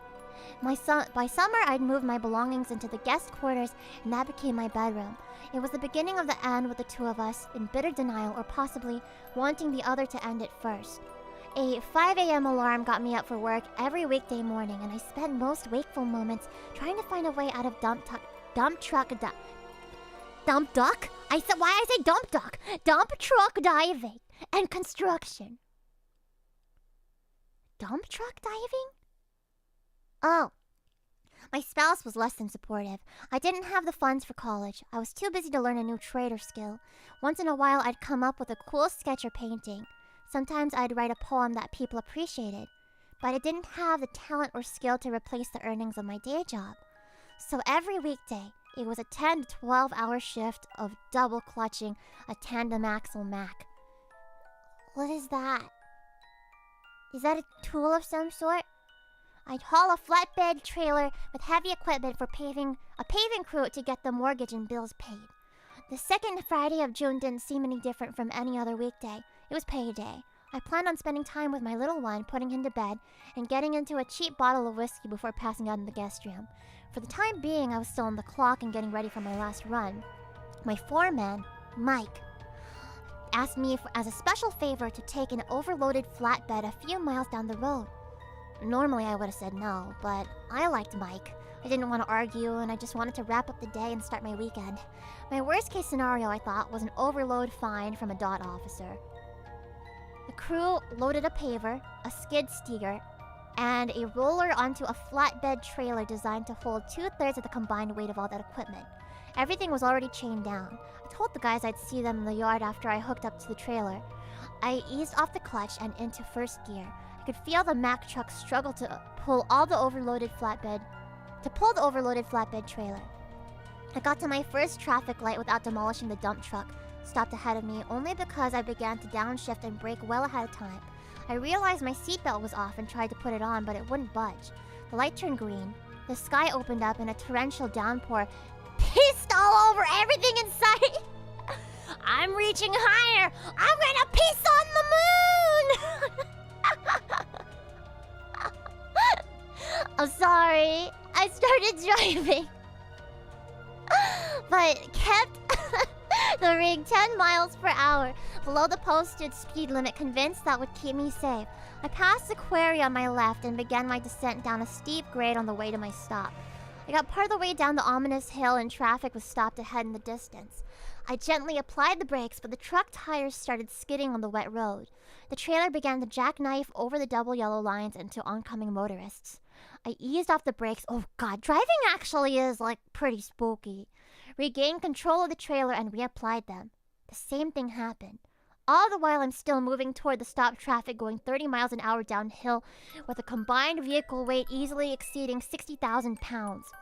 By summer, I'd moved my belongings into the guest quarters, and that became my bedroom. It was the beginning of the end with the two of us, in bitter denial or possibly wanting the other to end it first. A 5 a.m. alarm got me up for work every weekday morning, and I spent most wakeful moments trying to find a way out of dump truck diving and construction. Dump truck diving? Oh. My spouse was less than supportive. I didn't have the funds for college. I was too busy to learn a new trade or skill. Once in a while, I'd come up with a cool sketch or painting. Sometimes I'd write a poem that people appreciated. But I didn't have the talent or skill to replace the earnings of my day job. So every weekday, it was a 10 to 12 hour shift of double clutching a tandem axle Mac. What is that? Is that a tool of some sort? I'd haul a flatbed trailer with heavy equipment for a paving crew to get the mortgage and bills paid. The second Friday of June didn't seem any different from any other weekday. It was payday. I planned on spending time with my little one, putting him to bed, and getting into a cheap bottle of whiskey before passing out in the guest room. For the time being, I was still on the clock and getting ready for my last run. My foreman, Mike, asked me as a special favor to take an overloaded flatbed a few miles down the road. Normally I would have said no, but I liked Mike. I didn't want to argue, and I just wanted to wrap up the day and start my weekend. My worst case scenario, I thought, was an overload fine from a DOT officer. The crew loaded a paver, a skid steer, and a roller onto a flatbed trailer designed to hold 2/3 of the combined weight of all that equipment. Everything was already chained down. I told the guys I'd see them in the yard after I hooked up to the trailer. I eased off the clutch and into first gear. I could feel the Mack truck struggle to pull the overloaded flatbed trailer. I got to my first traffic light without demolishing the dump truck, stopped ahead of me only because I began to downshift and brake well ahead of time. I realized my seatbelt was off and tried to put it on, but it wouldn't budge. The light turned green. The sky opened up and a torrential downpour pissed all over everything in sight. I'm reaching higher. I'm gonna piss on the moon. I'm sorry. I started driving, but kept the rig 10 miles per hour below the posted speed limit, convinced that would keep me safe. I passed the quarry on my left and began my descent down a steep grade on the way to my stop. I got part of the way down the ominous hill and traffic was stopped ahead in the distance. I gently applied the brakes, but the truck tires started skidding on the wet road. The trailer began to jackknife over the double yellow lines into oncoming motorists. I eased off the brakes. Oh god, driving actually is like pretty spooky. Regained control of the trailer and reapplied them. The same thing happened. All the while I'm still moving toward the stopped traffic, going 30 miles an hour downhill with a combined vehicle weight easily exceeding 60,000 pounds.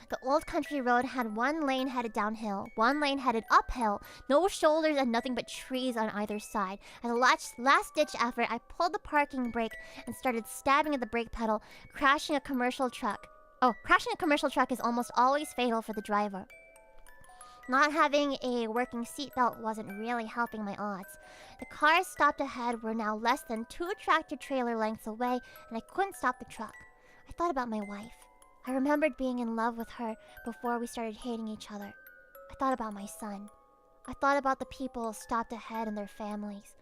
The old country road had one lane headed downhill, one lane headed uphill, no shoulders and nothing but trees on either side. As a last-ditch effort, I pulled the parking brake and started stabbing at the brake pedal, crashing a commercial truck. Oh, crashing a commercial truck is almost always fatal for the driver. Not having a working seatbelt wasn't really helping my odds. The cars stopped ahead were now less than 2 tractor-trailer lengths away, and I couldn't stop the truck. I thought about my wife. I remembered being in love with her before we started hating each other. I thought about my son. I thought about the people stopped ahead and their families.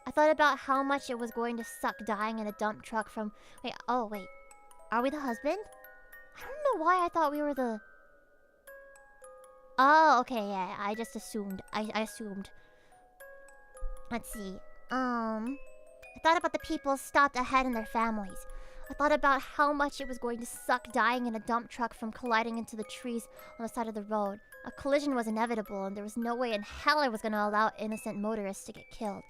I thought about how much it was going to suck dying in a dump truck from... Wait. Are we the husband? I don't know why I thought we were the... Oh, okay, yeah, I just assumed. I assumed. Let's see. I thought about the people stopped ahead and their families. I thought about how much it was going to suck dying in a dump truck from colliding into the trees on the side of the road. A collision was inevitable, and there was no way in hell I was going to allow innocent motorists to get killed.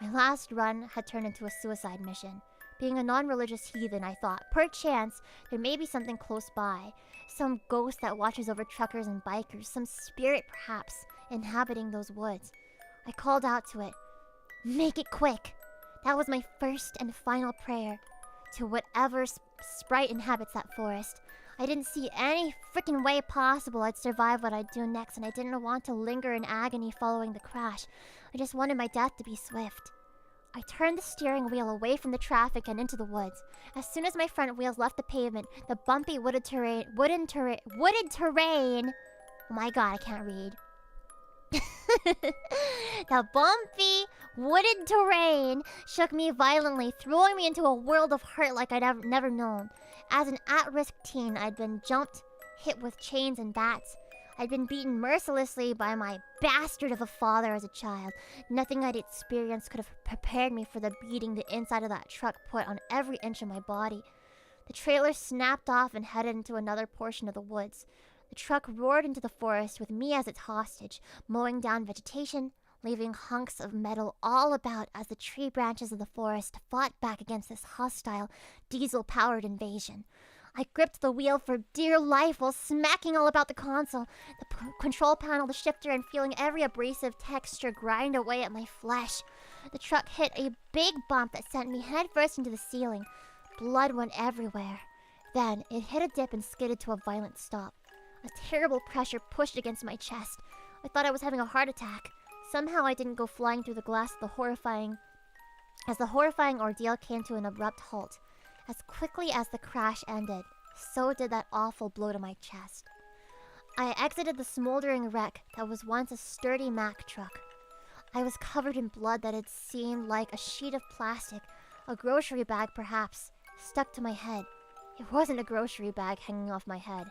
My last run had turned into a suicide mission. Being a non-religious heathen, I thought, perchance, there may be something close by. Some ghost that watches over truckers and bikers. Some spirit, perhaps, inhabiting those woods. I called out to it. Make it quick! That was my first and final prayer to whatever sprite inhabits that forest. I didn't see any freaking way possible I'd survive what I'd do next, and I didn't want to linger in agony following the crash. I just wanted my death to be swift. I turned the steering wheel away from the traffic and into the woods. As soon as my front wheels left the pavement, the bumpy wooded terrain... Oh my god, I can't read. The bumpy, wooded terrain shook me violently, throwing me into a world of hurt like I'd never known. As an at-risk teen, I'd been jumped, hit with chains and bats. I'd been beaten mercilessly by my bastard of a father as a child. Nothing I'd experienced could have prepared me for the beating the inside of that truck put on every inch of my body. The trailer snapped off and headed into another portion of the woods. The truck roared into the forest with me as its hostage, mowing down vegetation, leaving hunks of metal all about as the tree branches of the forest fought back against this hostile, diesel-powered invasion. I gripped the wheel for dear life while smacking all about the console, the control panel, the shifter, and feeling every abrasive texture grind away at my flesh. The truck hit a big bump that sent me headfirst into the ceiling. Blood went everywhere. Then it hit a dip and skidded to a violent stop. A terrible pressure pushed against my chest. I thought I was having a heart attack. Somehow I didn't go flying through the glass as the horrifying ordeal came to an abrupt halt. As quickly as the crash ended, so did that awful blow to my chest. I exited the smoldering wreck that was once a sturdy Mack truck. I was covered in blood that had seemed like a sheet of plastic, a grocery bag perhaps, stuck to my head. It wasn't a grocery bag hanging off my head.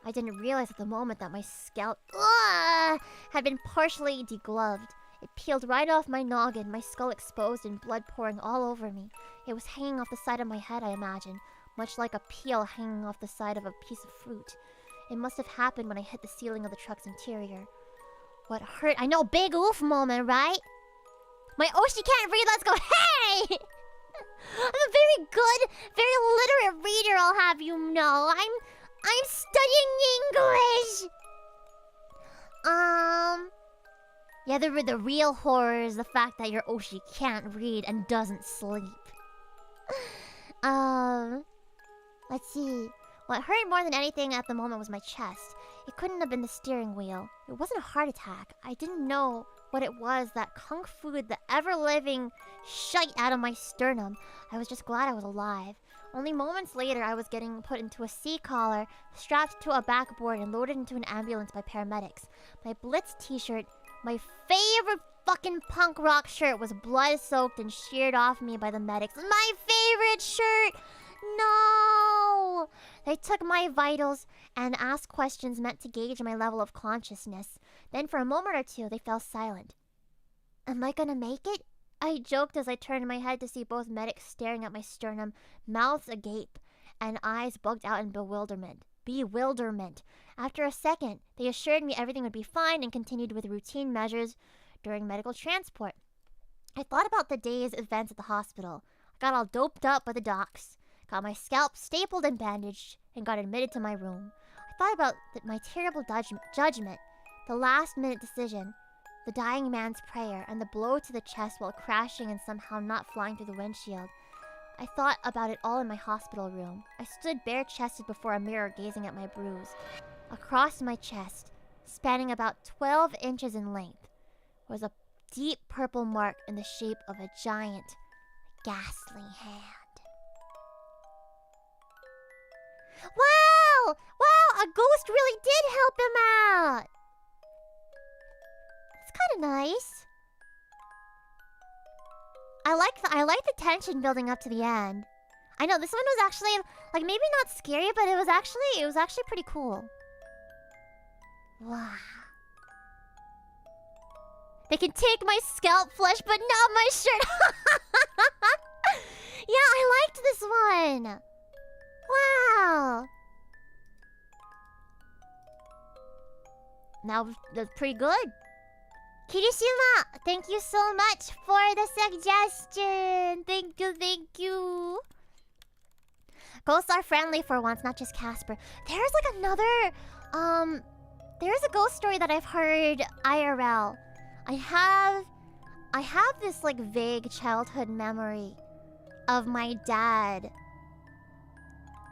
I didn't realize at the moment that my scalp had been partially degloved. It peeled right off my noggin, my skull exposed and blood pouring all over me. It was hanging off the side of my head, I imagine, much like a peel hanging off the side of a piece of fruit. It must have happened when I hit the ceiling of the truck's interior. What hurt? I know, big oof moment, right? My Oshi can't read, let's go, hey! I'm a very good, very literate reader, I'll have you know. I'm studying English! Yeah, the real horror is the fact that your Oshi can't read and doesn't sleep. Let's see. What hurt more than anything at the moment was my chest. It couldn't have been the steering wheel. It wasn't a heart attack. I didn't know what it was that kung fu'd the ever-living shite out of my sternum. I was just glad I was alive. Only moments later, I was getting put into a C-collar, strapped to a backboard, and loaded into an ambulance by paramedics. My Blitz t-shirt, my favorite fucking punk rock shirt, was blood-soaked and sheared off me by the medics. My favorite shirt! No! They took my vitals and asked questions meant to gauge my level of consciousness. Then for a moment or two, they fell silent. Am I gonna make it? I joked as I turned my head to see both medics staring at my sternum, mouths agape, and eyes bugged out in bewilderment. After a second, they assured me everything would be fine and continued with routine measures during medical transport. I thought about the day's events at the hospital. I got all doped up by the docs, got my scalp stapled and bandaged, and got admitted to my room. I thought about my terrible judgment, the last-minute decision, the dying man's prayer, and the blow to the chest while crashing and somehow not flying through the windshield. I thought about it all in my hospital room. I stood bare-chested before a mirror gazing at my bruise. Across my chest, spanning about 12 inches in length, was a deep purple mark in the shape of a giant, ghastly hand. Wow! Wow! A ghost really did help him out! It's kind of nice. I like the tension building up to the end. I know this one was actually like maybe not scary, but it was actually pretty cool. Wow. They can take my scalp flesh, but not my shirt. Yeah, I liked this one. Wow. Now that's pretty good. Kirishima, thank you so much for the suggestion. Thank you. Ghosts are friendly for once, not just Casper. There's like another, there's a ghost story that I've heard IRL. I have this like vague childhood memory of my dad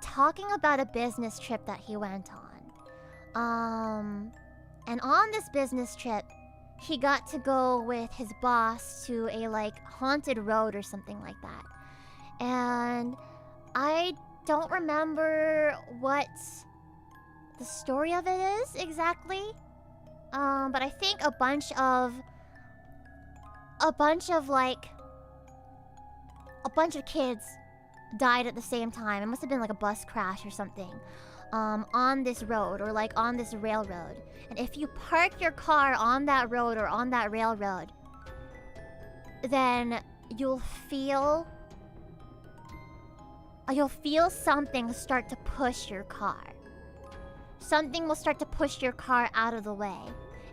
talking about a business trip that he went on. And on this business trip, he got to go with his boss to a like haunted road or something like that. And I don't remember what the story of it is exactly. But I think a bunch of kids died at the same time. It must have been like a bus crash or something. On this road or like on this railroad. And if you park your car on that road or on that railroad, then you'll feel something start to push your car. Something will start to push your car out of the way.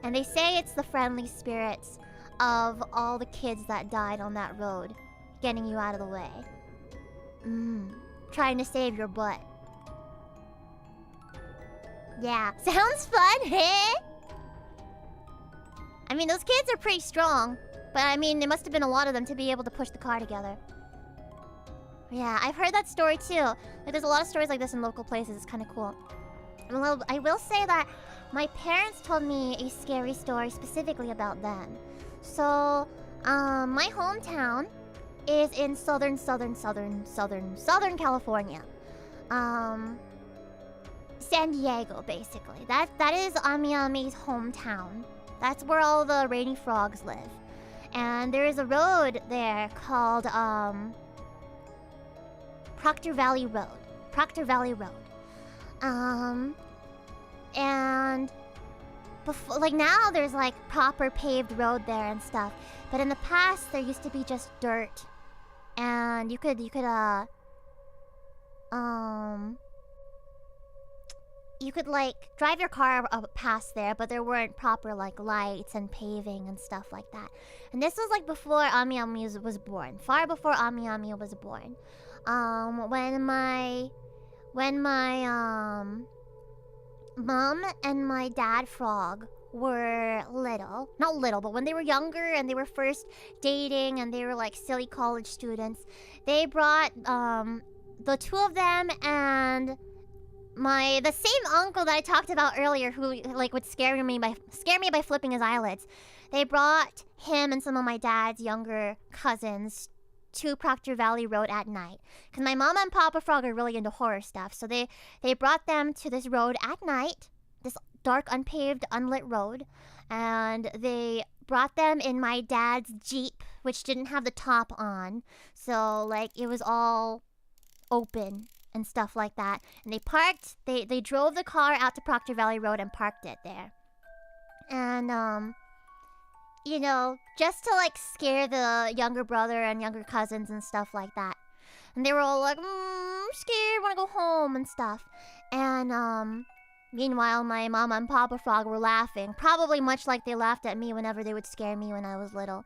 And they say it's the friendly spirits of all the kids that died on that road getting you out of the way. Trying to save your butt. Yeah, sounds fun, hey? I mean, those kids are pretty strong. But I mean, there must have been a lot of them to be able to push the car together. Yeah, I've heard that story too. Like, there's a lot of stories like this in local places. It's kind of cool. Well, I will say that my parents told me a scary story specifically about them. So, my hometown is in southern California. San Diego, basically. That is Ami Ami's hometown. That's where all the rainy frogs live. And there is a road there called Proctor Valley Road. And before, like now there's like proper paved road there and stuff. But in the past there used to be just dirt. And you could like drive your car past there, but there weren't proper like lights and paving and stuff like that. And this was like before Ami Ami was born, far before Ami Ami was born. When my mom and my dad frog were little, not little, but when they were younger and they were first dating and they were like silly college students, they brought the two of them and the same uncle that I talked about earlier, who like would scare me by flipping his eyelids. They brought him and some of my dad's younger cousins to Proctor Valley Road at night, because my mama and Papa Frog are really into horror stuff. So they brought them to this road at night, this dark, unpaved, unlit road, and they brought them in my dad's Jeep, which didn't have the top on, so like it was all open and stuff like that. And they drove the car out to Proctor Valley Road and parked it there. And you know, just to like scare the younger brother and younger cousins and stuff like that. And they were all like, I'm scared, wanna go home and stuff. And meanwhile, my mama and Papa Frog were laughing, probably much like they laughed at me whenever they would scare me when I was little.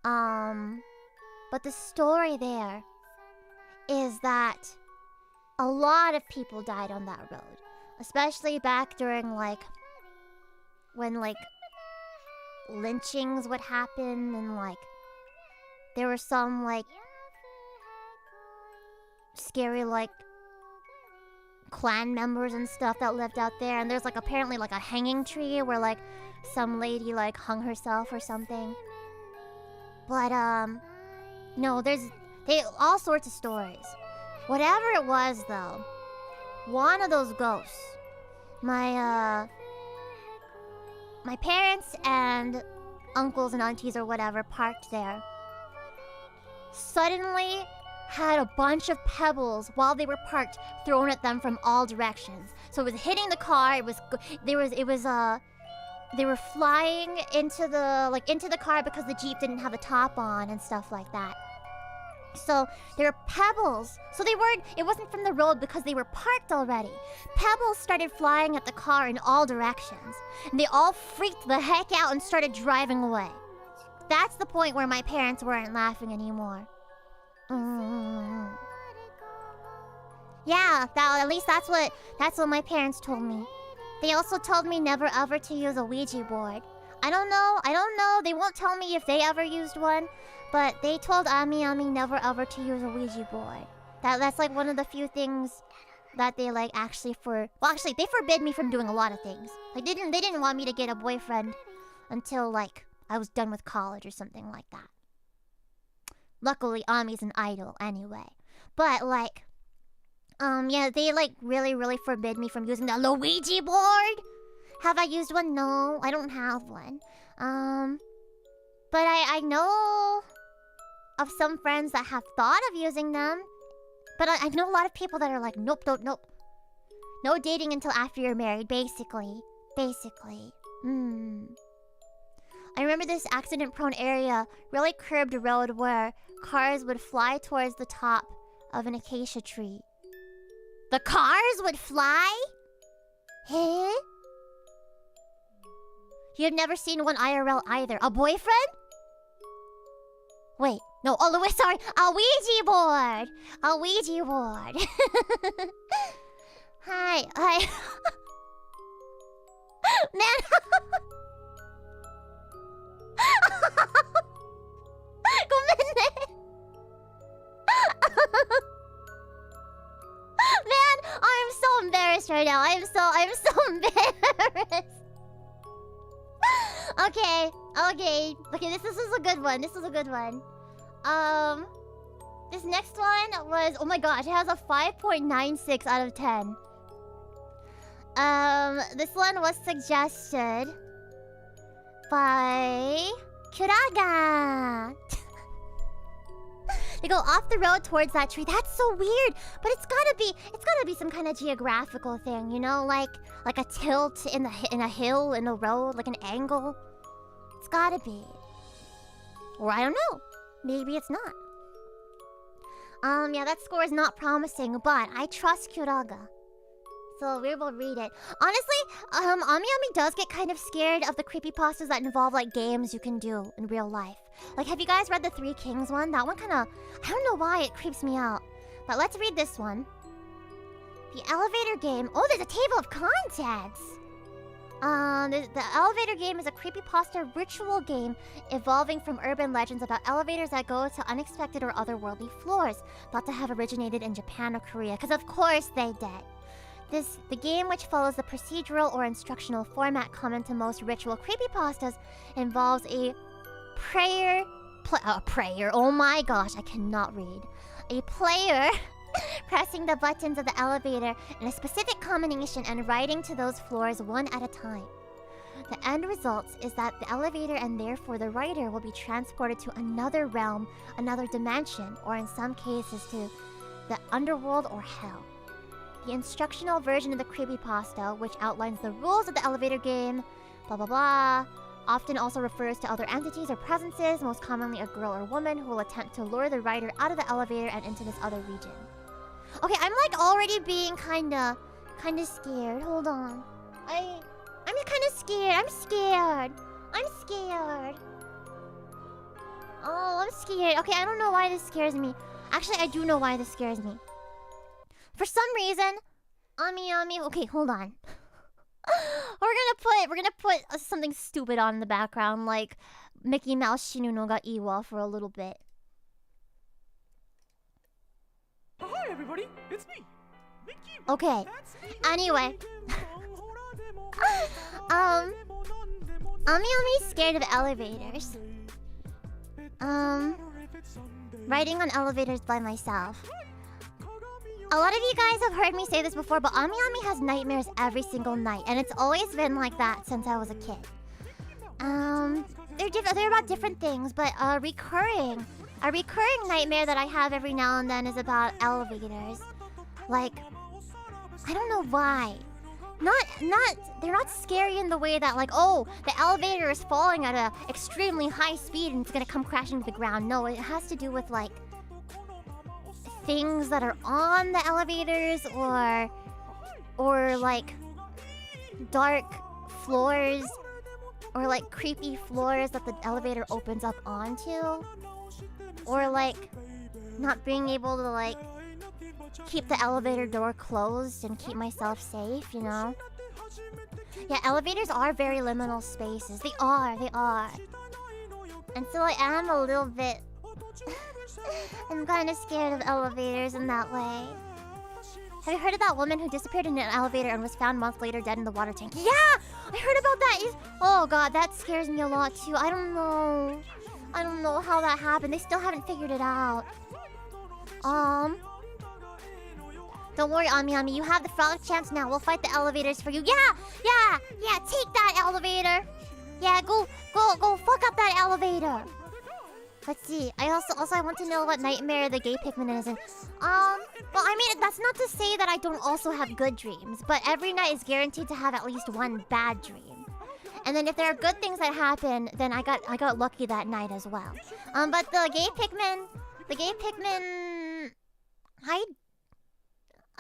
But the story there is that a lot of people died on that road, especially back during like when like lynchings would happen, and like there were some like scary like clan members and stuff that lived out there. And there's like apparently like a hanging tree where like some lady like hung herself or something. But no, there's all sorts of stories. Whatever it was though, one of those ghosts, my parents and uncles and aunties or whatever parked there, suddenly had a bunch of pebbles while they were parked thrown at them from all directions. So it was hitting the car. They were flying into the car because the Jeep didn't have the top on and stuff like that. So there were pebbles. So it wasn't from the road because they were parked already. Pebbles started flying at the car in all directions. And they all freaked the heck out and started driving away. That's the point where my parents weren't laughing anymore. Yeah, at least that's what my parents told me. They also told me never ever to use a Ouija board. I don't know. They won't tell me if they ever used one. But they told Ami Ami never ever to use a Ouija board. That's like one of the few things that they like actually they forbid me from doing a lot of things. Like they didn't want me to get a boyfriend until like I was done with college or something like that. Luckily Ami's an idol anyway. But like yeah, they like really forbid me from using the Ouija board. Have I used one? No, I don't have one. But I know of some friends that have thought of using them. But I know a lot of people that are like, nope. No dating until after you're married, basically. I remember this accident-prone area, really curbed road where cars would fly towards the top of an acacia tree. The cars would fly? Hey? You've never seen one IRL either. A boyfriend? Wait, no, sorry, a Ouija board! A Ouija board. Hi. Man. Man, I'm so embarrassed right now. I'm so embarrassed. Okay, Okay, this is a good one. This is a good one. This next one was, oh my gosh, it has a 5.96 out of 10. This one was suggested by Kuraga. They go off the road towards that tree. That's so weird, but it's gotta be some kind of geographical thing, you know, like a tilt in a hill in a road, like an angle. It's gotta be, or I don't know. Maybe it's not. Yeah, that score is not promising, but I trust Kuraga. So we will read it. Honestly, Ami Ami does get kind of scared of the creepypastas that involve like games you can do in real life. Like, have you guys read the Three Kings one? That one kinda, I don't know why it creeps me out. But let's read this one. The elevator game. Oh, there's a table of contents. The elevator game is a creepypasta ritual game evolving from urban legends about elevators that go to unexpected or otherworldly floors, thought to have originated in Japan or Korea, because of course they did. The game, which follows the procedural or instructional format common to most ritual creepypastas, involves a prayer. Oh my gosh, I cannot read. A player pressing the buttons of the elevator in a specific combination and riding to those floors one at a time. The end result is that the elevator and therefore the rider will be transported to another realm, another dimension, or in some cases to the underworld or hell. The instructional version of the creepypasta, which outlines the rules of the elevator game, blah blah blah, often also refers to other entities or presences, most commonly a girl or woman who will attempt to lure the rider out of the elevator and into this other region. Okay, I'm like already being kinda scared. Hold on. I'm kinda scared. I'm scared. Oh, I'm scared. Okay, I don't know why this scares me. Actually, I do know why this scares me. For some reason, Ami Ami. Okay, hold on. We're gonna put something stupid on in the background, like Mickey Mouse Shinu no ga Iwa for a little bit. Hi everybody, it's me, Mickey. Okay. Anyway, Ami Ami's scared of elevators. Riding on elevators by myself. A lot of you guys have heard me say this before, but Ami Ami has nightmares every single night, and it's always been like that since I was a kid. They're about different things, but a recurring nightmare that I have every now and then is about elevators. Like, I don't know why. They're not scary in the way that like, oh, the elevator is falling at a extremely high speed and it's gonna come crashing to the ground. No, it has to do with like things that are on the elevators or like dark floors or like creepy floors that the elevator opens up onto, or like not being able to like keep the elevator door closed and keep myself safe, you know? Yeah, elevators are very liminal spaces. They are. And so I am a little bit I'm kind of scared of elevators in that way. Have you heard of that woman who disappeared in an elevator and was found months later dead in the water tank? Yeah! I heard about that! Oh god, that scares me a lot too. I don't know how that happened. They still haven't figured it out. Don't worry, Ami Ami. You have the frolic chance now. We'll fight the elevators for you. Yeah! Take that elevator! Yeah, go fuck up that elevator! Let's see. I also want to know what nightmare the gay Pikmin is in. Well, I mean, that's not to say that I don't also have good dreams, but every night is guaranteed to have at least one bad dream. And then if there are good things that happen, then I got lucky that night as well. But the gay Pikmin,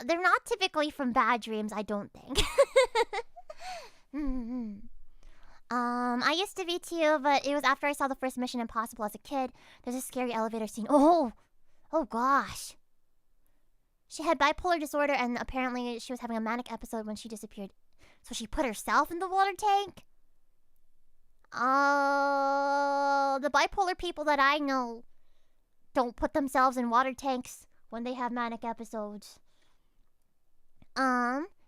they're not typically from bad dreams, I don't think. I used to be too, but it was after I saw the first Mission Impossible as a kid. There's a scary elevator scene. Oh gosh. She had bipolar disorder and apparently she was having a manic episode when she disappeared. So she put herself in the water tank? The bipolar people that I know don't put themselves in water tanks when they have manic episodes.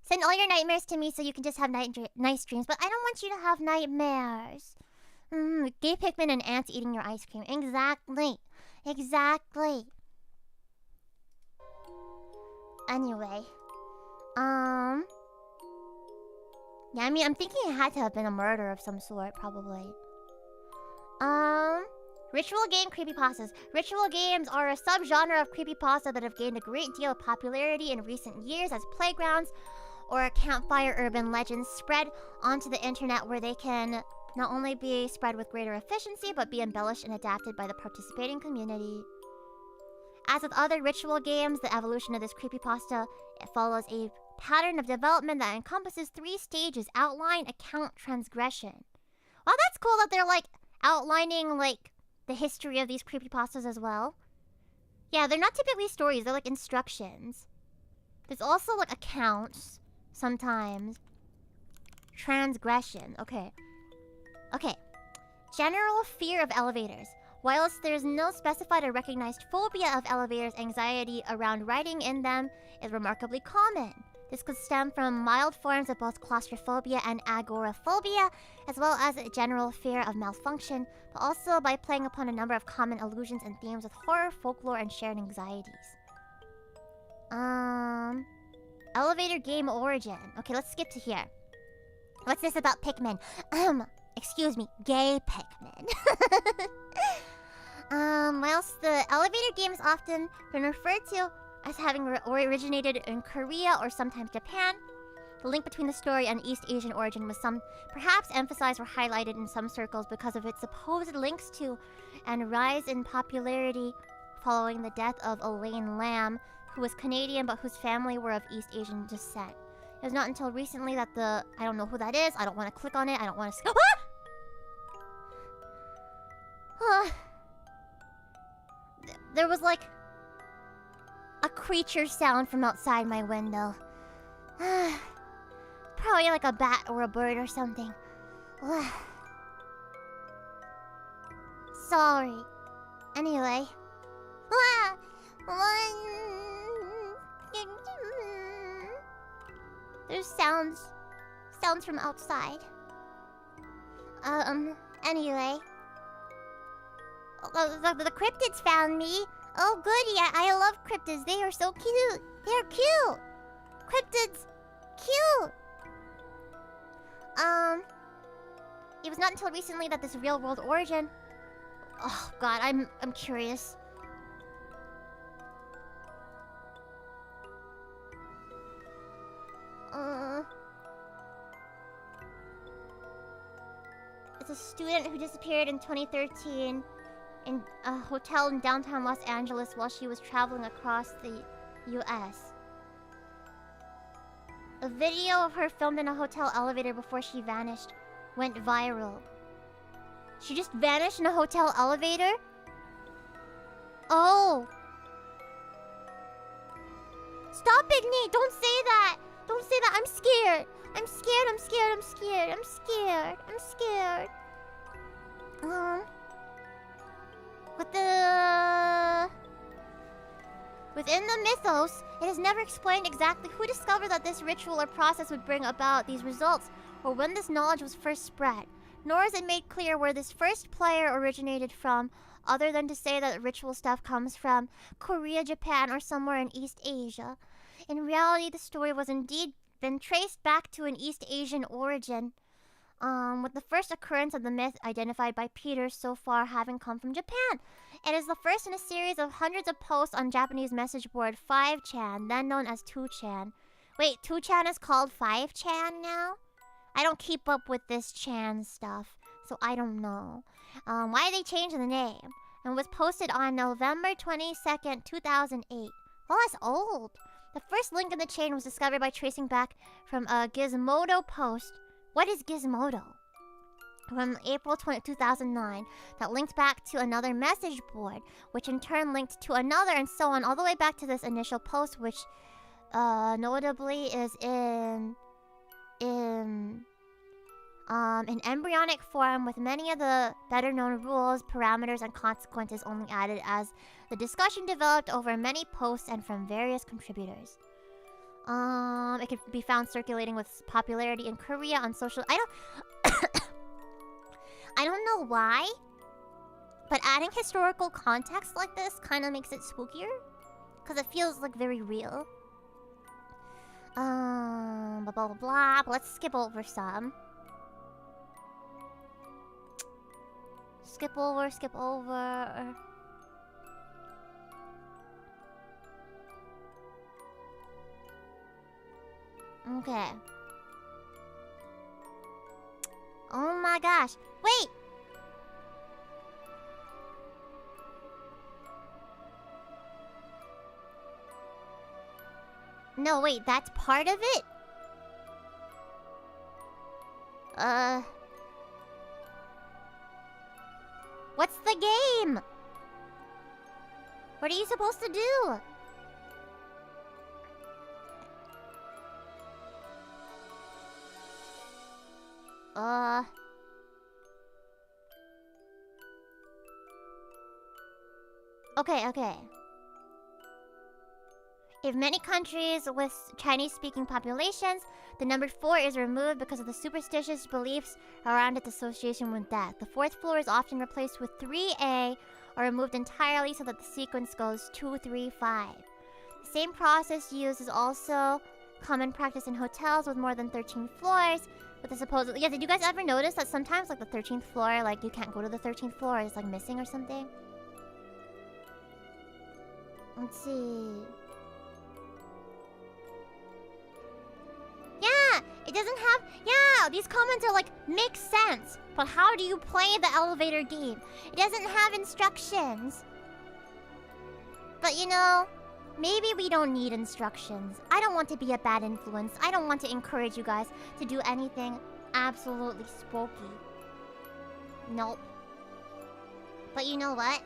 Send all your nightmares to me so you can just have nice dreams. But I don't want you to have nightmares. Gay Pikmin and ants eating your ice cream. Exactly. Exactly. Anyway. Yeah, I mean, I'm thinking it had to have been a murder of some sort, probably. Ritual game creepypastas. Ritual games are a subgenre of creepypasta that have gained a great deal of popularity in recent years as playgrounds or campfire urban legends spread onto the internet, where they can not only be spread with greater efficiency, but be embellished and adapted by the participating community. As with other ritual games, the evolution of this creepypasta, it follows a pattern of development that encompasses 3 stages: outline, account, transgression. Wow, that's cool that they're like outlining like the history of these creepypastas as well. Yeah, they're not typically stories, they're like instructions. There's also like accounts sometimes. Transgression. Okay. General fear of elevators. Whilst there's no specified or recognized phobia of elevators, anxiety around riding in them is remarkably common. This could stem from mild forms of both claustrophobia and agoraphobia, as well as a general fear of malfunction, but also by playing upon a number of common illusions and themes with horror, folklore, and shared anxieties. Elevator game origin. Okay, let's skip to here. What's this about Pikmin? Excuse me, gay Pikmin. Whilst the elevator game has often been referred to as having originated in Korea or sometimes Japan, the link between the story and East Asian origin was perhaps emphasized or highlighted in some circles because of its supposed links to and rise in popularity following the death of Elaine Lam, who was Canadian but whose family were of East Asian descent. It was not until recently that I don't know who that is, I don't want to click on it, I don't want to... There was like a creature sound from outside my window. Probably like a bat or a bird or something. Sorry. Anyway. There's sounds from outside. Anyway. The cryptids found me. Oh, goody. I love cryptids. They are so cute. They're cute. Cryptids. Cute. It was not until recently that this real-world origin... Oh, God. I'm curious. It's a student who disappeared in 2013 in a hotel in downtown Los Angeles while she was traveling across the US. A video of her filmed in a hotel elevator before she vanished went viral. She just vanished in a hotel elevator? Oh! Stop it, Nate! Don't say that! Don't say that! I'm scared! I'm scared, I'm scared, I'm scared, I'm scared, I'm scared. Within the mythos, it is never explained exactly who discovered that this ritual or process would bring about these results, or when this knowledge was first spread. Nor is it made clear where this first player originated from, other than to say that ritual stuff comes from Korea, Japan, or somewhere in East Asia. In reality, the story was indeed been traced back to an East Asian origin, with the first occurrence of the myth identified by Peter so far having come from Japan. It is the first in a series of hundreds of posts on Japanese message board 5chan, then known as 2chan. Wait, 2chan is called 5chan now? I don't keep up with this chan stuff, so I don't know why they changed the name. And was posted on November 22nd, 2008. Well, that's old. The first link in the chain was discovered by tracing back from a Gizmodo post. What is Gizmodo? From April 2009, that linked back to another message board, which in turn linked to another, and so on, all the way back to this initial post, which notably is in embryonic form, with many of the better known rules, parameters, and consequences only added as the discussion developed over many posts and from various contributors. It can be found circulating with popularity in Korea on social... I don't know why, but adding historical context like this kind of makes it spookier. Because it feels like very real. Blah, blah, blah, blah. But let's skip over some. Skip over. Okay. Oh my gosh. Wait! No, wait, that's part of it? What's the game? What are you supposed to do? Okay. In many countries with Chinese-speaking populations, the number 4 is removed because of the superstitious beliefs around its association with death. The 4th floor is often replaced with 3A or removed entirely so that the sequence goes 2, 3, 5. The same process used is also common practice in hotels with more than 13 floors. With the supposed... Yeah, did you guys ever notice that sometimes, like, the 13th floor, like, you can't go to the 13th floor, it's, like, missing or something? Let's see... Yeah! It doesn't have... Yeah! These comments are like, make sense. But how do you play the elevator game? It doesn't have instructions. But you know, maybe we don't need instructions. I don't want to be a bad influence. I don't want to encourage you guys to do anything absolutely spooky. Nope. But you know what?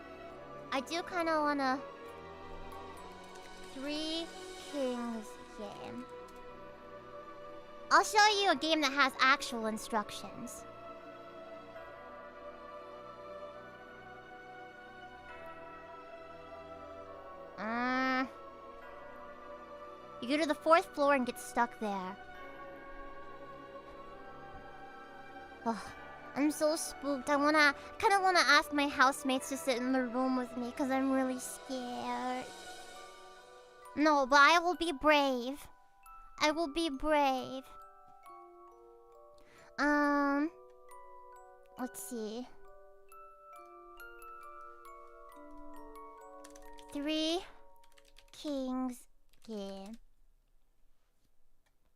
I do kind of want to... 3 Kings game. I'll show you a game that has actual instructions. You go to the 4th floor and get stuck there. Ugh, I'm so spooked. I kind of wanna ask my housemates to sit in the room with me because I'm really scared. No, but I will be brave. I will be brave. Let's see. 3 Kings game.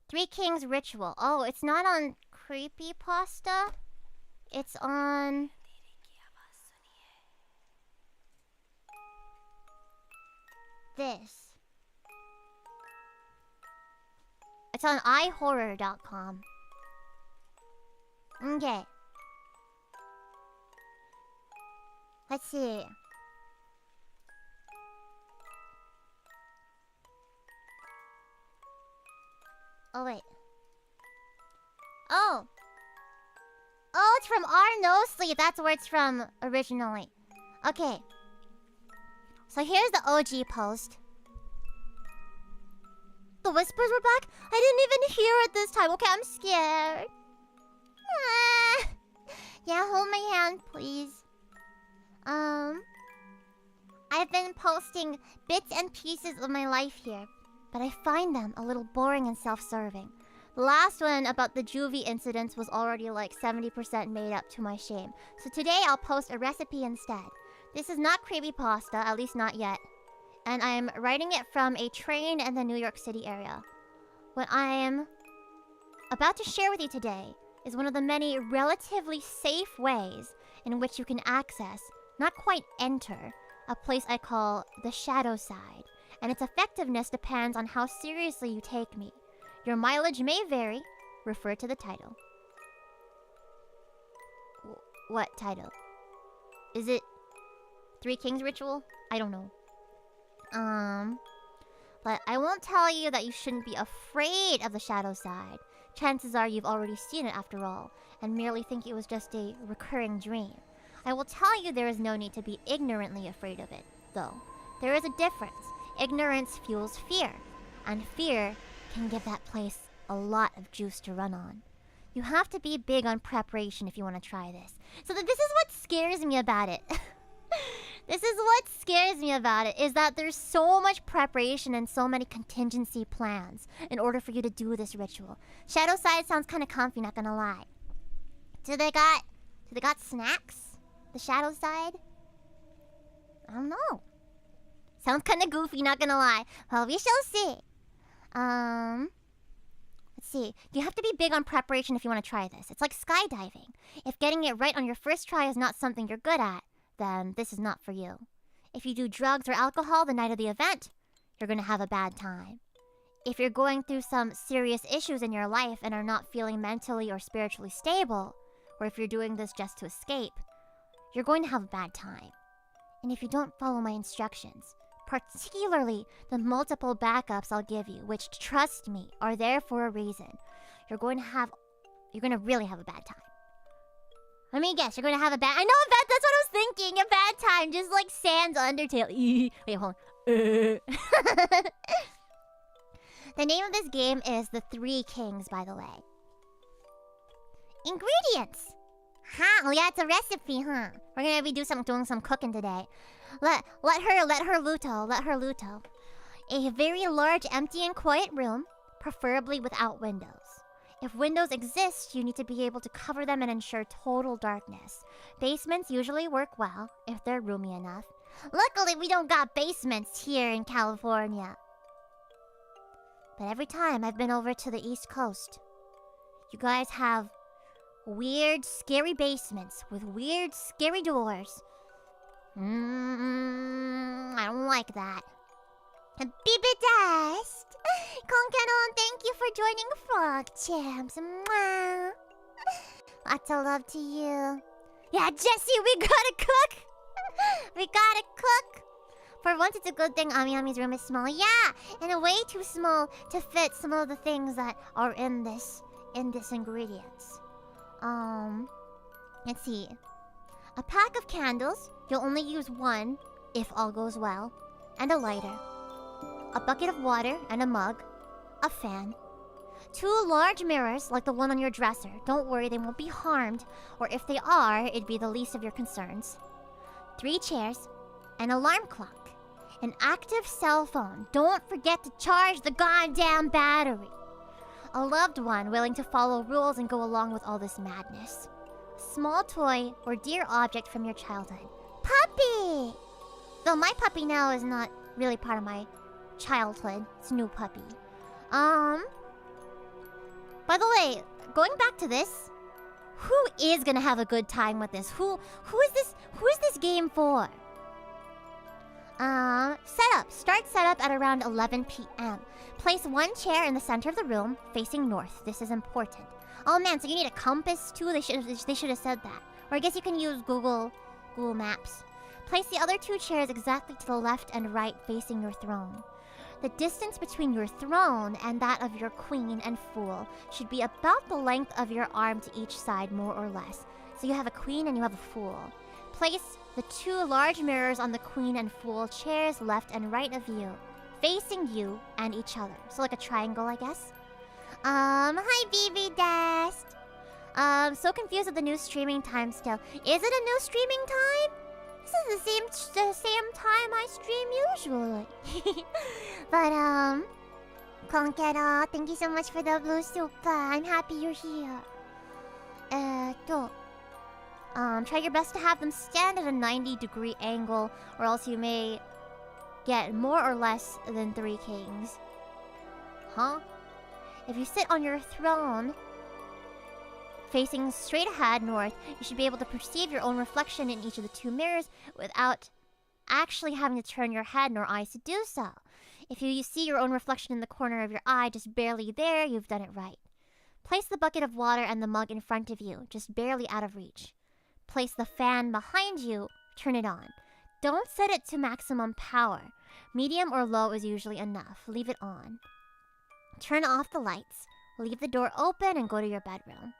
3 Kings Ritual. Oh, it's not on Creepypasta. It's on... this. It's on ihorror.com. Okay. Let's see. Oh, wait. Oh! Oh, it's from our No Sleep. That's where it's from originally. Okay. So here's the OG post. The whispers were back? I didn't even hear it this time. Okay, I'm scared. Yeah, hold my hand, please. I've been posting bits and pieces of my life here, but I find them a little boring and self-serving. The last one about the juvie incidents was already like 70% made up to my shame. So today I'll post a recipe instead. This is not creepypasta, at least not yet. And I'm writing it from a train in the New York City area. What I am about to share with you today is one of the many relatively safe ways in which you can access, not quite enter, a place I call the shadow side, and its effectiveness depends on how seriously you take me. Your mileage may vary. Refer to the title. What title? Is it 3 Kings Ritual? I don't know. But I won't tell you that you shouldn't be afraid of the shadow side. Chances are you've already seen it after all, and merely think it was just a recurring dream. I will tell you there is no need to be ignorantly afraid of it, though. There is a difference. Ignorance fuels fear, and fear can give that place a lot of juice to run on. You have to be big on preparation if you want to try this. So this is what scares me about it. This is what scares me about it, is that there's so much preparation and so many contingency plans in order for you to do this ritual. Shadow side sounds kind of comfy, not gonna lie. Do they got snacks? The shadow side? I don't know. Sounds kind of goofy, not gonna lie. Well, we shall see. Let's see. You have to be big on preparation if you want to try this. It's like skydiving. If getting it right on your first try is not something you're good at, then this is not for you. If you do drugs or alcohol the night of the event, you're gonna have a bad time. If you're going through some serious issues in your life and are not feeling mentally or spiritually stable, or if you're doing this just to escape, you're going to have a bad time. And if you don't follow my instructions, particularly the multiple backups I'll give you, which, trust me, are there for a reason, you're going to really have a bad time. Let me guess, you're going to have a bad... I know a bad... That's what I was thinking. A bad time. Just like Sans Undertale. Wait, hold on. The name of this game is The Three Kings, by the way. Ingredients. Huh? Oh yeah, it's a recipe, huh? We're going to be doing some cooking today. Let her luto. A very large, empty, and quiet room, preferably without windows. If windows exist, you need to be able to cover them and ensure total darkness. Basements usually work well, if they're roomy enough. Luckily, we don't got basements here in California. But every time I've been over to the East Coast, you guys have weird, scary basements with weird, scary doors. I don't like that. Baby Dust! Konkero, thank you for joining Frog Champs. Mwah. Lots of love to you. Yeah, Jesse, we gotta cook! We gotta cook! For once, it's a good thing Ami Ami's room is small. Yeah, and a way too small to fit some of the things that are in this ingredients. Let's see. A pack of candles. You'll only use one, if all goes well. And a lighter. A bucket of water and a mug. A fan. 2 large mirrors, like the one on your dresser. Don't worry, they won't be harmed. Or if they are, it'd be the least of your concerns. 3 chairs. An alarm clock. An active cell phone. Don't forget to charge the goddamn battery. A loved one willing to follow rules and go along with all this madness. Small toy or dear object from your childhood. Puppy! Though my puppy now is not really part of my childhood. It's a new puppy. By the way, going back to this, who is gonna have a good time with this? Who is this game for? Setup. Start setup at around 11 p.m. Place 1 chair in the center of the room, facing north. This is important. Oh man, so you need a compass too? They should have said that. Or I guess you can use Google Maps. Place the other 2 chairs exactly to the left and right, facing your throne. The distance between your throne and that of your queen and fool should be about the length of your arm to each side, more or less. So you have a queen and you have a fool. Place the 2 large mirrors on the queen and fool chairs left and right of you, facing you and each other. So like a triangle, I guess. Hi, BB Dust. So confused with the new streaming time still. Is it a new streaming time? This is the same time I stream usually. But, Konkero, thank you so much for the blue super. I'm happy you're here. Try your best to have them stand at a 90-degree angle, or else you may get more or less than 3 kings. Huh? If you sit on your throne, facing straight ahead north, you should be able to perceive your own reflection in each of the 2 mirrors without actually having to turn your head nor eyes to do so. If you see your own reflection in the corner of your eye, just barely there, you've done it right. Place the bucket of water and the mug in front of you, just barely out of reach. Place the fan behind you, turn it on. Don't set it to maximum power. Medium or low is usually enough. Leave it on. Turn off the lights. Leave the door open and go to your bedroom.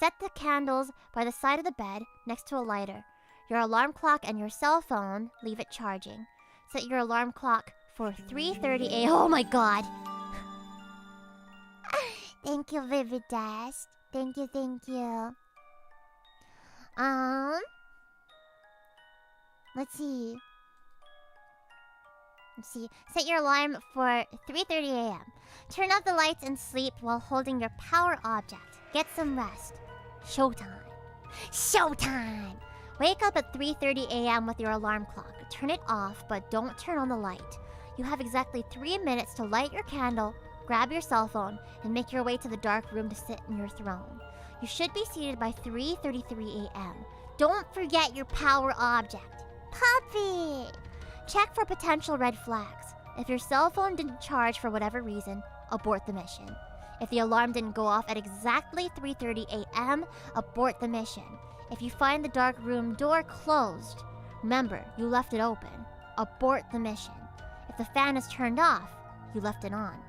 Set the candles by the side of the bed next to a lighter. Your alarm clock and your cell phone, leave it charging. Set your alarm clock for 3:30 a.m. Oh my god! Thank you, Vividest. Thank you, thank you. Let's see. Set your alarm for 3:30 a.m. Turn off the lights and sleep while holding your power object. Get some rest. Showtime. Showtime! Wake up at 3:30 a.m. with your alarm clock. Turn it off, but don't turn on the light. You have exactly 3 minutes to light your candle, grab your cell phone, and make your way to the dark room to sit in your throne. You should be seated by 3:33 a.m. Don't forget your power object. Puppy! Check for potential red flags. If your cell phone didn't charge for whatever reason, abort the mission. If the alarm didn't go off at exactly 3:30 a.m., abort the mission. If you find the dark room door closed, remember, you left it open. Abort the mission. If the fan is turned off, you left it on.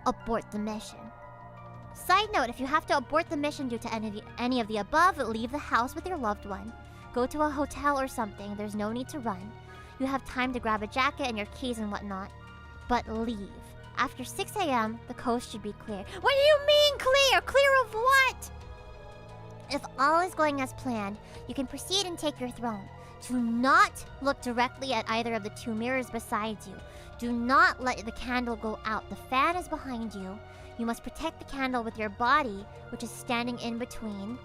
Abort the mission. Side note, if you have to abort the mission due to any of the above, leave the house with your loved one. Go to a hotel or something. There's no need to run. You have time to grab a jacket and your keys and whatnot. But leave. After 6 a.m., the coast should be clear. What do you mean clear? Clear of what? If all is going as planned, you can proceed and take your throne. Do not look directly at either of the two mirrors beside you. Do not let the candle go out. The fan is behind you. You must protect the candle with your body, which is standing in between.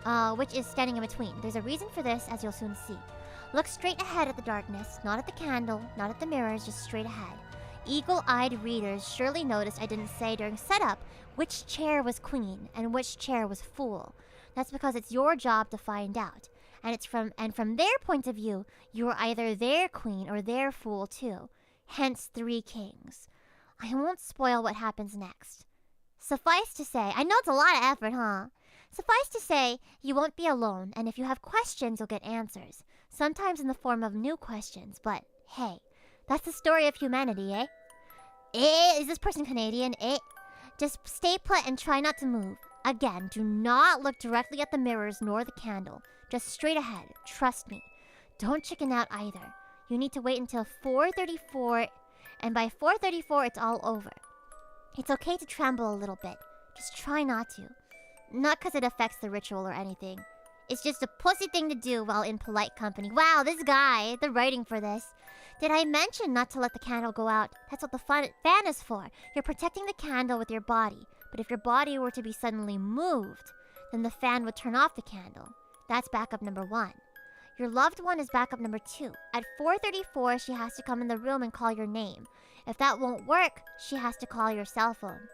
There's a reason for this, as you'll soon see. Look straight ahead at the darkness, not at the candle, not at the mirrors, just straight ahead. Eagle-eyed readers surely noticed I didn't say during setup which chair was queen and which chair was fool. That's because it's your job to find out. And from their point of view, you're either their queen or their fool too. Hence 3 kings. I won't spoil what happens next. Suffice to say, I know it's a lot of effort, huh? Suffice to say, you won't be alone, and if you have questions, you'll get answers. Sometimes in the form of new questions, but hey, that's the story of humanity, eh? Is this person Canadian? Just stay put and try not to move. Again, do not look directly at the mirrors nor the candle. Just straight ahead. Trust me. Don't chicken out either. You need to wait until 4:34, and by 4:34, it's all over. It's okay to tremble a little bit. Just try not to. Not because it affects the ritual or anything. It's just a pussy thing to do while in polite company. Wow, this guy, the writing for this. Did I mention not to let the candle go out? That's what the fan is for. You're protecting the candle with your body. But if your body were to be suddenly moved, then the fan would turn off the candle. That's backup number 1. Your loved one is backup number 2. At 4:34, she has to come in the room and call your name. If that won't work, she has to call your cell phone.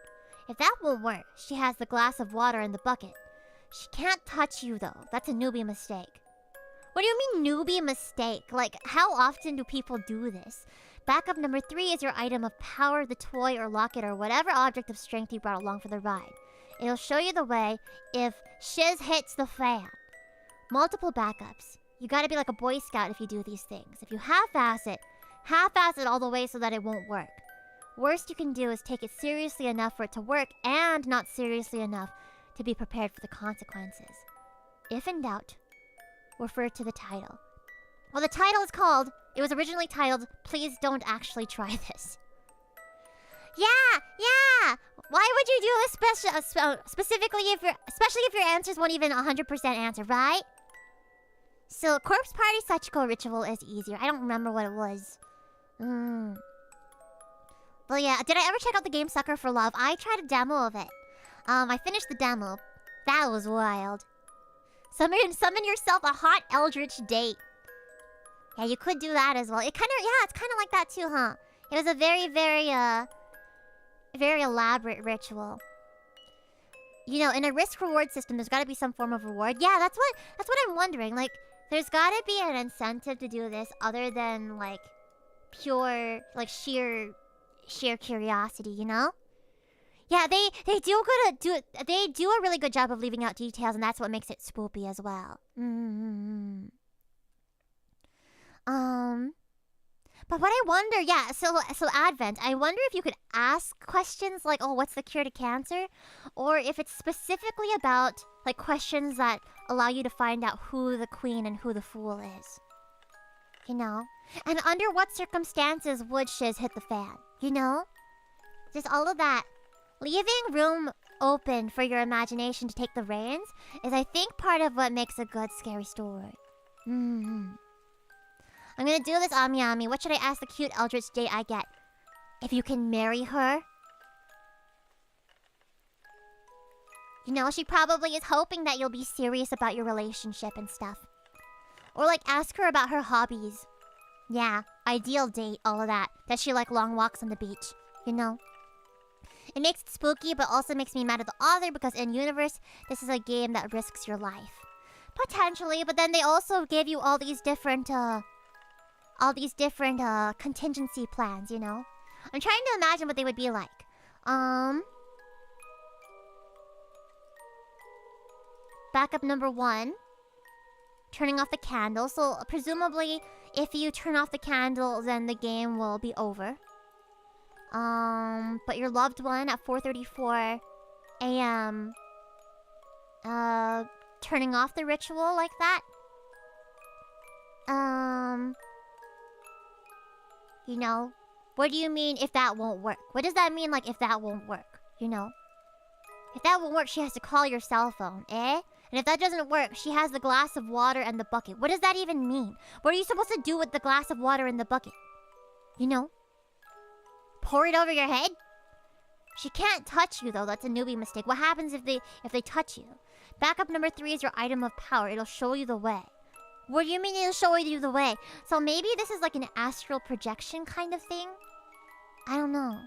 If that won't work, she has the glass of water in the bucket. She can't touch you though. That's a newbie mistake. What do you mean newbie mistake? Like, how often do people do this? Backup number 3 is your item of power, the toy or locket or whatever object of strength you brought along for the ride. It'll show you the way if shiz hits the fan. Multiple backups. You gotta be like a Boy Scout if you do these things. If you half-ass it all the way so that it won't work. Worst you can do is take it seriously enough for it to work and not seriously enough to be prepared for the consequences. If in doubt, refer to the title. Well, the title is called, it was originally titled, Please Don't Actually Try This. Yeah! Why would you do this specifically especially if your answers won't even 100% answer, right? So, Corpse Party Sachiko ritual is easier. I don't remember what it was. But yeah, did I ever check out the game Sucker for Love? I tried a demo of it. I finished the demo. That was wild. Summon yourself a hot eldritch date. Yeah, you could do that as well. It's kind of like that too, huh? It was a very, very elaborate ritual. You know, in a risk-reward system, there's got to be some form of reward. Yeah, that's what I'm wondering. Like, there's got to be an incentive to do this other than like pure, like sheer curiosity, you know? Yeah, they do a really good job of leaving out details, and that's what makes it spoopy as well. But what I wonder, so Advent, I wonder if you could ask questions like, oh, what's the cure to cancer? Or if it's specifically about, like, questions that allow you to find out who the queen and who the fool is. You know? And under what circumstances would shiz hit the fan? You know? Just all of that. leaving room open for your imagination to take the reins is, I think, part of what makes a good scary story. I'm gonna do this, Ami Ami. What should I ask the cute eldritch date I get? If you can marry her? You know, she probably is hoping that you'll be serious about your relationship and stuff. Or like ask her about her hobbies. Yeah, ideal date, all of that. Does she like long walks on the beach? You know? It makes it spooky, but also makes me mad at the author because in universe, this is a game that risks your life. Potentially, but then they also give you all these different contingency plans, you know? I'm trying to imagine what they would be like. Backup number 1. Turning off the candle. So presumably, if you turn off the candle, then the game will be over. But your loved one at 4:34 a.m. Turning off the ritual like that. You know, what do you mean if that won't work? What does that mean, like, if that won't work? You know? If that won't work, she has to call your cell phone, eh? And if that doesn't work, she has the glass of water and the bucket. What does that even mean? What are you supposed to do with the glass of water and the bucket? You know? Pour it over your head? She can't touch you, though. That's a newbie mistake. What happens if they touch you? Backup number 3 is your item of power. It'll show you the way. What do you mean it'll show you the way? So maybe this is like an astral projection kind of thing? I don't know.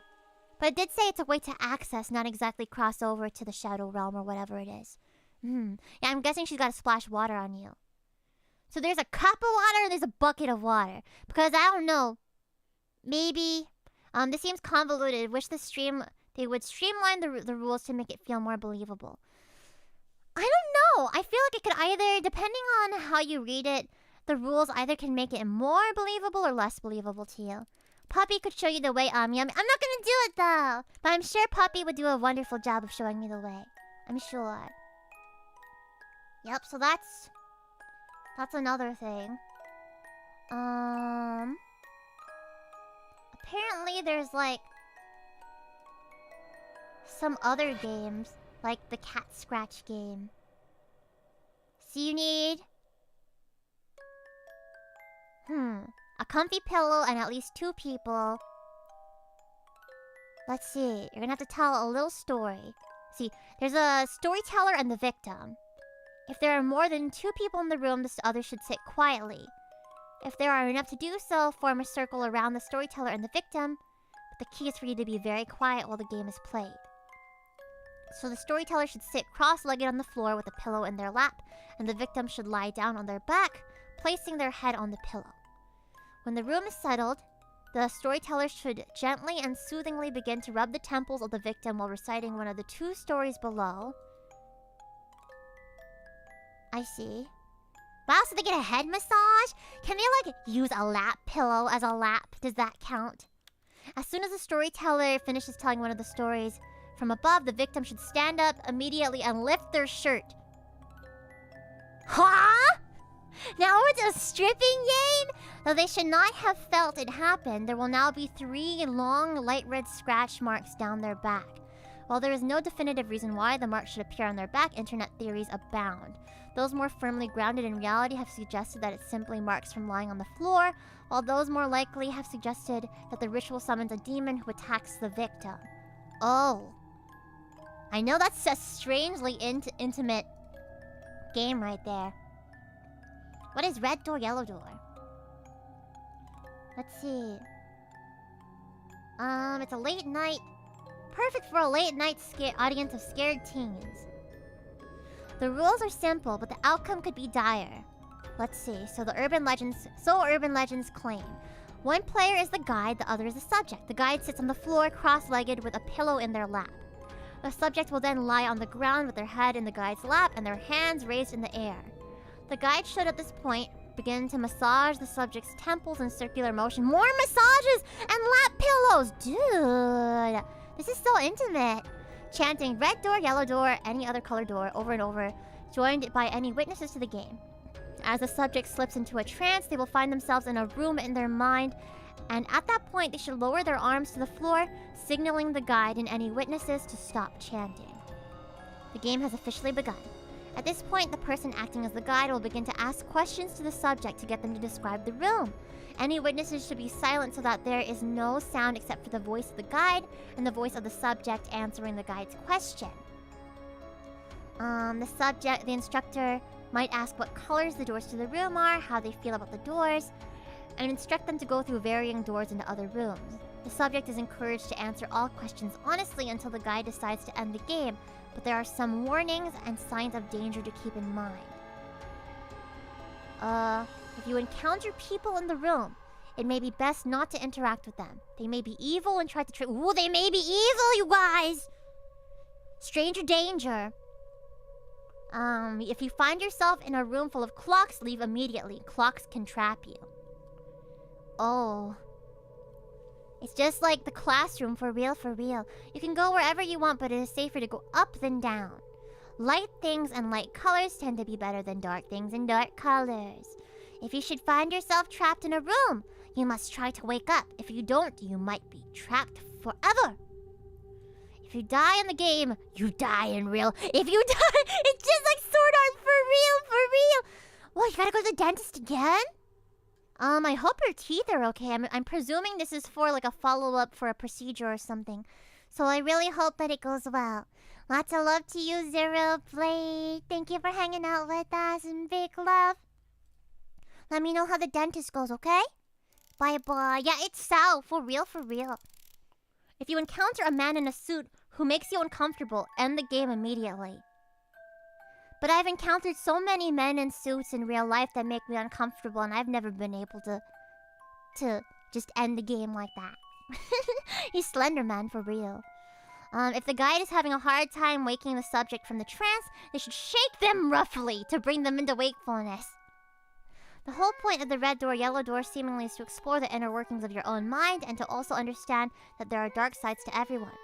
But it did say it's a way to access, not exactly cross over to the shadow realm or whatever it is. Yeah, I'm guessing she's got to splash water on you. So there's a cup of water and there's a bucket of water. Because I don't know. Maybe... this seems convoluted. Wish they would streamline the rules to make it feel more believable. I don't know. I feel like it could either, depending on how you read it, the rules either can make it more believable or less believable to you. Puppy could show you the way, Ami Ami. I'm not gonna do it though! But I'm sure Puppy would do a wonderful job of showing me the way. I'm sure. Yep, so that's another thing. Apparently there's like some other games, like the cat scratch game. So you need a comfy pillow and at least 2 people. Let's see, you're gonna have to tell a little story. See, there's a storyteller and the victim. If there are more than 2 people in the room, the others should sit quietly. If there are enough to do so, form a circle around the storyteller and the victim. But the key is for you to be very quiet while the game is played. So the storyteller should sit cross-legged on the floor with a pillow in their lap, and the victim should lie down on their back, placing their head on the pillow. When the room is settled, the storyteller should gently and soothingly begin to rub the temples of the victim while reciting one of the 2 stories below. I see. Wow, so they get a head massage? Can they, like, use a lap pillow as a lap? Does that count? As soon as the storyteller finishes telling one of the stories from above, the victim should stand up immediately and lift their shirt. Huh? Now it's a stripping game? Though they should not have felt it happen, there will now be 3 long, light red scratch marks down their back. While there is no definitive reason why the marks should appear on their back, internet theories abound. Those more firmly grounded in reality have suggested that it's simply marks from lying on the floor, while those more likely have suggested that the ritual summons a demon who attacks the victim. Oh. I know that's a strangely intimate game right there. What is red door, yellow door? Let's see. It's a late night. Perfect for a late night audience of scared teens. The rules are simple, but the outcome could be dire. Let's see. So urban legends claim. One player is the guide, the other is the subject. The guide sits on the floor, cross-legged, with a pillow in their lap. The subject will then lie on the ground with their head in the guide's lap and their hands raised in the air. The guide should, at this point, begin to massage the subject's temples in circular motion. More massages and lap pillows! Dude! This is so intimate. Chanting red door, yellow door, any other color door over and over, joined by any witnesses to the game. As the subject slips into a trance, they will find themselves in a room in their mind And at that point, they should lower their arms to the floor, signaling the guide and any witnesses to stop chanting. The game has officially begun. At this point, the person acting as the guide will begin to ask questions to the subject to get them to describe the room. Any witnesses should be silent so that there is no sound except for the voice of the guide and the voice of the subject answering the guide's question. The instructor might ask what colors the doors to the room are, how they feel about the doors, and instruct them to go through varying doors into other rooms. The subject is encouraged to answer all questions honestly until the guide decides to end the game, but there are some warnings and signs of danger to keep in mind. If you encounter people in the room, it may be best not to interact with them. They may be evil and try to trick. Ooh, they may be evil, you guys! Stranger danger. If you find yourself in a room full of clocks, leave immediately. Clocks can trap you. Oh. It's just like the classroom, for real, for real. You can go wherever you want, but it is safer to go up than down. Light things and light colors tend to be better than dark things and dark colors. If you should find yourself trapped in a room, you must try to wake up. If you don't, you might be trapped forever. If you die in the game, you die in real. If you die, it's just like Sword Art, for real, for real. Well, you gotta go to the dentist again? I hope your teeth are okay. I'm presuming this is for like a follow-up for a procedure or something. So I really hope that it goes well. Lots of love to you, Zero Blade. Thank you for hanging out with us and big love. Let me know how the dentist goes, okay? Bye-bye. Yeah, it's Sal. For real, for real. If you encounter a man in a suit who makes you uncomfortable, end the game immediately. But I've encountered so many men in suits in real life that make me uncomfortable, and I've never been able to just end the game like that. He's Slender Man, for real. If the guide is having a hard time waking the subject from the trance, they should shake them roughly to bring them into wakefulness. The whole point of the red door, yellow door seemingly is to explore the inner workings of your own mind and to also understand that there are dark sides to everyone.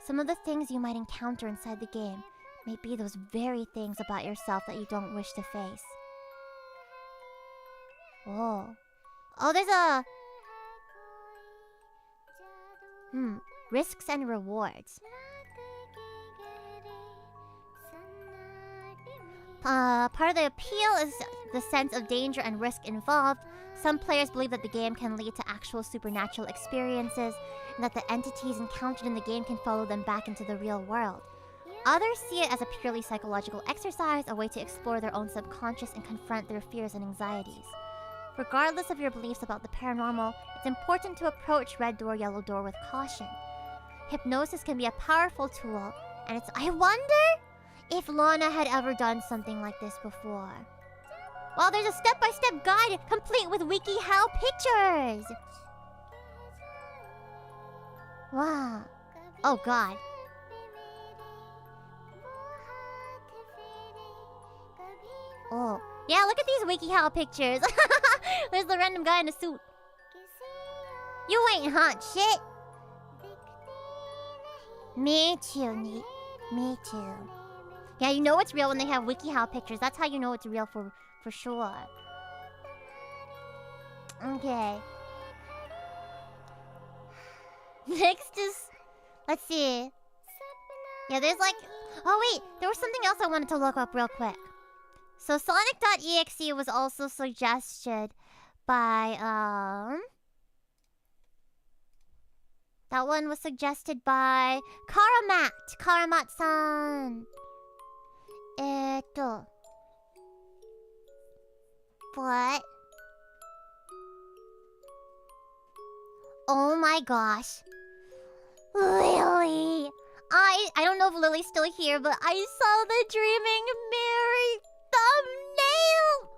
Some of the things you might encounter inside the game may be those very things about yourself that you don't wish to face. Oh. Oh, there's a... Risks and rewards. Part of the appeal is the sense of danger and risk involved. Some players believe that the game can lead to actual supernatural experiences, and that the entities encountered in the game can follow them back into the real world. Others see it as a purely psychological exercise, a way to explore their own subconscious and confront their fears and anxieties. Regardless of your beliefs about the paranormal, it's important to approach red door, yellow door with caution. Hypnosis can be a powerful tool, and I wonder if Lana had ever done something like this before. Well, there's a step-by-step guide complete with WikiHow pictures! Wow. Oh god. Oh. Yeah, look at these WikiHow pictures. There's the random guy in a suit. You ain't hot shit. Me too, Neat. Me too. Yeah, you know it's real when they have WikiHow pictures. That's how you know it's real for sure. Okay. Next is... Let's see. Yeah, there's like... Oh wait, there was something else I wanted to look up real quick. So Sonic.exe was also suggested by, that one was suggested by Karamat-san. What? Oh my gosh. Lily. I don't know if Lily's still here, but I saw the Dreaming Mary thumbnail.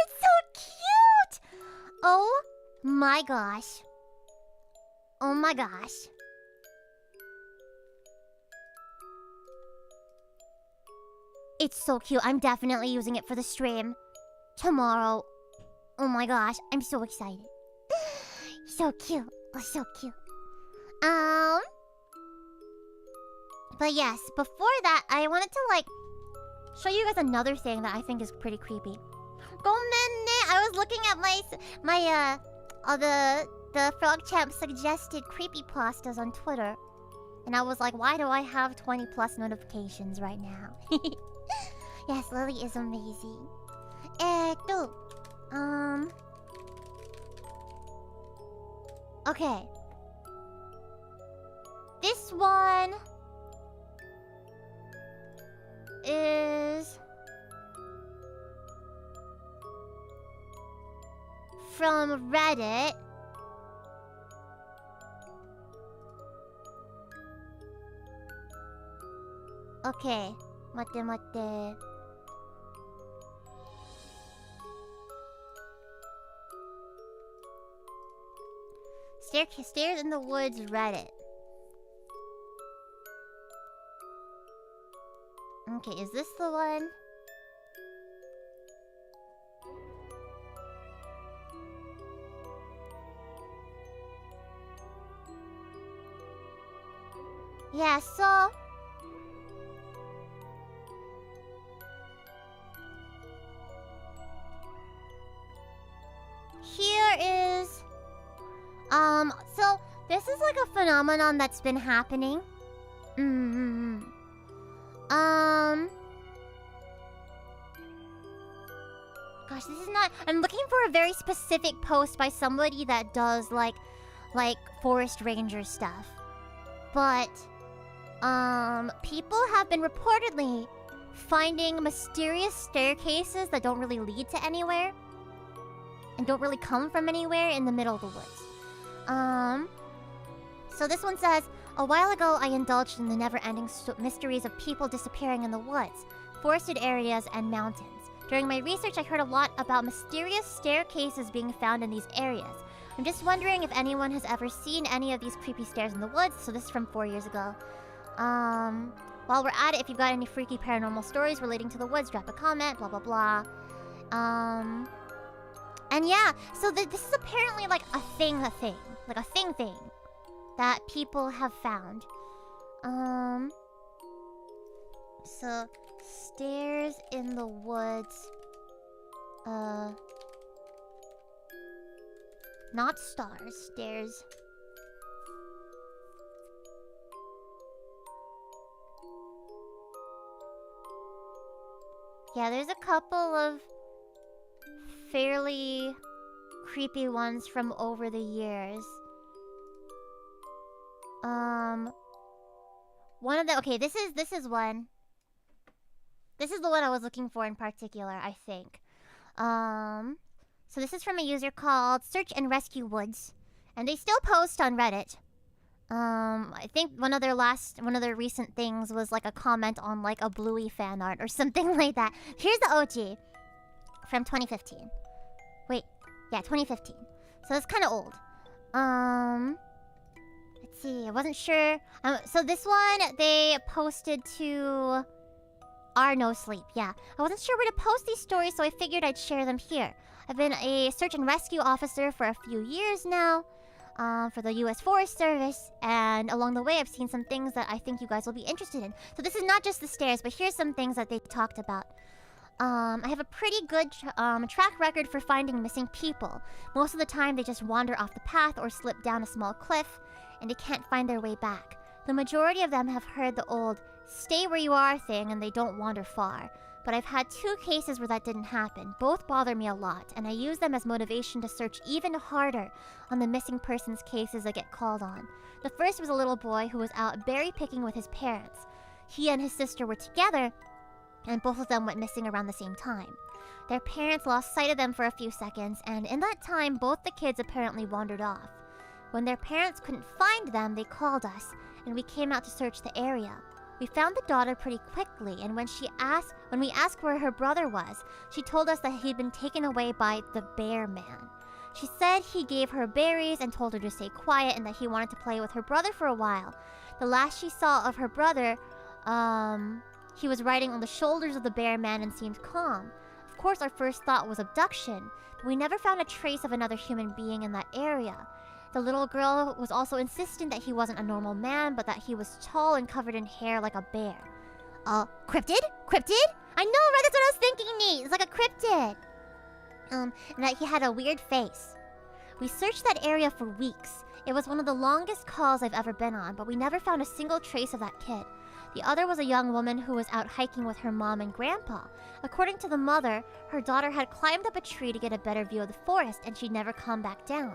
It's so cute. Oh my gosh. Oh my gosh. It's so cute. I'm definitely using it for the stream tomorrow. Oh my gosh, I'm so excited. So cute. Oh, so cute. But yes, before that, I wanted to like show you guys another thing that I think is pretty creepy. I was looking at my all the the Frog Champ suggested creepypastas on Twitter. And I was like, why do I have 20 plus notifications right now? Yes, Lily is amazing. Okay. This one is from Reddit. Okay. Mate. Stairs in the Woods Reddit. Okay, is this the one? Yeah, so here is so this is like a phenomenon that's been happening. Gosh, this is not. I'm looking for a very specific post by somebody that does like forest ranger stuff. But people have been reportedly finding mysterious staircases that don't really lead to anywhere and don't really come from anywhere in the middle of the woods. So this one says, a while ago I indulged in the never-ending mysteries of people disappearing in the woods, forested areas, and mountains. During my research, I heard a lot about mysterious staircases being found in these areas. I'm just wondering if anyone has ever seen any of these creepy stairs in the woods. So this is from 4 years ago. While we're at it, if you've got any freaky paranormal stories relating to the woods, drop a comment, blah, blah, blah. And yeah, so this is apparently like a thing. Like a thing that people have found. So, stairs in the woods. Not stars, stairs. Yeah, there's a couple of fairly creepy ones from over the years. One of the this is one. This is the one I was looking for in particular, I think. So this is from a user called Search and Rescue Woods, and they still post on Reddit. I think one of their recent things was like a comment on like a Bluey fan art or something like that. Here's the OG from 2015. Wait, yeah, 2015. So it's kind of old. Let's see. I wasn't sure. So this one they posted to our No Sleep. Yeah, I wasn't sure where to post these stories, so I figured I'd share them here. I've been a search and rescue officer for a few years now, for the U.S. Forest Service, and along the way I've seen some things that I think you guys will be interested in. So this is not just the stairs, but here's some things that they talked about. I have a pretty good track record for finding missing people. Most of the time they just wander off the path or slip down a small cliff, and they can't find their way back. The majority of them have heard the old stay where you are thing, and they don't wander far. But I've had 2 cases where that didn't happen. Both bother me a lot, and I use them as motivation to search even harder on the missing persons cases that get called on. The first was a little boy who was out berry picking with his parents. He and his sister were together, and both of them went missing around the same time. Their parents lost sight of them for a few seconds, and in that time, both the kids apparently wandered off. When their parents couldn't find them, they called us, and we came out to search the area. We found the daughter pretty quickly, and when we asked where her brother was, she told us that he'd been taken away by the bear man. She said he gave her berries and told her to stay quiet and that he wanted to play with her brother for a while. The last she saw of her brother, he was riding on the shoulders of the bear man and seemed calm. Of course, our first thought was abduction, but we never found a trace of another human being in that area. The little girl was also insistent that he wasn't a normal man, but that he was tall and covered in hair like a bear. Cryptid? Cryptid? I know, right? That's what I was thinking, Nate. It's like a cryptid. And that he had a weird face. We searched that area for weeks. It was one of the longest calls I've ever been on, but we never found a single trace of that kid. The other was a young woman who was out hiking with her mom and grandpa. According to the mother, her daughter had climbed up a tree to get a better view of the forest, and she'd never come back down.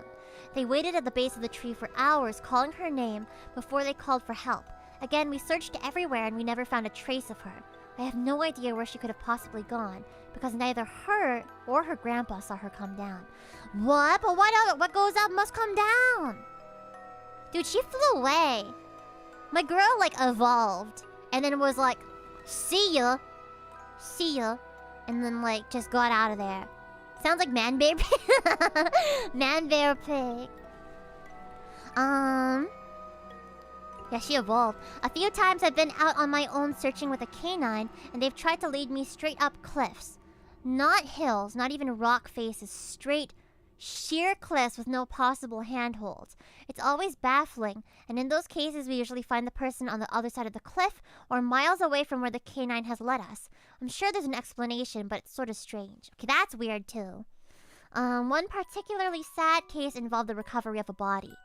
They waited at the base of the tree for hours, calling her name, before they called for help. Again, we searched everywhere and we never found a trace of her. I have no idea where she could have possibly gone, because neither her or her grandpa saw her come down. What? But what goes up must come down! Dude, she flew away. My girl, like, evolved. And then was like, see ya. See ya. And then, like, just got out of there. Sounds like Man Bear Pig. Man Bear Pig. Yeah, she evolved. A few times I've been out on my own searching with a canine, and they've tried to lead me straight up cliffs. Not hills, not even rock faces, straight, sheer cliffs with no possible handholds. It's always baffling, and in those cases we usually find the person on the other side of the cliff or miles away from where the canine has led us. I'm sure there's an explanation, but it's sort of strange. Okay, that's weird too. One particularly sad case involved the recovery of a body.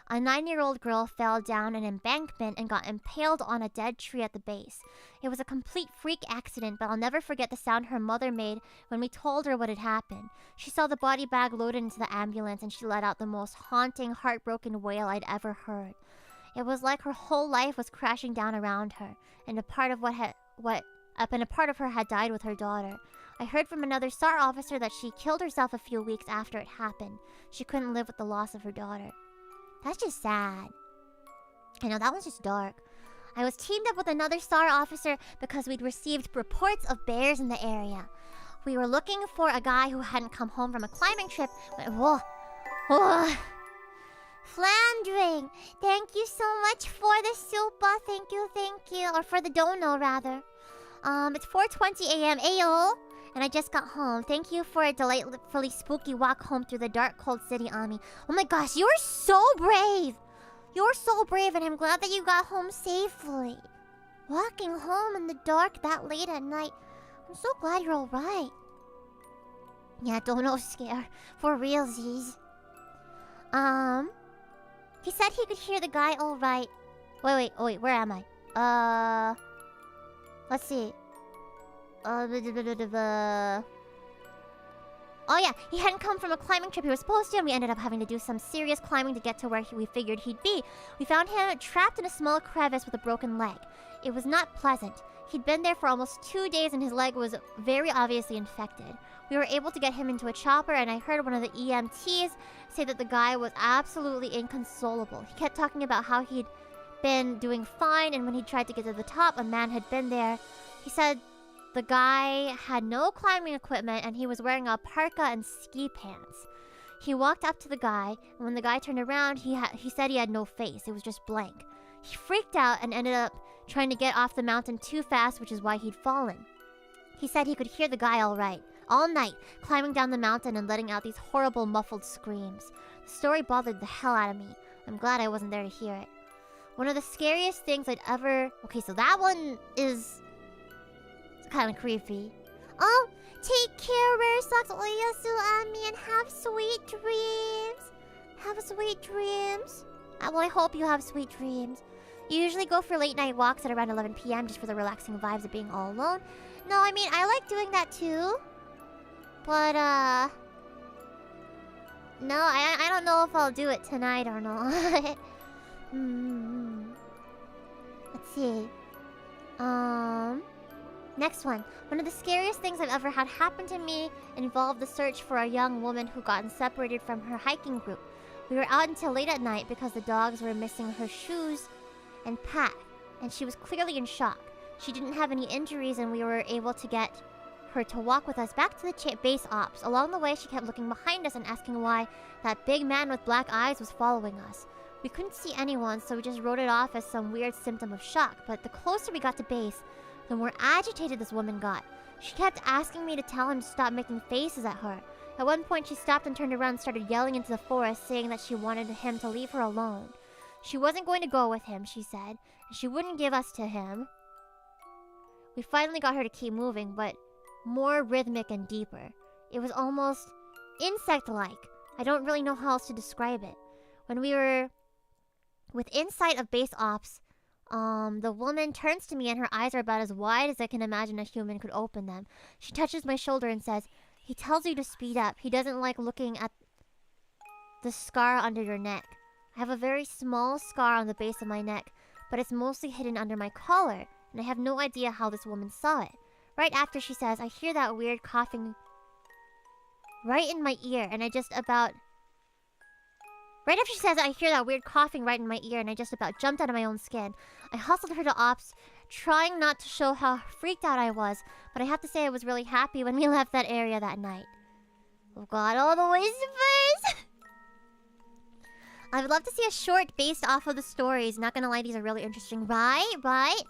A 9-year-old girl fell down an embankment and got impaled on a dead tree at the base. It was a complete freak accident, but I'll never forget the sound her mother made when we told her what had happened. She saw the body bag loaded into the ambulance and she let out the most haunting, heartbroken wail I'd ever heard. It was like her whole life was crashing down around her, and a part of her had died with her daughter. I heard from another SAR officer that she killed herself a few weeks after it happened. She couldn't live with the loss of her daughter. That's just sad. I know, that was just dark. I was teamed up with another SAR officer because we'd received reports of bears in the area. We were looking for a guy who hadn't come home from a climbing trip. Whoa. Whoa. Flandering, thank you so much for the super. Thank you. Or for the dono, rather. It's 4:20 a.m. Ayo. And I just got home. Thank you for a delightfully spooky walk home through the dark, cold city, Ami. Oh my gosh, you're so brave! You're so brave, and I'm glad that you got home safely. Walking home in the dark that late at night. I'm so glad you're alright. Yeah, don't scare. For realsies. He said he could hear the guy alright. Wait, where am I? Let's see. Oh yeah, he hadn't come from a climbing trip he was supposed to, and we ended up having to do some serious climbing to get to where we figured he'd be. We found him trapped in a small crevice with a broken leg. It was not pleasant. He'd been there for almost 2 days and his leg was very obviously infected. We were able to get him into a chopper, and I heard one of the EMTs say that the guy was absolutely inconsolable. He kept talking about how he'd been doing fine, and when he tried to get to the top, a man had been there. He said the guy had no climbing equipment and he was wearing a parka and ski pants. He walked up to the guy, and when the guy turned around, he said he had no face. It was just blank. He freaked out and ended up trying to get off the mountain too fast, which is why he'd fallen. He said he could hear the guy all night, climbing down the mountain and letting out these horrible muffled screams. The story bothered the hell out of me. I'm glad I wasn't there to hear it. One of the scariest things I'd ever... Okay, so that one is... kind of creepy. Oh, take care, Rare Socks, Oyasu Ami, and have sweet dreams. Have sweet dreams. Well, I hope you have sweet dreams. You usually go for late night walks at around 11 p.m. just for the relaxing vibes of being all alone. No, I mean, I like doing that too. But, no, I don't know if I'll do it tonight or not. Let's see. Next one. One of the scariest things I've ever had happen to me involved the search for a young woman who gotten separated from her hiking group. We were out until late at night because the dogs were missing her shoes and pack, and she was clearly in shock. She didn't have any injuries, and we were able to get her to walk with us back to the base ops. Along the way, she kept looking behind us and asking why that big man with black eyes was following us. We couldn't see anyone, so we just wrote it off as some weird symptom of shock, but the closer we got to base, the more agitated this woman got. She kept asking me to tell him to stop making faces at her. At one point, she stopped and turned around and started yelling into the forest, saying that she wanted him to leave her alone. She wasn't going to go with him, she said, and she wouldn't give us to him. We finally got her to keep moving, but more rhythmic and deeper. It was almost insect-like, I don't really know how else to describe it. When we were within sight of base ops, the woman turns to me and her eyes are about as wide as I can imagine a human could open them. She touches my shoulder and says, "He tells you to speed up. He doesn't like looking at the scar under your neck." I have a very small scar on the base of my neck, but it's mostly hidden under my collar, and I have no idea how this woman saw it. Right after she says, I hear that weird coughing right in my ear, and I just about... Right after she says, I hear that weird coughing right in my ear, and I just about jumped out of my own skin. I hustled her to ops, trying not to show how freaked out I was, but I have to say I was really happy when we left that area that night. Oh god, all the whispers! I would love to see a short based off of the stories. Not gonna lie, these are really interesting. Right?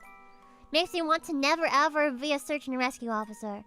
Makes me want to never ever be a search and rescue officer.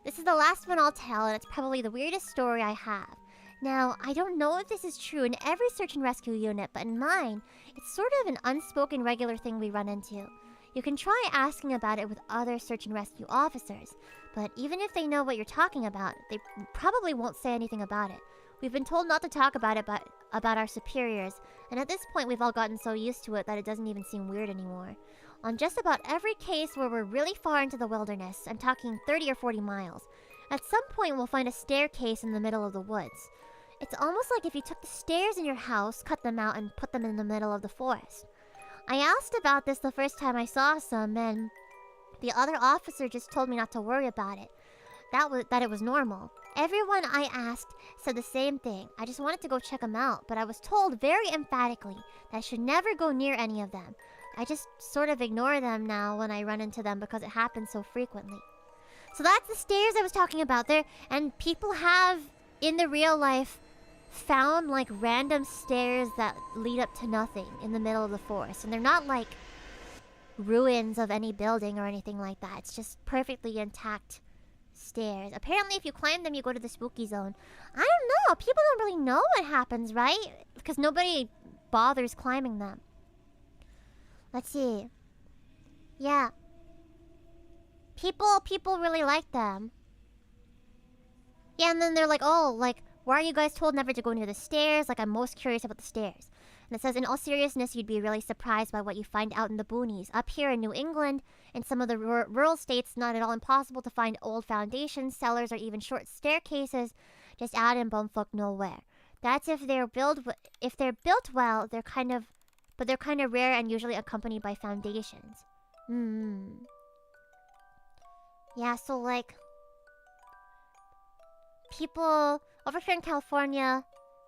This is the last one I'll tell, and it's probably the weirdest story I have. Now, I don't know if this is true in every search and rescue unit, but in mine, it's sort of an unspoken regular thing we run into. You can try asking about it with other search and rescue officers, but even if they know what you're talking about, they probably won't say anything about it. We've been told not to talk about it about our superiors, and at this point we've all gotten so used to it that it doesn't even seem weird anymore. On just about every case where we're really far into the wilderness, I'm talking 30 or 40 miles, at some point we'll find a staircase in the middle of the woods. It's almost like if you took the stairs in your house, cut them out, and put them in the middle of the forest. I asked about this the first time I saw some, and the other officer just told me not to worry about it. That it was normal. Everyone I asked said the same thing. I just wanted to go check them out, but I was told very emphatically that I should never go near any of them. I just sort of ignore them now when I run into them because it happens so frequently. So that's the stairs I was talking about there, and people have, in the real life, found like random stairs that lead up to nothing in the middle of the forest. And they're not like ruins of any building or anything like that. It's just perfectly intact stairs. Apparently if you climb them you go to the spooky zone. I don't know, people don't really know what happens, right? Because nobody bothers climbing them. Let's see. Yeah. People really like them. Yeah, and then they're like, oh, like, why are you guys told never to go near the stairs? Like, I'm most curious about the stairs. And it says, in all seriousness, you'd be really surprised by what you find out in the boonies. Up here in New England, in some of the rural states, not at all impossible to find old foundations, cellars, or even short staircases just out in bumfuck nowhere. That's if they're built well, they're kind of rare and usually accompanied by foundations. Yeah, so like people over here in California,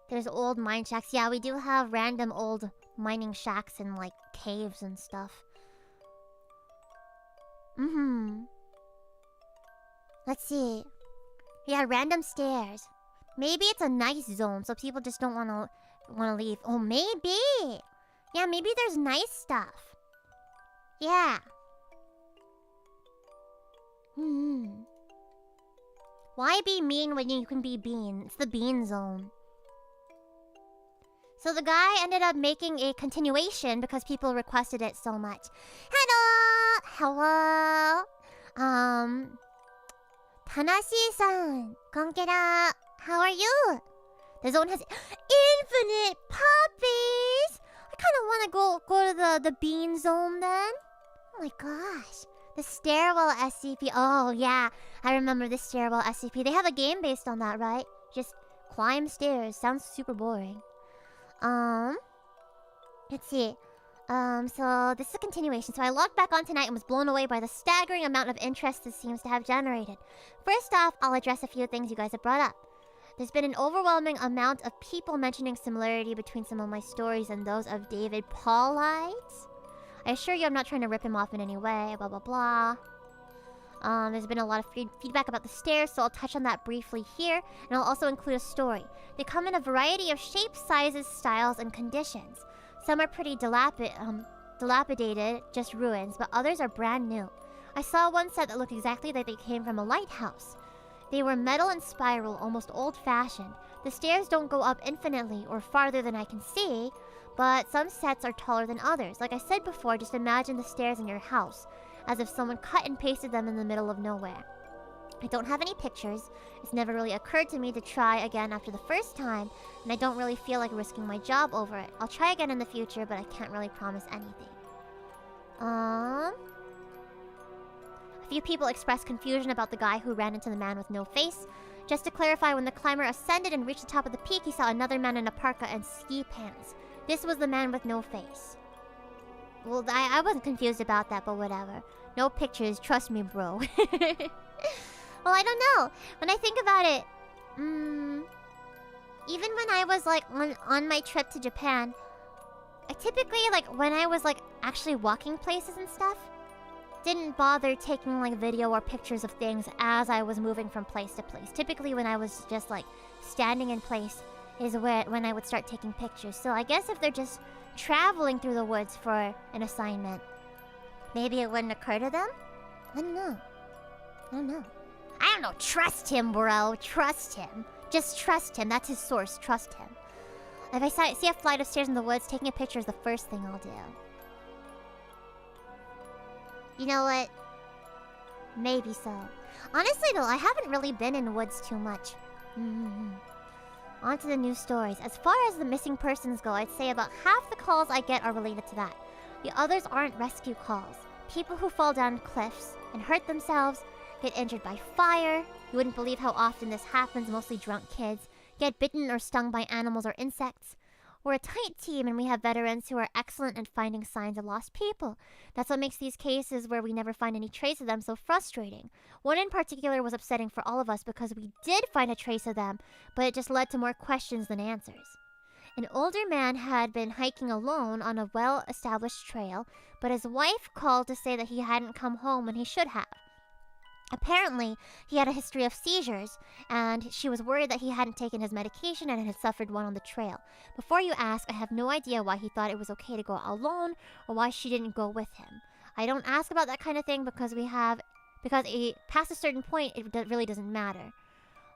there's old mine shacks. Yeah, we do have random old mining shacks and like caves and stuff. Let's see. Yeah, random stairs. Maybe it's a nice zone, so people just don't wanna leave. Oh, maybe. Yeah, maybe there's nice stuff. Yeah. Why be mean when you can be bean? It's the bean zone. So the guy ended up making a continuation because people requested it so much. Hello! Tanashi-san, Konkero, how are you? The zone has infinite puppies! I kind of want to go to the bean zone then. Oh my gosh. The stairwell SCP. Oh yeah, I remember the stairwell SCP. They have a game based on that, right? Just climb stairs. Sounds super boring. Let's see. So this is a continuation. So I logged back on tonight and was blown away by the staggering amount of interest this seems to have generated. First off, I'll address a few things you guys have brought up. There's been an overwhelming amount of people mentioning similarity between some of my stories and those of David Paulides. I assure you I'm not trying to rip him off in any way, blah blah blah. There's been a lot of feedback about the stairs, so I'll touch on that briefly here, and I'll also include a story. They come in a variety of shapes, sizes, styles, and conditions. Some are pretty dilapidated, just ruins, but others are brand new. I saw one set that looked exactly like they came from a lighthouse. They were metal and spiral, almost old-fashioned. The stairs don't go up infinitely or farther than I can see, but some sets are taller than others. Like I said before, just imagine the stairs in your house, as if someone cut and pasted them in the middle of nowhere. I don't have any pictures. It's never really occurred to me to try again after the first time, and I don't really feel like risking my job over it. I'll try again in the future, but I can't really promise anything. A few people expressed confusion about the guy who ran into the man with no face. Just to clarify, when the climber ascended and reached the top of the peak, he saw another man in a parka and ski pants. This was the man with no face. Well, I wasn't confused about that, but whatever. No pictures, trust me, bro. Well, I don't know. When I think about it, even when I was like on my trip to Japan, I typically, like, when I was like actually walking places and stuff, didn't bother taking like video or pictures of things as I was moving from place to place. Typically when I was just like standing in place is when I would start taking pictures. So I guess if they're just traveling through the woods for an assignment, maybe it wouldn't occur to them? I don't know. I don't know. Trust him, bro. Trust him. Just trust him. That's his source. Trust him. If I see a flight of stairs in the woods, taking a picture is the first thing I'll do. You know what? Maybe so. Honestly though, I haven't really been in woods too much. On to the news stories. As far as the missing persons go, I'd say about half the calls I get are related to that. The others aren't rescue calls. People who fall down cliffs and hurt themselves, get injured by fire. You wouldn't believe how often this happens, mostly drunk kids. Get bitten or stung by animals or insects. We're a tight team and we have veterans who are excellent at finding signs of lost people. That's what makes these cases where we never find any trace of them so frustrating. One in particular was upsetting for all of us because we did find a trace of them, but it just led to more questions than answers. An older man had been hiking alone on a well-established trail, but his wife called to say that he hadn't come home when he should have. Apparently, he had a history of seizures, and she was worried that he hadn't taken his medication and had suffered one on the trail. Before you ask, I have no idea why he thought it was okay to go alone, or why she didn't go with him. I don't ask about that kind of thing because past a certain point, it really doesn't matter.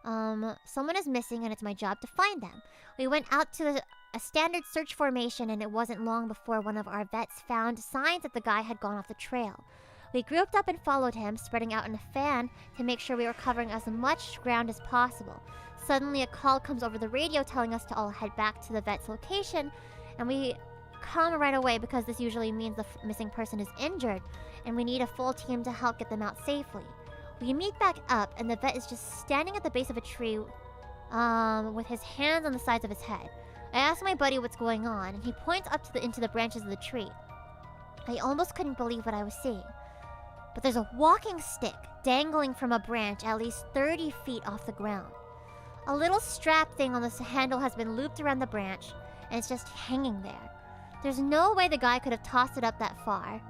Someone is missing and it's my job to find them. We went out to a standard search formation, and it wasn't long before one of our vets found signs that the guy had gone off the trail. We grouped up and followed him, spreading out in a fan to make sure we were covering as much ground as possible. Suddenly, a call comes over the radio telling us to all head back to the vet's location, and we come right away because this usually means the missing person is injured, and we need a full team to help get them out safely. We meet back up, and the vet is just standing at the base of a tree with his hands on the sides of his head. I ask my buddy what's going on, and he points up into the branches of the tree. I almost couldn't believe what I was seeing. But there's a walking stick dangling from a branch at least 30 feet off the ground. A little strap thing on the handle has been looped around the branch, and it's just hanging there. There's no way the guy could have tossed it up that far.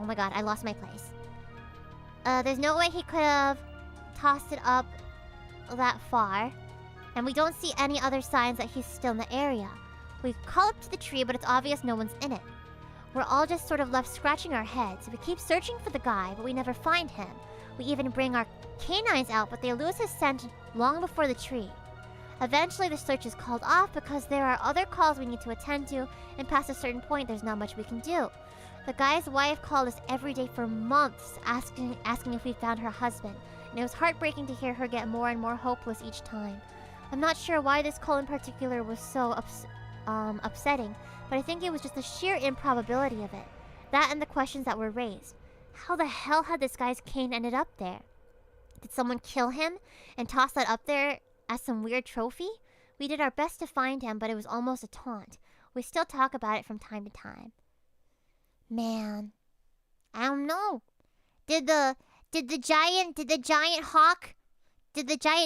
Oh my god, I lost my place. There's no way he could have tossed it up that far. And we don't see any other signs that he's still in the area. We call up to the tree, but it's obvious no one's in it. We're all just sort of left scratching our heads. We keep searching for the guy, but we never find him. We even bring our canines out, but they lose his scent long before the tree. Eventually, the search is called off because there are other calls we need to attend to, and past a certain point, there's not much we can do. The guy's wife called us every day for months, asking if we found her husband, and it was heartbreaking to hear her get more and more hopeless each time. I'm not sure why this call in particular was so upsetting, but I think it was just the sheer improbability of it. That and the questions that were raised. How the hell had this guy's cane ended up there? Did someone kill him and toss that up there as some weird trophy? We did our best to find him, but it was almost a taunt. We still talk about it from time to time. Man, I don't know. Did the giant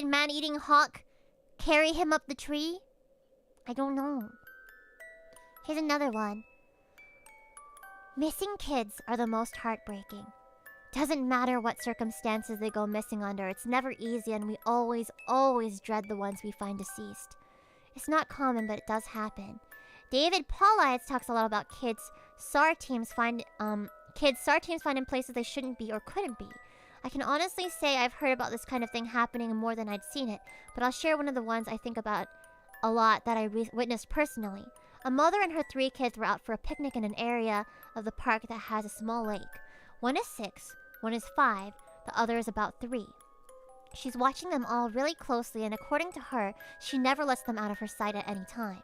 man-eating hawk carry him up the tree? I don't know. Here's another one. Missing kids are the most heartbreaking. Doesn't matter what circumstances they go missing under, it's never easy, and we always dread the ones we find deceased. It's not common, but it does happen. David Paulides talks a lot about kids SAR teams find in places they shouldn't be or couldn't be. I can honestly say I've heard about this kind of thing happening more than I'd seen it, but I'll share one of the ones I think about a lot that I witnessed personally. A mother and her 3 kids were out for a picnic in an area of the park that has a small lake. One is 6, one is 5, the other is about 3. She's watching them all really closely, and according to her, she never lets them out of her sight at any time.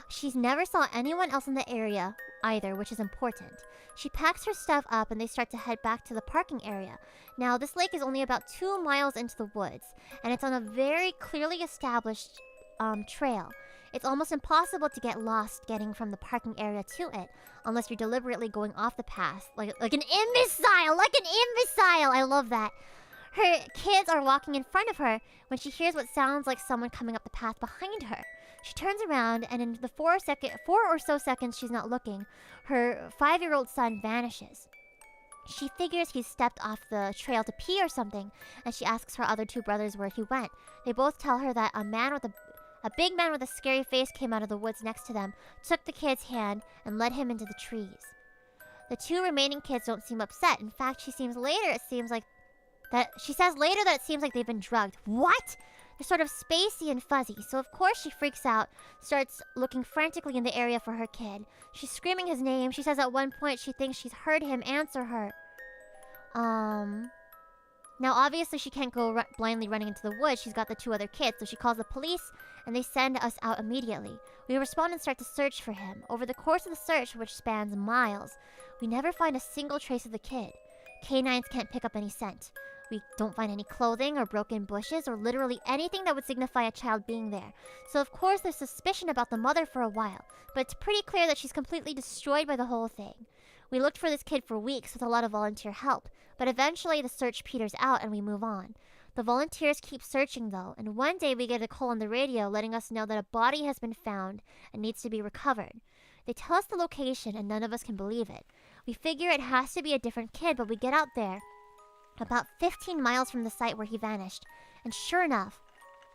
She's never saw anyone else in the area either, which is important. She packs her stuff up and they start to head back to the parking area. Now, this lake is only about 2 miles into the woods, and it's on a very clearly established trail. It's almost impossible to get lost getting from the parking area to it, unless you're deliberately going off the path, like an imbecile, like an imbecile. I love that. Her kids are walking in front of her when she hears what sounds like someone coming up the path behind her. She turns around, and in the 4 or so seconds she's not looking, her 5-year-old son vanishes. She figures he's stepped off the trail to pee or something, and she asks her other 2 brothers where he went. They both tell her that a big man with a scary face came out of the woods next to them, took the kid's hand, and led him into the trees. The 2 remaining kids don't seem upset. In fact, she says later that it seems like they've been drugged. What? They're sort of spacey and fuzzy, so of course she freaks out, starts looking frantically in the area for her kid. She's screaming his name. She says at one point she thinks she's heard him answer her. Now obviously she can't go blindly running into the woods. She's got the 2 other kids, so she calls the police, and they send us out immediately. We respond and start to search for him. Over the course of the search, which spans miles, we never find a single trace of the kid. Canines can't pick up any scent. We don't find any clothing or broken bushes or literally anything that would signify a child being there. So of course there's suspicion about the mother for a while, but it's pretty clear that she's completely destroyed by the whole thing. We looked for this kid for weeks with a lot of volunteer help, but eventually the search peters out and we move on. The volunteers keep searching though, and one day we get a call on the radio letting us know that a body has been found and needs to be recovered. They tell us the location and none of us can believe it. We figure it has to be a different kid, but we get out there about 15 miles from the site where he vanished, and sure enough,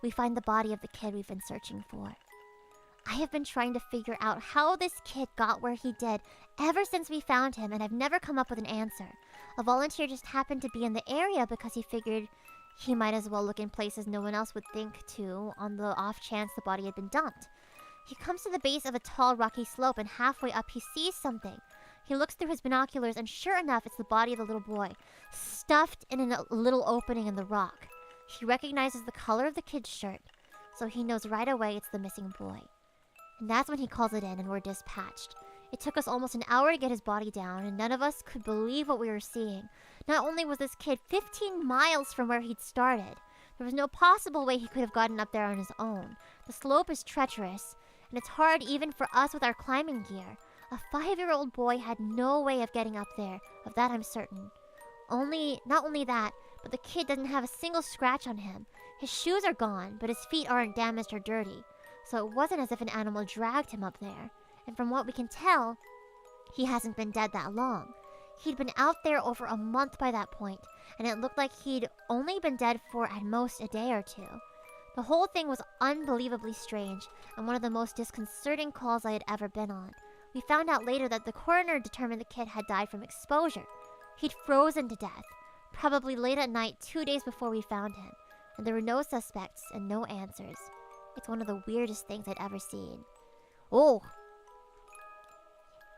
we find the body of the kid we've been searching for. I have been trying to figure out how this kid got where he did ever since we found him, and I've never come up with an answer. A volunteer just happened to be in the area because he figured he might as well look in places no one else would think to on the off chance the body had been dumped. He comes to the base of a tall rocky slope, and halfway up he sees something. He looks through his binoculars, and sure enough, it's the body of the little boy, stuffed in a little opening in the rock. He recognizes the color of the kid's shirt, so he knows right away it's the missing boy. And that's when he calls it in, and we're dispatched. It took us almost an hour to get his body down, and none of us could believe what we were seeing. Not only was this kid 15 miles from where he'd started, there was no possible way he could have gotten up there on his own. The slope is treacherous, and it's hard even for us with our climbing gear. A 5-year-old boy had no way of getting up there, of that I'm certain. Not only that, but the kid doesn't have a single scratch on him. His shoes are gone, but his feet aren't damaged or dirty. So it wasn't as if an animal dragged him up there. And from what we can tell, he hasn't been dead that long. He'd been out there over a month by that point, and it looked like he'd only been dead for at most a day or 2. The whole thing was unbelievably strange, and one of the most disconcerting calls I had ever been on. We found out later that the coroner determined the kid had died from exposure. He'd frozen to death, probably late at night 2 days before we found him, and there were no suspects and no answers. It's one of the weirdest things I'd ever seen. Oh!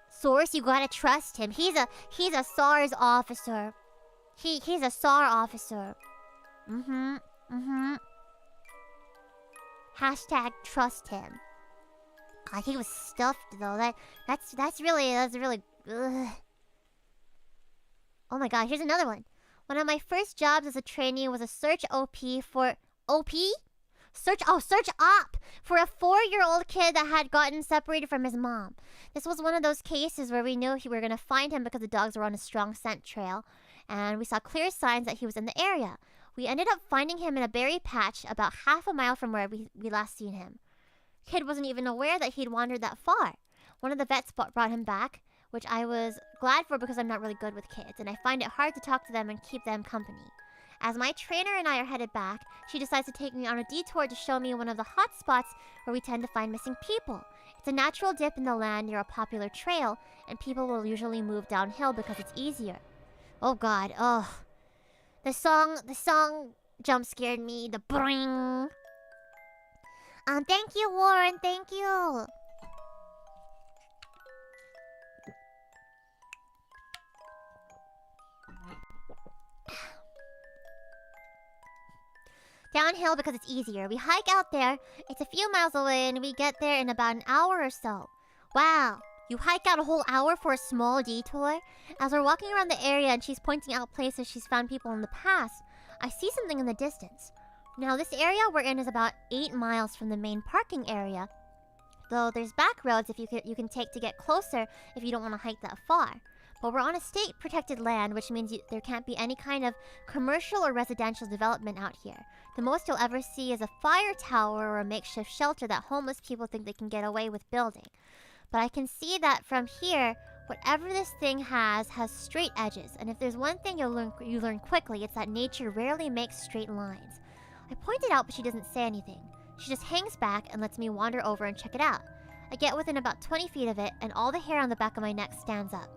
Source, you gotta trust him. He's a SARS officer. He's a SAR officer. Hashtag trust him. God, he was stuffed though. That's really ugh. Oh my god, here's another one. One of my first jobs as a trainee was a search OP for Search op for a 4-year-old kid that had gotten separated from his mom. This was one of those cases where we knew we were gonna find him because the dogs were on a strong scent trail, and we saw clear signs that he was in the area. We ended up finding him in a berry patch about half a mile from where we last seen him. Kid wasn't even aware that he'd wandered that far. One of the vets brought him back, which I was glad for because I'm not really good with kids, and I find it hard to talk to them and keep them company. As my trainer and I are headed back, she decides to take me on a detour to show me one of the hot spots where we tend to find missing people. It's a natural dip in the land near a popular trail, and people will usually move downhill because it's easier. Oh god, oh. The song jump scared me, the bring. Thank you, Warren, thank you. Downhill because it's easier. We hike out there. It's a few miles away and we get there in about an hour or so. Wow, you hike out a whole hour for a small detour? As we're walking around the area and she's pointing out places she's found people in the past, I see something in the distance. Now, this area we're in is about 8 miles from the main parking area, though there's back roads you can take to get closer if you don't want to hike that far. But we're on a state-protected land, which means there can't be any kind of commercial or residential development out here. The most you'll ever see is a fire tower or a makeshift shelter that homeless people think they can get away with building. But I can see that from here, whatever this thing has straight edges, and if there's one thing you learn quickly, it's that nature rarely makes straight lines. I point it out, but she doesn't say anything. She just hangs back and lets me wander over and check it out. I get within about 20 feet of it, and all the hair on the back of my neck stands up.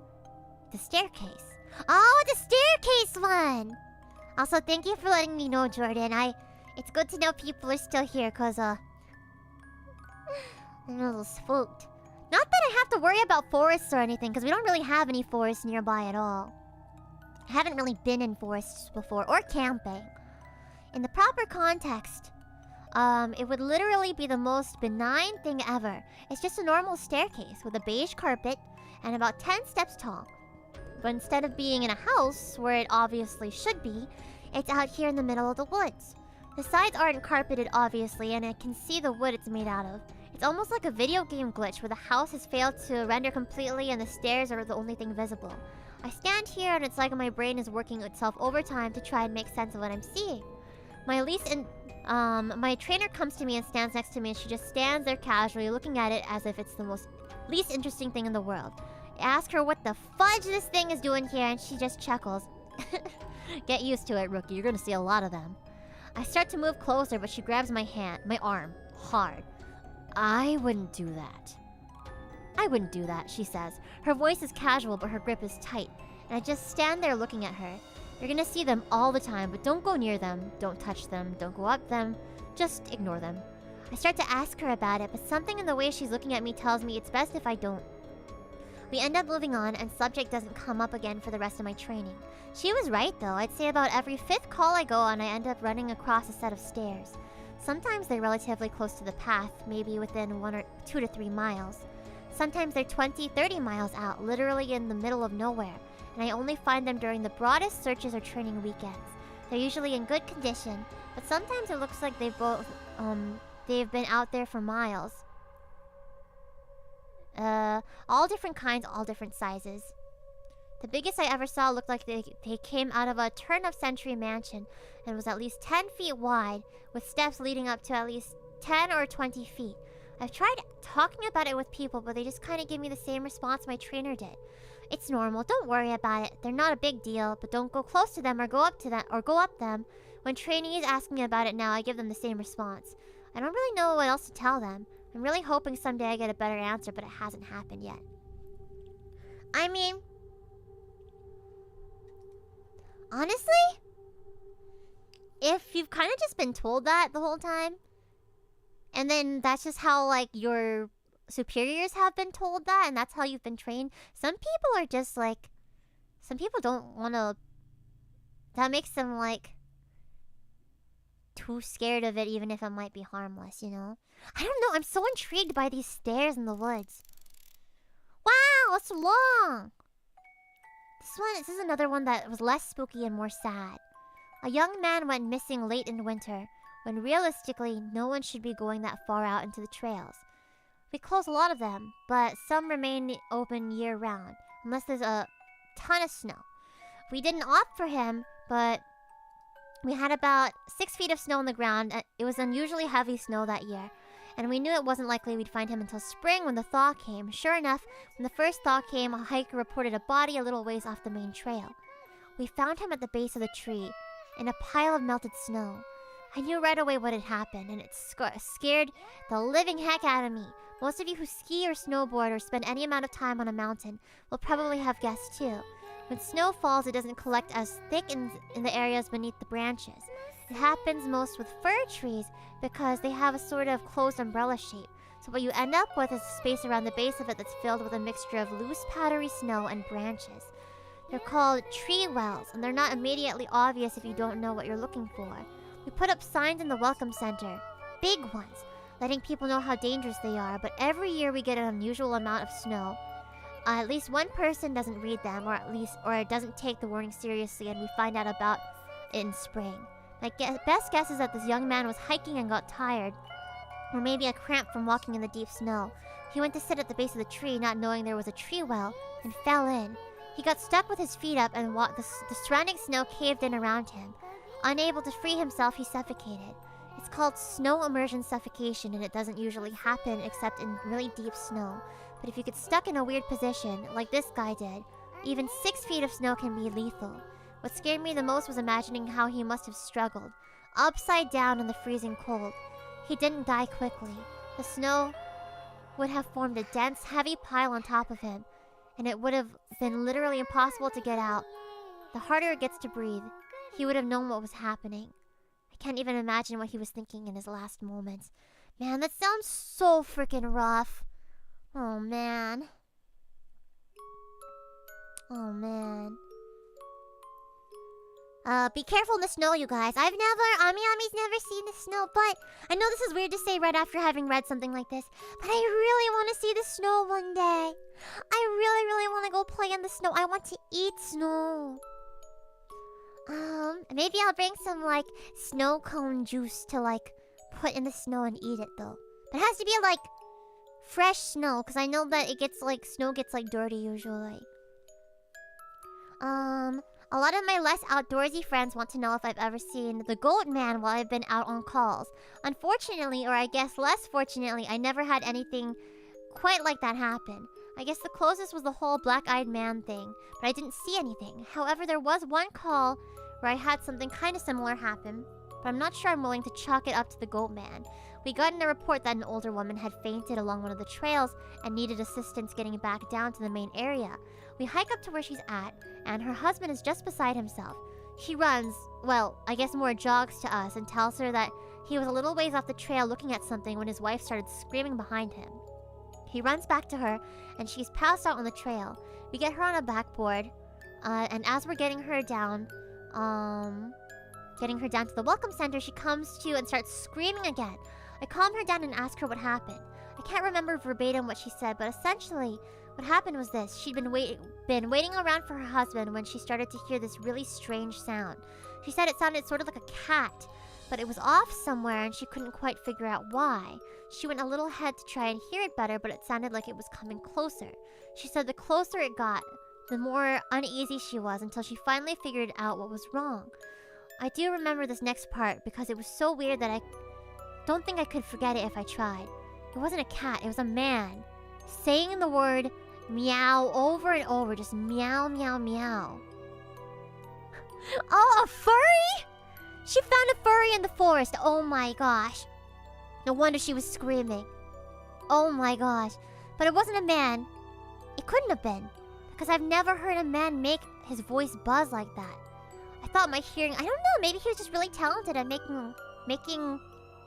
The staircase. Oh, the staircase one! Also, thank you for letting me know, Jordan. It's good to know people are still here, cause, I'm a little spooked. Not that I have to worry about forests or anything, because we don't really have any forests nearby at all. I haven't really been in forests before, or camping. In the proper context, it would literally be the most benign thing ever. It's just a normal staircase with a beige carpet and about 10 steps tall. But instead of being in a house, where it obviously should be, it's out here in the middle of the woods. The sides aren't carpeted, obviously, and I can see the wood it's made out of. It's almost like a video game glitch where the house has failed to render completely and the stairs are the only thing visible. I stand here and it's like my brain is working itself overtime to try and make sense of what I'm seeing. My trainer comes to me and stands next to me, and she just stands there casually looking at it as if it's the least interesting thing in the world. I ask her what the fudge this thing is doing here, and she just chuckles. Get used to it, rookie. You're gonna see a lot of them. I start to move closer, but she grabs my arm, hard. I wouldn't do that. I wouldn't do that, she says. Her voice is casual, but her grip is tight. And I just stand there looking at her. You're gonna see them all the time, but don't go near them. Don't touch them. Don't go up them. Just ignore them. I start to ask her about it, but something in the way she's looking at me tells me it's best if I don't. We end up moving on, and subject doesn't come up again for the rest of my training. She was right, though. I'd say about every 5th call I go on, I end up running across a set of stairs. Sometimes they're relatively close to the path, maybe within 1 or 2 to 3 miles. Sometimes they're 20, 30 miles out, literally in the middle of nowhere, and I only find them during the broadest searches or training weekends. They're usually in good condition, but sometimes it looks like they've been out there for miles. All different kinds, all different sizes. The biggest I ever saw looked like they came out of a turn-of-century mansion and was at least 10 feet wide, with steps leading up to at least 10 or 20 feet. I've tried talking about it with people, but they just kind of give me the same response my trainer did. It's normal, don't worry about it. They're not a big deal, but don't go close to them or go up them. When trainees ask me about it now, I give them the same response. I don't really know what else to tell them. I'm really hoping someday I get a better answer, but it hasn't happened yet. I mean, honestly, if you've kind of just been told that the whole time, and then that's just how, like, your superiors have been told that, and that's how you've been trained, some people are just, like, some people don't want to, that makes them, like, too scared of it, even if it might be harmless, you know? I don't know, I'm so intrigued by these stairs in the woods. Wow, it's long! This is another one that was less spooky and more sad. A young man went missing late in winter, when realistically, no one should be going that far out into the trails. We close a lot of them, but some remain open year-round, unless there's a ton of snow. We didn't opt for him, but we had about 6 feet of snow on the ground. It was unusually heavy snow that year, and we knew it wasn't likely we'd find him until spring when the thaw came. Sure enough, when the first thaw came, a hiker reported a body a little ways off the main trail. We found him at the base of the tree, in a pile of melted snow. I knew right away what had happened, and it scared the living heck out of me. Most of you who ski or snowboard or spend any amount of time on a mountain will probably have guessed too. When snow falls, it doesn't collect as thick in the areas beneath the branches. It happens most with fir trees because they have a sort of closed umbrella shape. So what you end up with is a space around the base of it that's filled with a mixture of loose, powdery snow and branches. They're called tree wells, and they're not immediately obvious if you don't know what you're looking for. We put up signs in the welcome center. Big ones, letting people know how dangerous they are, but every year we get an unusual amount of snow. At least one person doesn't read them, or doesn't take the warning seriously, and we find out about it in spring. My best guess is that this young man was hiking and got tired, or maybe a cramp from walking in the deep snow. He went to sit at the base of the tree, not knowing there was a tree well, and fell in. He got stuck with his feet up, and the surrounding snow caved in around him. Unable to free himself, he suffocated. It's called snow immersion suffocation, and it doesn't usually happen except in really deep snow. But if you get stuck in a weird position, like this guy did, even 6 feet of snow can be lethal. What scared me the most was imagining how he must have struggled, upside down in the freezing cold. He didn't die quickly. The snow would have formed a dense, heavy pile on top of him, and it would have been literally impossible to get out. The harder it gets to breathe, he would have known what was happening. I can't even imagine what he was thinking in his last moments. Man, that sounds so freaking rough. Oh, man. Oh, man. Be careful in the snow, you guys. Ami's never seen the snow, but I know this is weird to say right after having read something like this, but I really want to see the snow one day. I really, really want to go play in the snow. I want to eat snow. Maybe I'll bring some, like, snow cone juice to, like, put in the snow and eat it, though. But it has to be, like, fresh snow, because I know that it gets, like, snow gets, like, dirty usually. A lot of my less outdoorsy friends want to know if I've ever seen the Goat Man while I've been out on calls. Unfortunately, or I guess less fortunately, I never had anything quite like that happen. I guess the closest was the whole black-eyed man thing, but I didn't see anything. However, there was one call where I had something kind of similar happen, but I'm not sure I'm willing to chalk it up to the Goat Man. We got in a report that an older woman had fainted along one of the trails and needed assistance getting back down to the main area. We hike up to where she's at, and her husband is just beside himself. She runs, well, I guess more jogs to us and tells her that he was a little ways off the trail looking at something when his wife started screaming behind him. He runs back to her, and she's passed out on the trail. We get her on a backboard, and as we're getting her down to the welcome center, she comes to and starts screaming again. I calm her down and ask her what happened. I can't remember verbatim what she said, but essentially, what happened was this. She'd been waiting around for her husband when she started to hear this really strange sound. She said it sounded sort of like a cat, but it was off somewhere and she couldn't quite figure out why. She went a little ahead to try and hear it better, but it sounded like it was coming closer. She said the closer it got, the more uneasy she was until she finally figured out what was wrong. I do remember this next part because it was so weird that I don't think I could forget it if I tried. It wasn't a cat, it was a man, saying the word meow over and over, just meow, meow, meow. Oh, a furry? She found a furry in the forest. Oh my gosh. No wonder she was screaming. Oh my gosh. But it wasn't a man. It couldn't have been, because I've never heard a man make his voice buzz like that. I thought my hearing, I don't know, maybe he was just really talented at making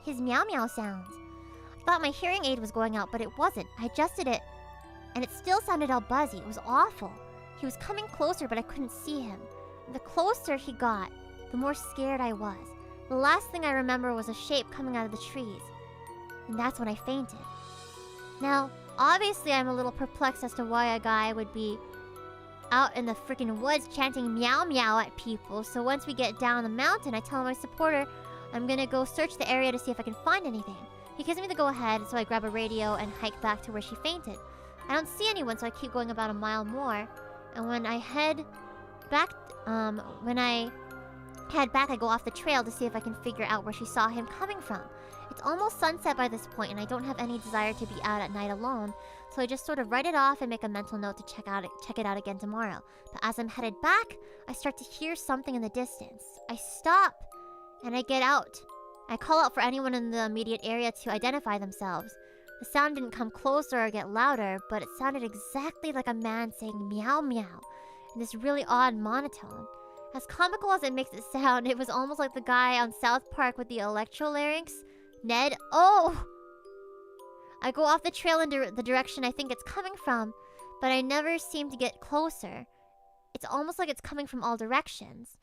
his meow meow sounds. I thought my hearing aid was going out, but it wasn't. I adjusted it, and it still sounded all buzzy. It was awful. He was coming closer, but I couldn't see him. The closer he got, the more scared I was. The last thing I remember was a shape coming out of the trees, and that's when I fainted. Now, obviously I'm a little perplexed as to why a guy would be out in the freaking woods chanting meow meow at people, so once we get down the mountain, I tell my supporter I'm gonna go search the area to see if I can find anything. He gives me the go-ahead, so I grab a radio and hike back to where she fainted. I don't see anyone, so I keep going about a mile more, and when I head back, I go off the trail to see if I can figure out where she saw him coming from. It's almost sunset by this point, and I don't have any desire to be out at night alone, so I just sort of write it off and make a mental note to check it out again tomorrow. But as I'm headed back, I start to hear something in the distance. I stop, and I get out. I call out for anyone in the immediate area to identify themselves. The sound didn't come closer or get louder, but it sounded exactly like a man saying meow meow in this really odd monotone. As comical as it makes it sound, it was almost like the guy on South Park with the electrolarynx. Ned? Oh! I go off the trail in the direction I think it's coming from, but I never seem to get closer. It's almost like it's coming from all directions.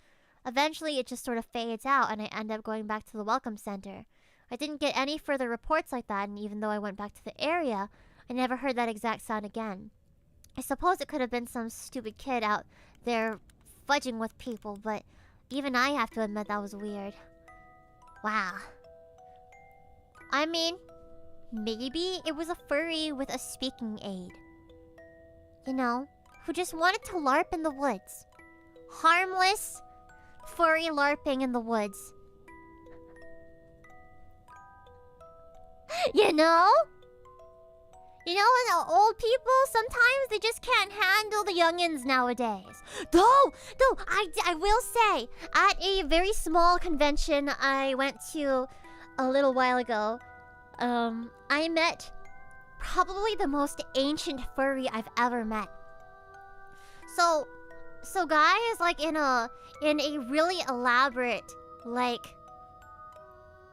eventually it just sort of fades out and I end up going back to the welcome center. I didn't get any further reports like that, and even though I went back to the area, I never heard that exact sound again. I suppose it could have been some stupid kid out there fudging with people, but even I have to admit that was weird. Wow. I mean, maybe it was a furry with a speaking aid. You know, who just wanted to LARP in the woods. Harmless, furry LARPing in the woods. You know? You know, and old people, sometimes they just can't handle the youngins nowadays. Though, I will say, at a very small convention I went to a little while ago, I met probably the most ancient furry I've ever met. So guy is like in a really elaborate, like,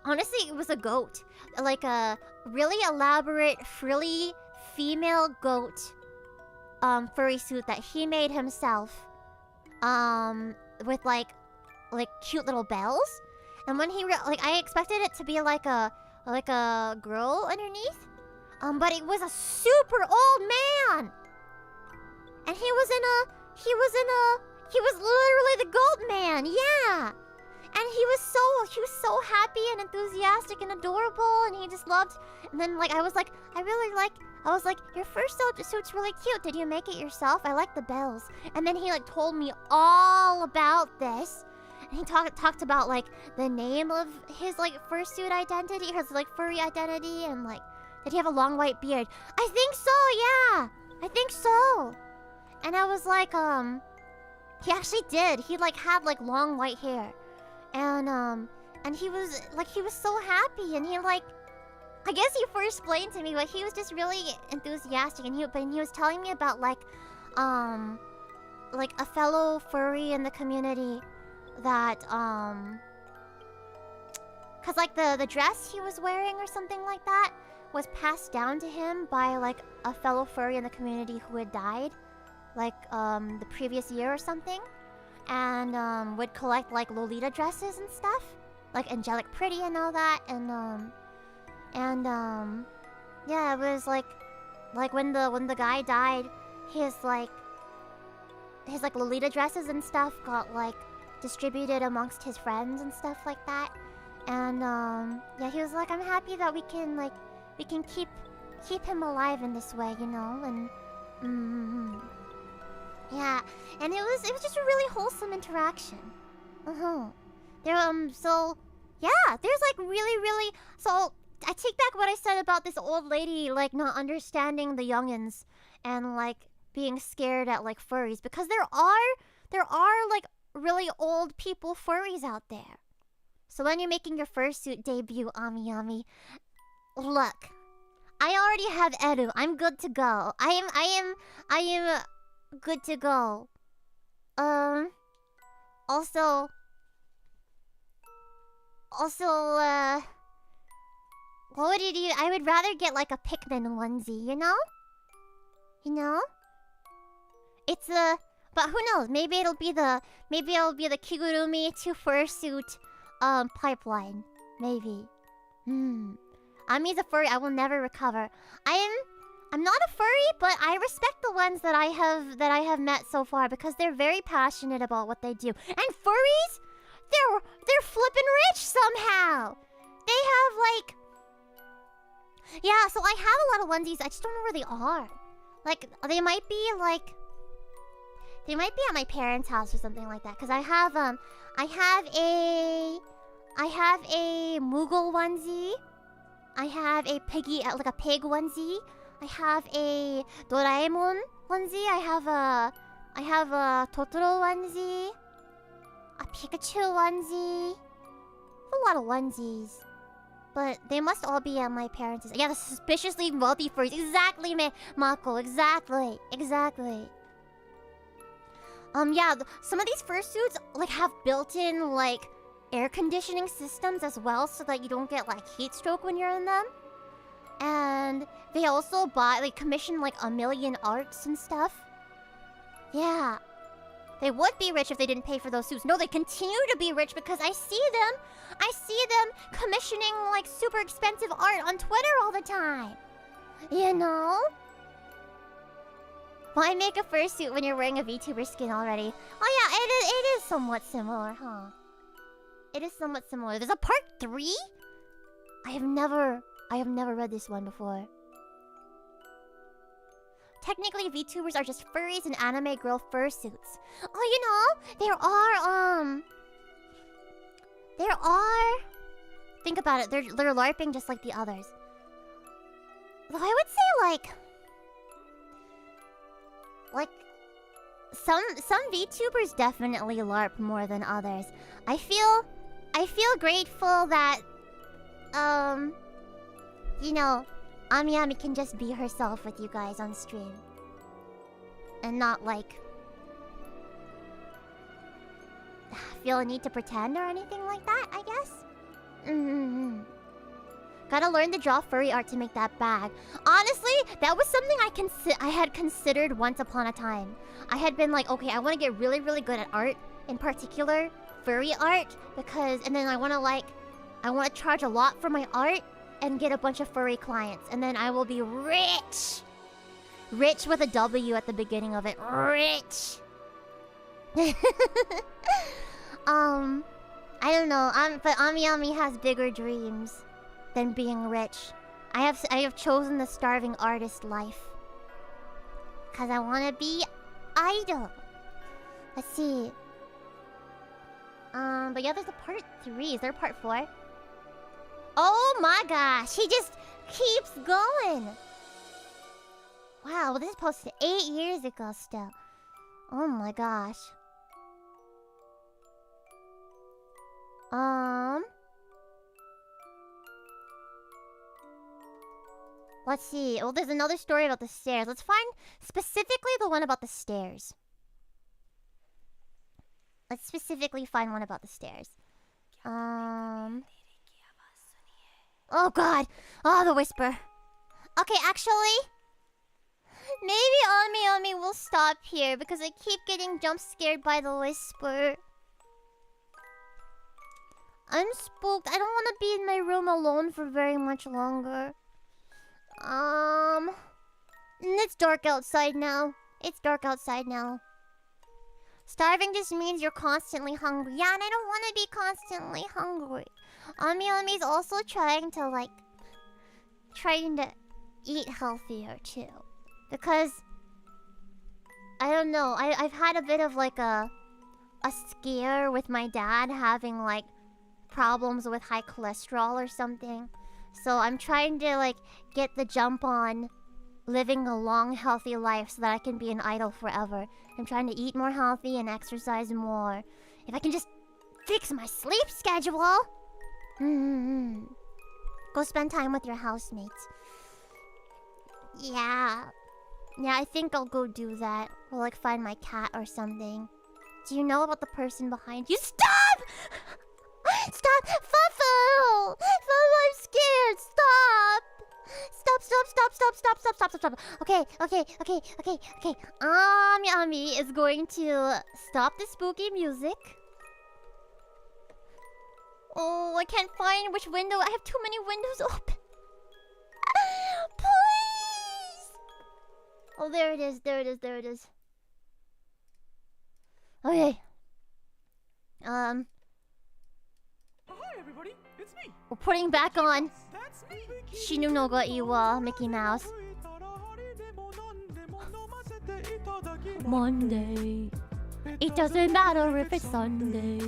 honestly, it was a goat. Like a really elaborate, frilly female goat furry suit that he made himself with like cute little bells. And when he I expected it to be like a girl underneath, but it was a super old man, and he was literally the goat man. Yeah. And he was so happy and enthusiastic and adorable, and he just loved. And then I was like, your first suit's really cute. Did you make it yourself? I like the bells. And then he told me all about this. And he talked about the name of his fursuit identity, his furry identity, and did he have a long white beard? I think so, yeah. I think so. And I was like, he actually did. He had long white hair. And he was so happy, and he I guess he first explained to me, but he was just really enthusiastic, and he was telling me about a fellow furry in the community that cause the dress he was wearing or something like that was passed down to him by a fellow furry in the community who had died the previous year or something. And would collect Lolita dresses and stuff, Angelic Pretty and all that, and yeah, it was when the guy died, his Lolita dresses and stuff got distributed amongst his friends and stuff like that, and yeah, he was like, I'm happy that we can keep him alive in this way, you know, and yeah, and it was just a really wholesome interaction. So yeah, there's really so I take back what I said about this old lady not understanding the youngins and being scared at furries, because there are really old people furries out there. So when you're making your fursuit debut, Ami Ami, look, I already have Eru. I'm good to go. I am good to go. Also, what would you do? I would rather get a Pikmin onesie, you know? It's but who knows? Maybe it'll be the Kigurumi to fursuit pipeline. Maybe. Ami's a furry I will never recover. I'm not a furry, but I respect the ones that I have met so far, because they're very passionate about what they do. And furries, they're flippin' rich somehow. They have yeah, so I have a lot of onesies. I just don't know where they are. They might be at my parents' house or something like that. Cause I have a Moogle onesie. I have a piggy, a pig onesie. I have a Doraemon onesie. I have a Totoro onesie. A Pikachu onesie. A lot of onesies. But they must all be at my parents'. Yeah, the suspiciously wealthy furries. Exactly, Mako. Exactly. Yeah, some of these fursuits have built-in air conditioning systems as well, so that you don't get heat stroke when you're in them. And they also commission a million arts and stuff. Yeah. They would be rich if they didn't pay for those suits. No, they continue to be rich because I see them. I see them commissioning like super expensive art on Twitter all the time. You know? Why make a fursuit when you're wearing a VTuber skin already? Oh yeah, it is somewhat similar, huh? It is somewhat similar. There's a part 3? I have never read this one before. Technically, VTubers are just furries in anime girl fursuits. Oh, you know, there are. Think about it. They're LARPing just like the others. Though I would say like some VTubers definitely LARP more than others. I feel grateful that you know, Ami Ami can just be herself with you guys on stream. And not like feel a need to pretend or anything like that, I guess. Gotta learn to draw furry art to make that bag. Honestly, that was something I had considered once upon a time. I had been like, okay, I want to get really, really good at art, in particular furry art, and then I want to charge a lot for my art and get a bunch of furry clients, and then I will be rich. Rich with a W at the beginning of it. Rich. I don't know. But Ami Ami has bigger dreams than being rich. I have chosen the starving artist life. 'Cause I want to be idol. Let's see. But yeah, there's a part 3. Is there a part 4? Oh my gosh, he just keeps going. Wow, well, this is posted 8 years ago still. Oh my gosh. Let's see. Oh, there's another story about the stairs. Let's find specifically the one about the stairs. Let's specifically find one about the stairs. Oh god! Oh, the whisper. Okay, actually, maybe Ami Ami will stop here because I keep getting jump scared by the whisper. I'm spooked. I don't want to be in my room alone for very much longer. It's dark outside now. Starving just means you're constantly hungry. Yeah, and I don't want to be constantly hungry. Ami Ami's also trying to eat healthier too. Because I don't know, I've had a bit of a scare with my dad having problems with high cholesterol or something. So I'm trying to get the jump on living a long, healthy life so that I can be an idol forever. I'm trying to eat more healthy and exercise more. If I can just fix my sleep schedule. Go spend time with your housemates. Yeah. Yeah, I think I'll go do that. Or find my cat or something. Do you know about the person behind you? Stop! Stop! Fufu! Fufu, I'm scared! Stop! Stop. Okay. Ami Ami is going to stop the spooky music. Oh, I can't find which window. I have too many windows open. Please! Oh, there it is. Okay. Hi everybody, it's me. We're putting back on That's me. Shinu no ga Iwa Mickey Mouse. Monday. It doesn't matter if it's Sunday.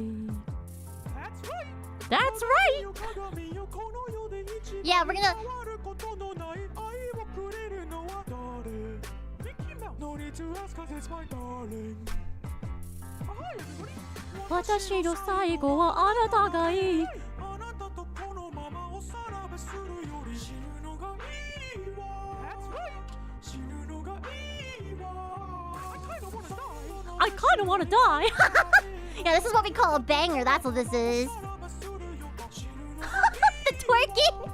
That's right. That's right. Yeah, we're gonna. No need to ask 'cause it's my darling. Hi everybody. 私の最後はあなたがいい。あなたとこのままおさらばするより死ぬのがいいわ。That's right. 死ぬのがいいわ。I kinda wanna die. Yeah, this is what we call a banger. That's what this is. The twerking.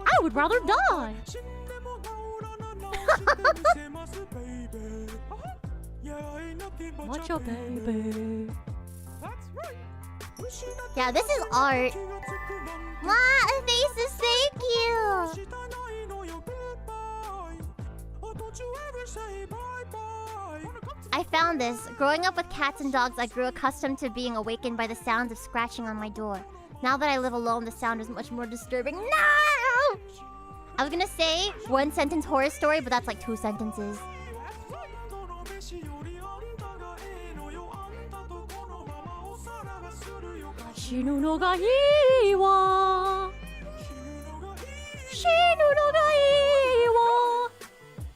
I would rather die. Macho baby. Yeah, this is art. Wow, Ethasis, thank you. I found this. Growing up with cats and dogs, I grew accustomed to being awakened by the sounds of scratching on my door. Now that I live alone, the sound is much more disturbing. No! I was gonna say one sentence horror story, but that's like 2 sentences. Shinu no ga ii wa. Shinu no ga ii wa.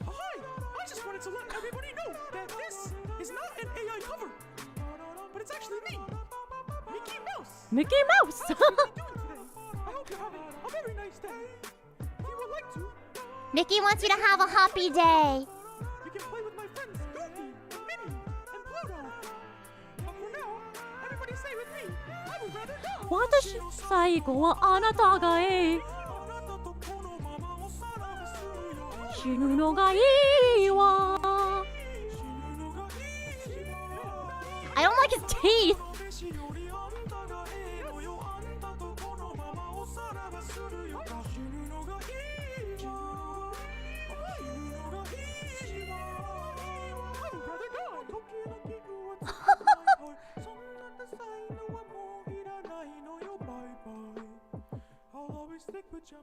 Hi! I just wanted to let everybody know that this is not an AI cover, but it's actually me, Mickey Mouse. Mickey Mouse. How are you doing today? I hope you're having a very nice day. If you would like to, Mickey wants you to have a happy day. you can play with my friends Goofy, Minnie, and Pluto. But for now, everybody say with me, I would rather go. 私最後はあなたがいい。死ぬのがいいわ。I don't like his teeth.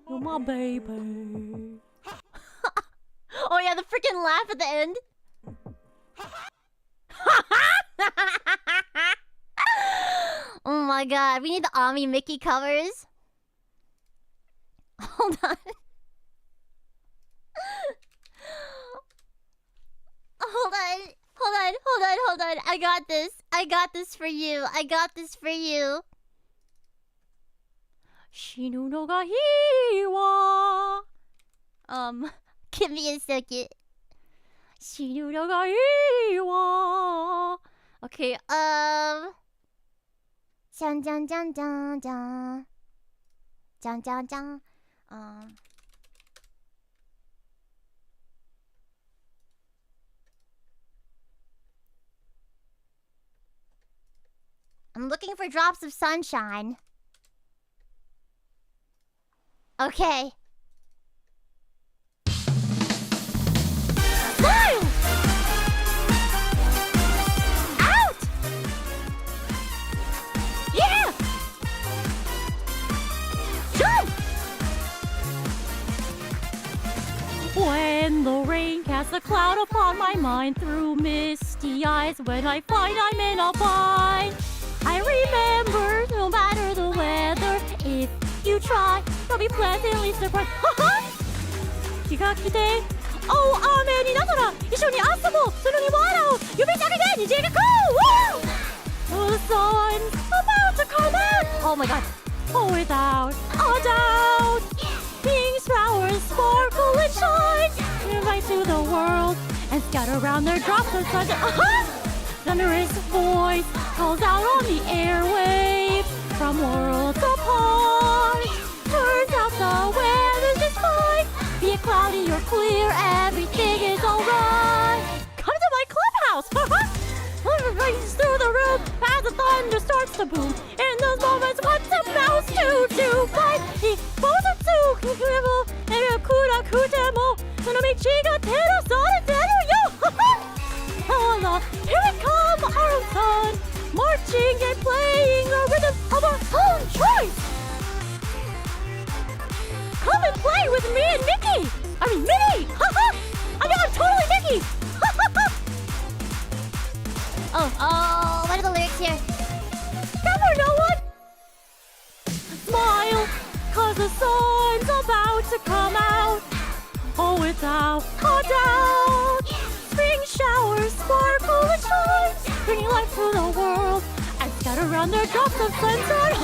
You're my baby. Oh yeah, the freaking laugh at the end. Oh my god, we need the Ami Mickey covers. Hold on. Hold on. I got this. I got this for you. Shinu no ga ii wa. Give me a second. Shinu no ga ii wa. Okay, Jan. I'm looking for drops of sunshine. Okay. Smile! Out! Yeah! Jump! When the rain casts a cloud upon my mind through misty eyes, when I find I'm in a bind, I remember no matter the weather, if you try, you'll be pleasantly surprised. Ha! 日が来て、大雨になったら一緒に遊ぼう、そのに笑おう、指先で虹がこう The sun's about to come out. Oh my god. Oh, without a doubt, pink flowers sparkle and shine, invite to the world and scatter around their drops of sunshine. Thunderous voice calls out on the airwaves from worlds apart. Turns out the weather's just fine. Be it cloudy or clear, everything is alright. Come to my clubhouse! Thunder rings through the room as the thunder starts to boom. In those moments, what's a mouse to do? But he goes up to incredible, and kura kutemo. その道が照らされてるよ Hola, here we come, our son, marching and playing a rhythm of our own choice. Come and play with me and Mickey. I mean, Minnie. I mean, I'm totally Mickey. Oh, what are the lyrics here? Come on, no one. Smile, 'cause the sun's about to come out. Oh, without a doubt. Spring showers sparkle and shine, bringing life to the world and scatter around their drops of sunshine.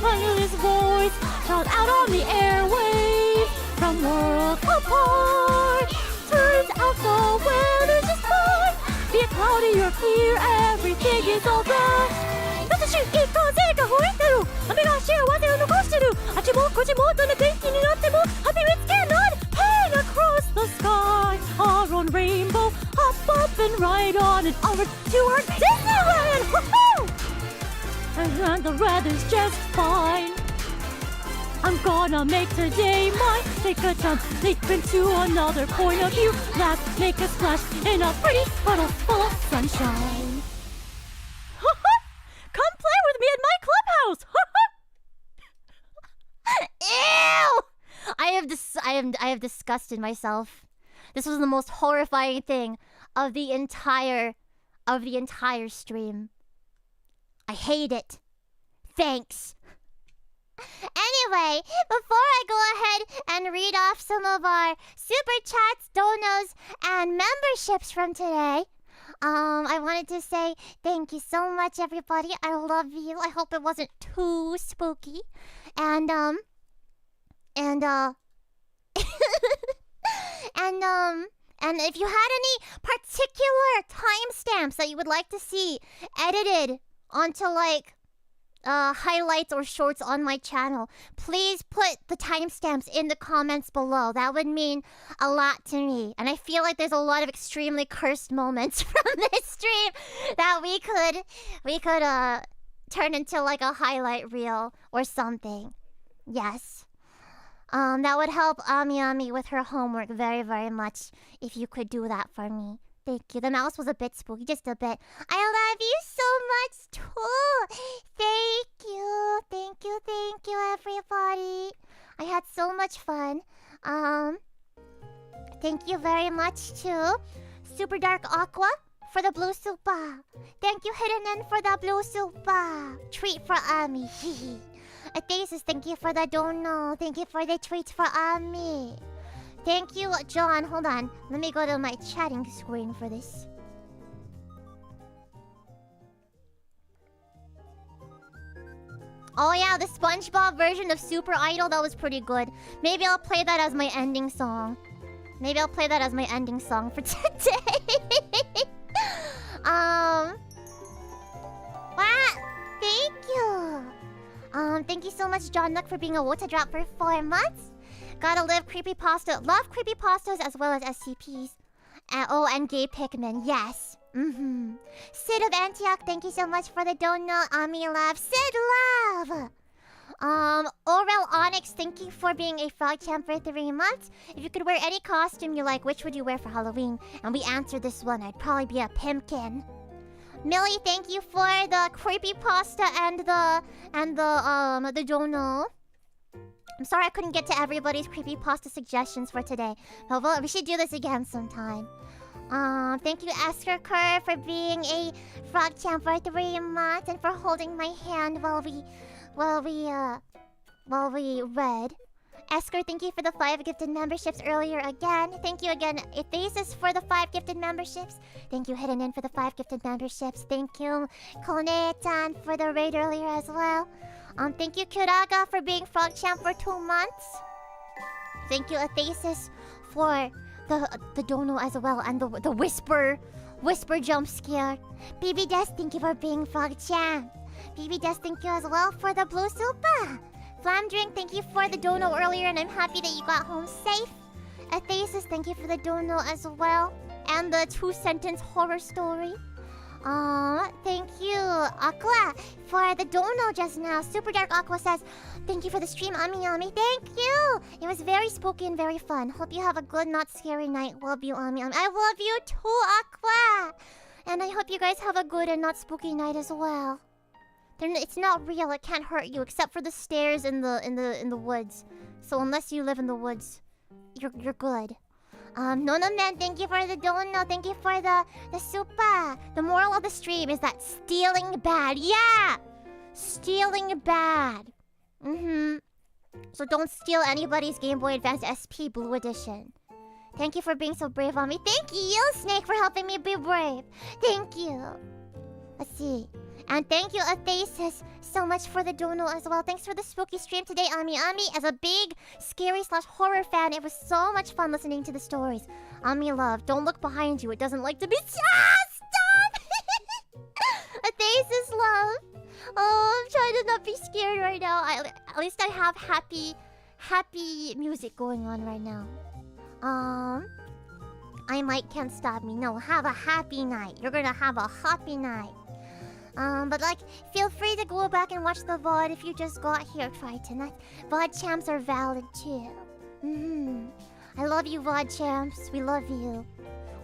Under this voice shout out on the airwaves from worlds apart. Turns out the weather's just fine. Be it cloudy or clear, everything is alright. 涼しい風が吹いてる、雨が幸せを残してる、あっちもこっちもどんな天気になっても Happy with cannot hang across the sky. driving right on and over to our Disneyland! Woohoo! And the weather's just fine. I'm gonna make today mine. Take a jump, leap into another point of view. Laugh, make a splash in a pretty puddle full of sunshine. Come play with me in my clubhouse! Ew! I have disgusted myself. This was the most horrifying thing of the entire stream. I hate it. Thanks. Anyway, before I go ahead and read off some of our super chats, donos, and memberships from today, I wanted to say thank you so much, everybody. I love you. I hope it wasn't too spooky. And and if you had any particular timestamps that you would like to see edited onto like highlights or shorts on my channel, please put the timestamps in the comments below. That would mean a lot to me. And I feel like there's a lot of extremely cursed moments from this stream that we could turn into like a highlight reel or something. Yes. That would help Ami Ami with her homework very, very much if you could do that for me. Thank you. The mouse was a bit spooky, just a bit. I love you so much too. Thank you. Thank you, thank you, everybody. I had so much fun. Thank you very much to Super Dark Aqua for the blue super. Thank you, Hidden In, for the blue super. Treat for Ami. Ethasis, thank you for the dono. Thank you for the treat for Ami. Thank you, John. Hold on. Let me go to my chatting screen for this. Oh yeah, the SpongeBob version of Super Idol, that was pretty good. Maybe I'll play that as my ending song. Maybe I'll play that as my ending song for today. What? Thank you. Thank you so much, John Nook, for being a Wota Drop for 4 months. Gotta live creepypasta. Love creepypastas as well as SCPs. And gay Pikmin. Yes. Sid of Antioch, thank you so much for the donut. Ami Love. Sid Love! Orel Onyx, thank you for being a frog champ for 3 months. If you could wear any costume you like, which would you wear for Halloween? And we answered this one. I'd probably be a pumpkin. Millie, thank you for the creepypasta and the dono. I'm sorry I couldn't get to everybody's creepypasta suggestions for today. But well, we should do this again sometime. Thank you, Esker Kerr, for being a frog champ for 3 months and for holding my hand while we read. Esker, thank you for the 5 gifted memberships earlier again. Thank you again, Ethasis, for the 5 gifted memberships. Thank you, Hidden In, for the 5 gifted memberships. Thank you, Kone-chan, for the raid earlier as well. Thank you, Kuraga, for being frog champ for 2 months. Thank you, Ethasis, for the dono as well and the whisper jump scare. BB Des, thank you for being frog champ. BB Des, thank you as well for the blue super. Flam Drink, thank you for the dono earlier, and I'm happy that you got home safe. Ethasis, thank you for the dono as well, and the 2-sentence horror story. Thank you, Aqua, for the dono just now. Super Dark Aqua says, thank you for the stream, Ami Ami. Thank you! It was very spooky and very fun. Hope you have a good, not scary night. Love you, Ami Ami. I love you too, Aqua! And I hope you guys have a good and not spooky night as well. It's not real, it can't hurt you, except for the stairs in the woods. So unless you live in the woods, you're good. Nono Man, thank you for the dono. Thank you for the super. The moral of the stream is that stealing bad. Yeah! Stealing bad. So don't steal anybody's Game Boy Advance SP Blue Edition. Thank you for being so brave on me. Thank you, Snake, for helping me be brave. Thank you. Let's see. And thank you, Ethasis, so much for the dono as well. Thanks for the spooky stream today, Ami Ami. As a big, scary/horror fan, it was so much fun listening to the stories. Ami Love, don't look behind you. It doesn't like to be... Stop! Ethasis Love. Oh, I'm trying to not be scared right now. At least I have happy music going on right now. I might can't stop me. No, have a happy night. You're gonna have a happy night. But like, feel free to go back and watch the VOD if you just got here. Try tonight. VOD champs are valid too. I love you, VOD champs. We love you.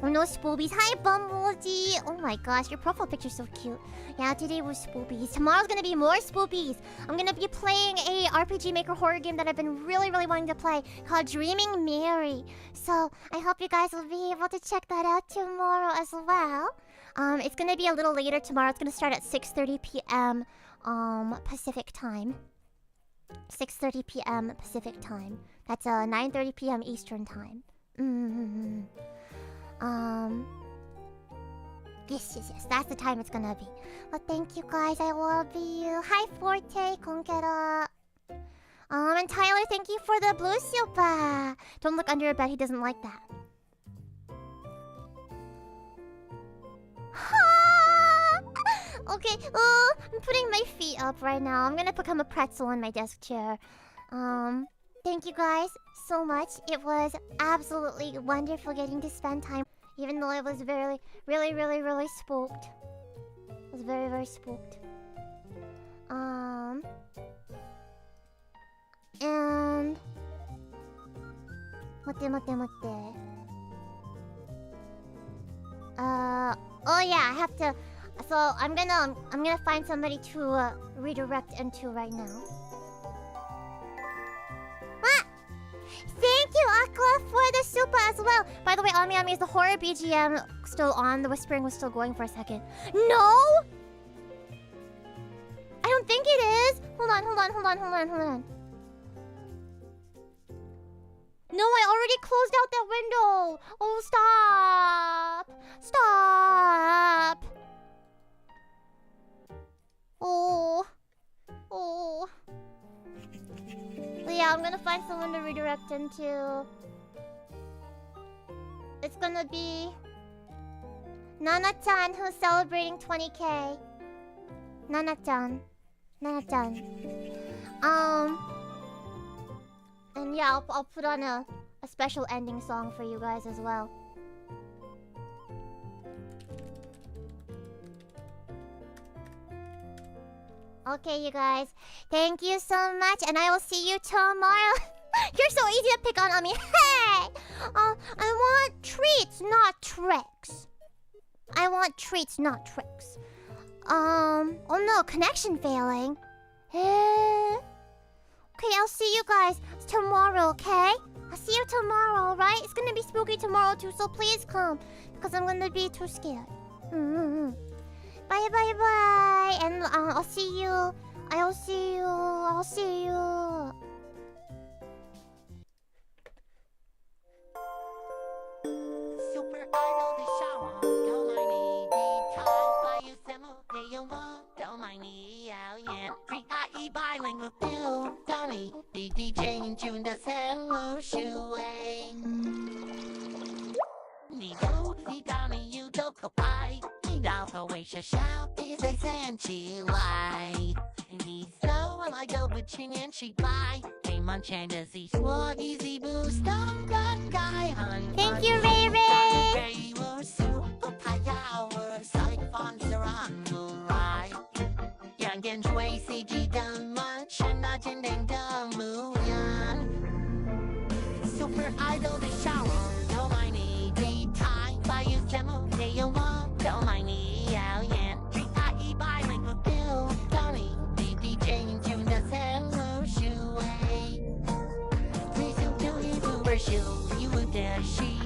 Oh, no spoobies. Hi, Bumblebee. Oh my gosh, your profile picture's so cute. Yeah, today was spoobies. Tomorrow's gonna be more spoobies. I'm gonna be playing a RPG Maker horror game that I've been really wanting to play called Dreaming Mary. So I hope you guys will be able to check that out tomorrow as well. It's gonna be a little later tomorrow. It's gonna start at 6:30 p.m. Pacific time. 6:30 p.m. Pacific time. That's 9:30 p.m. Eastern time. Yes. That's the time it's gonna be. Well, thank you guys. I love you. Hi, Forte, Konkero. And Tyler, thank you for the blue super. Don't look under your bed. He doesn't like that. Okay. I'm putting my feet up right now. I'm gonna become a pretzel on my desk chair. Thank you guys so much. It was absolutely wonderful getting to spend time. Even though I was really spooked. I was very spooked. And... Motte. Oh yeah, I have to... So, I'm gonna find somebody to redirect into right now. Thank you, Aqua, for the super as well. By the way, Ami Ami, is the horror BGM still on? The whispering was still going for a second. No! I don't think it is. Hold on. No, I already closed out that window. Oh, stop. Oh. But yeah, I'm gonna find someone to redirect into. It's gonna be Nana-chan, who's celebrating 20k. Nana-chan. And yeah, I'll put on a special ending song for you guys as well. Okay, you guys. Thank you so much, and I will see you tomorrow. You're so easy to pick on me. Hey! I want treats, not tricks. Oh no, connection failing. Okay, I'll see you guys tomorrow, okay? I'll see you tomorrow, right? It's gonna be spooky tomorrow too, so please come. Because I'm gonna be too scared. Bye. And I'll see you. I'll see you. Super idol the shower, don't mind me. Time by you semo, they don't mind me. Yeah. Free IE bilingual, don't me. The DJ in June the hello shuay. Ni do, ni dami, you do go by. Down for way shout is a senchi lie. Ni so I go with chin and she buy. Hey munchan does he swore easy boost on gun guy hun. Thank you, Ray Ray. Super power side fonts are on the right. Young and Joy CG done much and not in dumb Super idol the shower. Don't mind me. The time by you demo. They don't mind me, yeah. IE bilingual bill, Donnie. The DJ in June does hello shoe. Please don't do it, Uber shoe. You would dare she.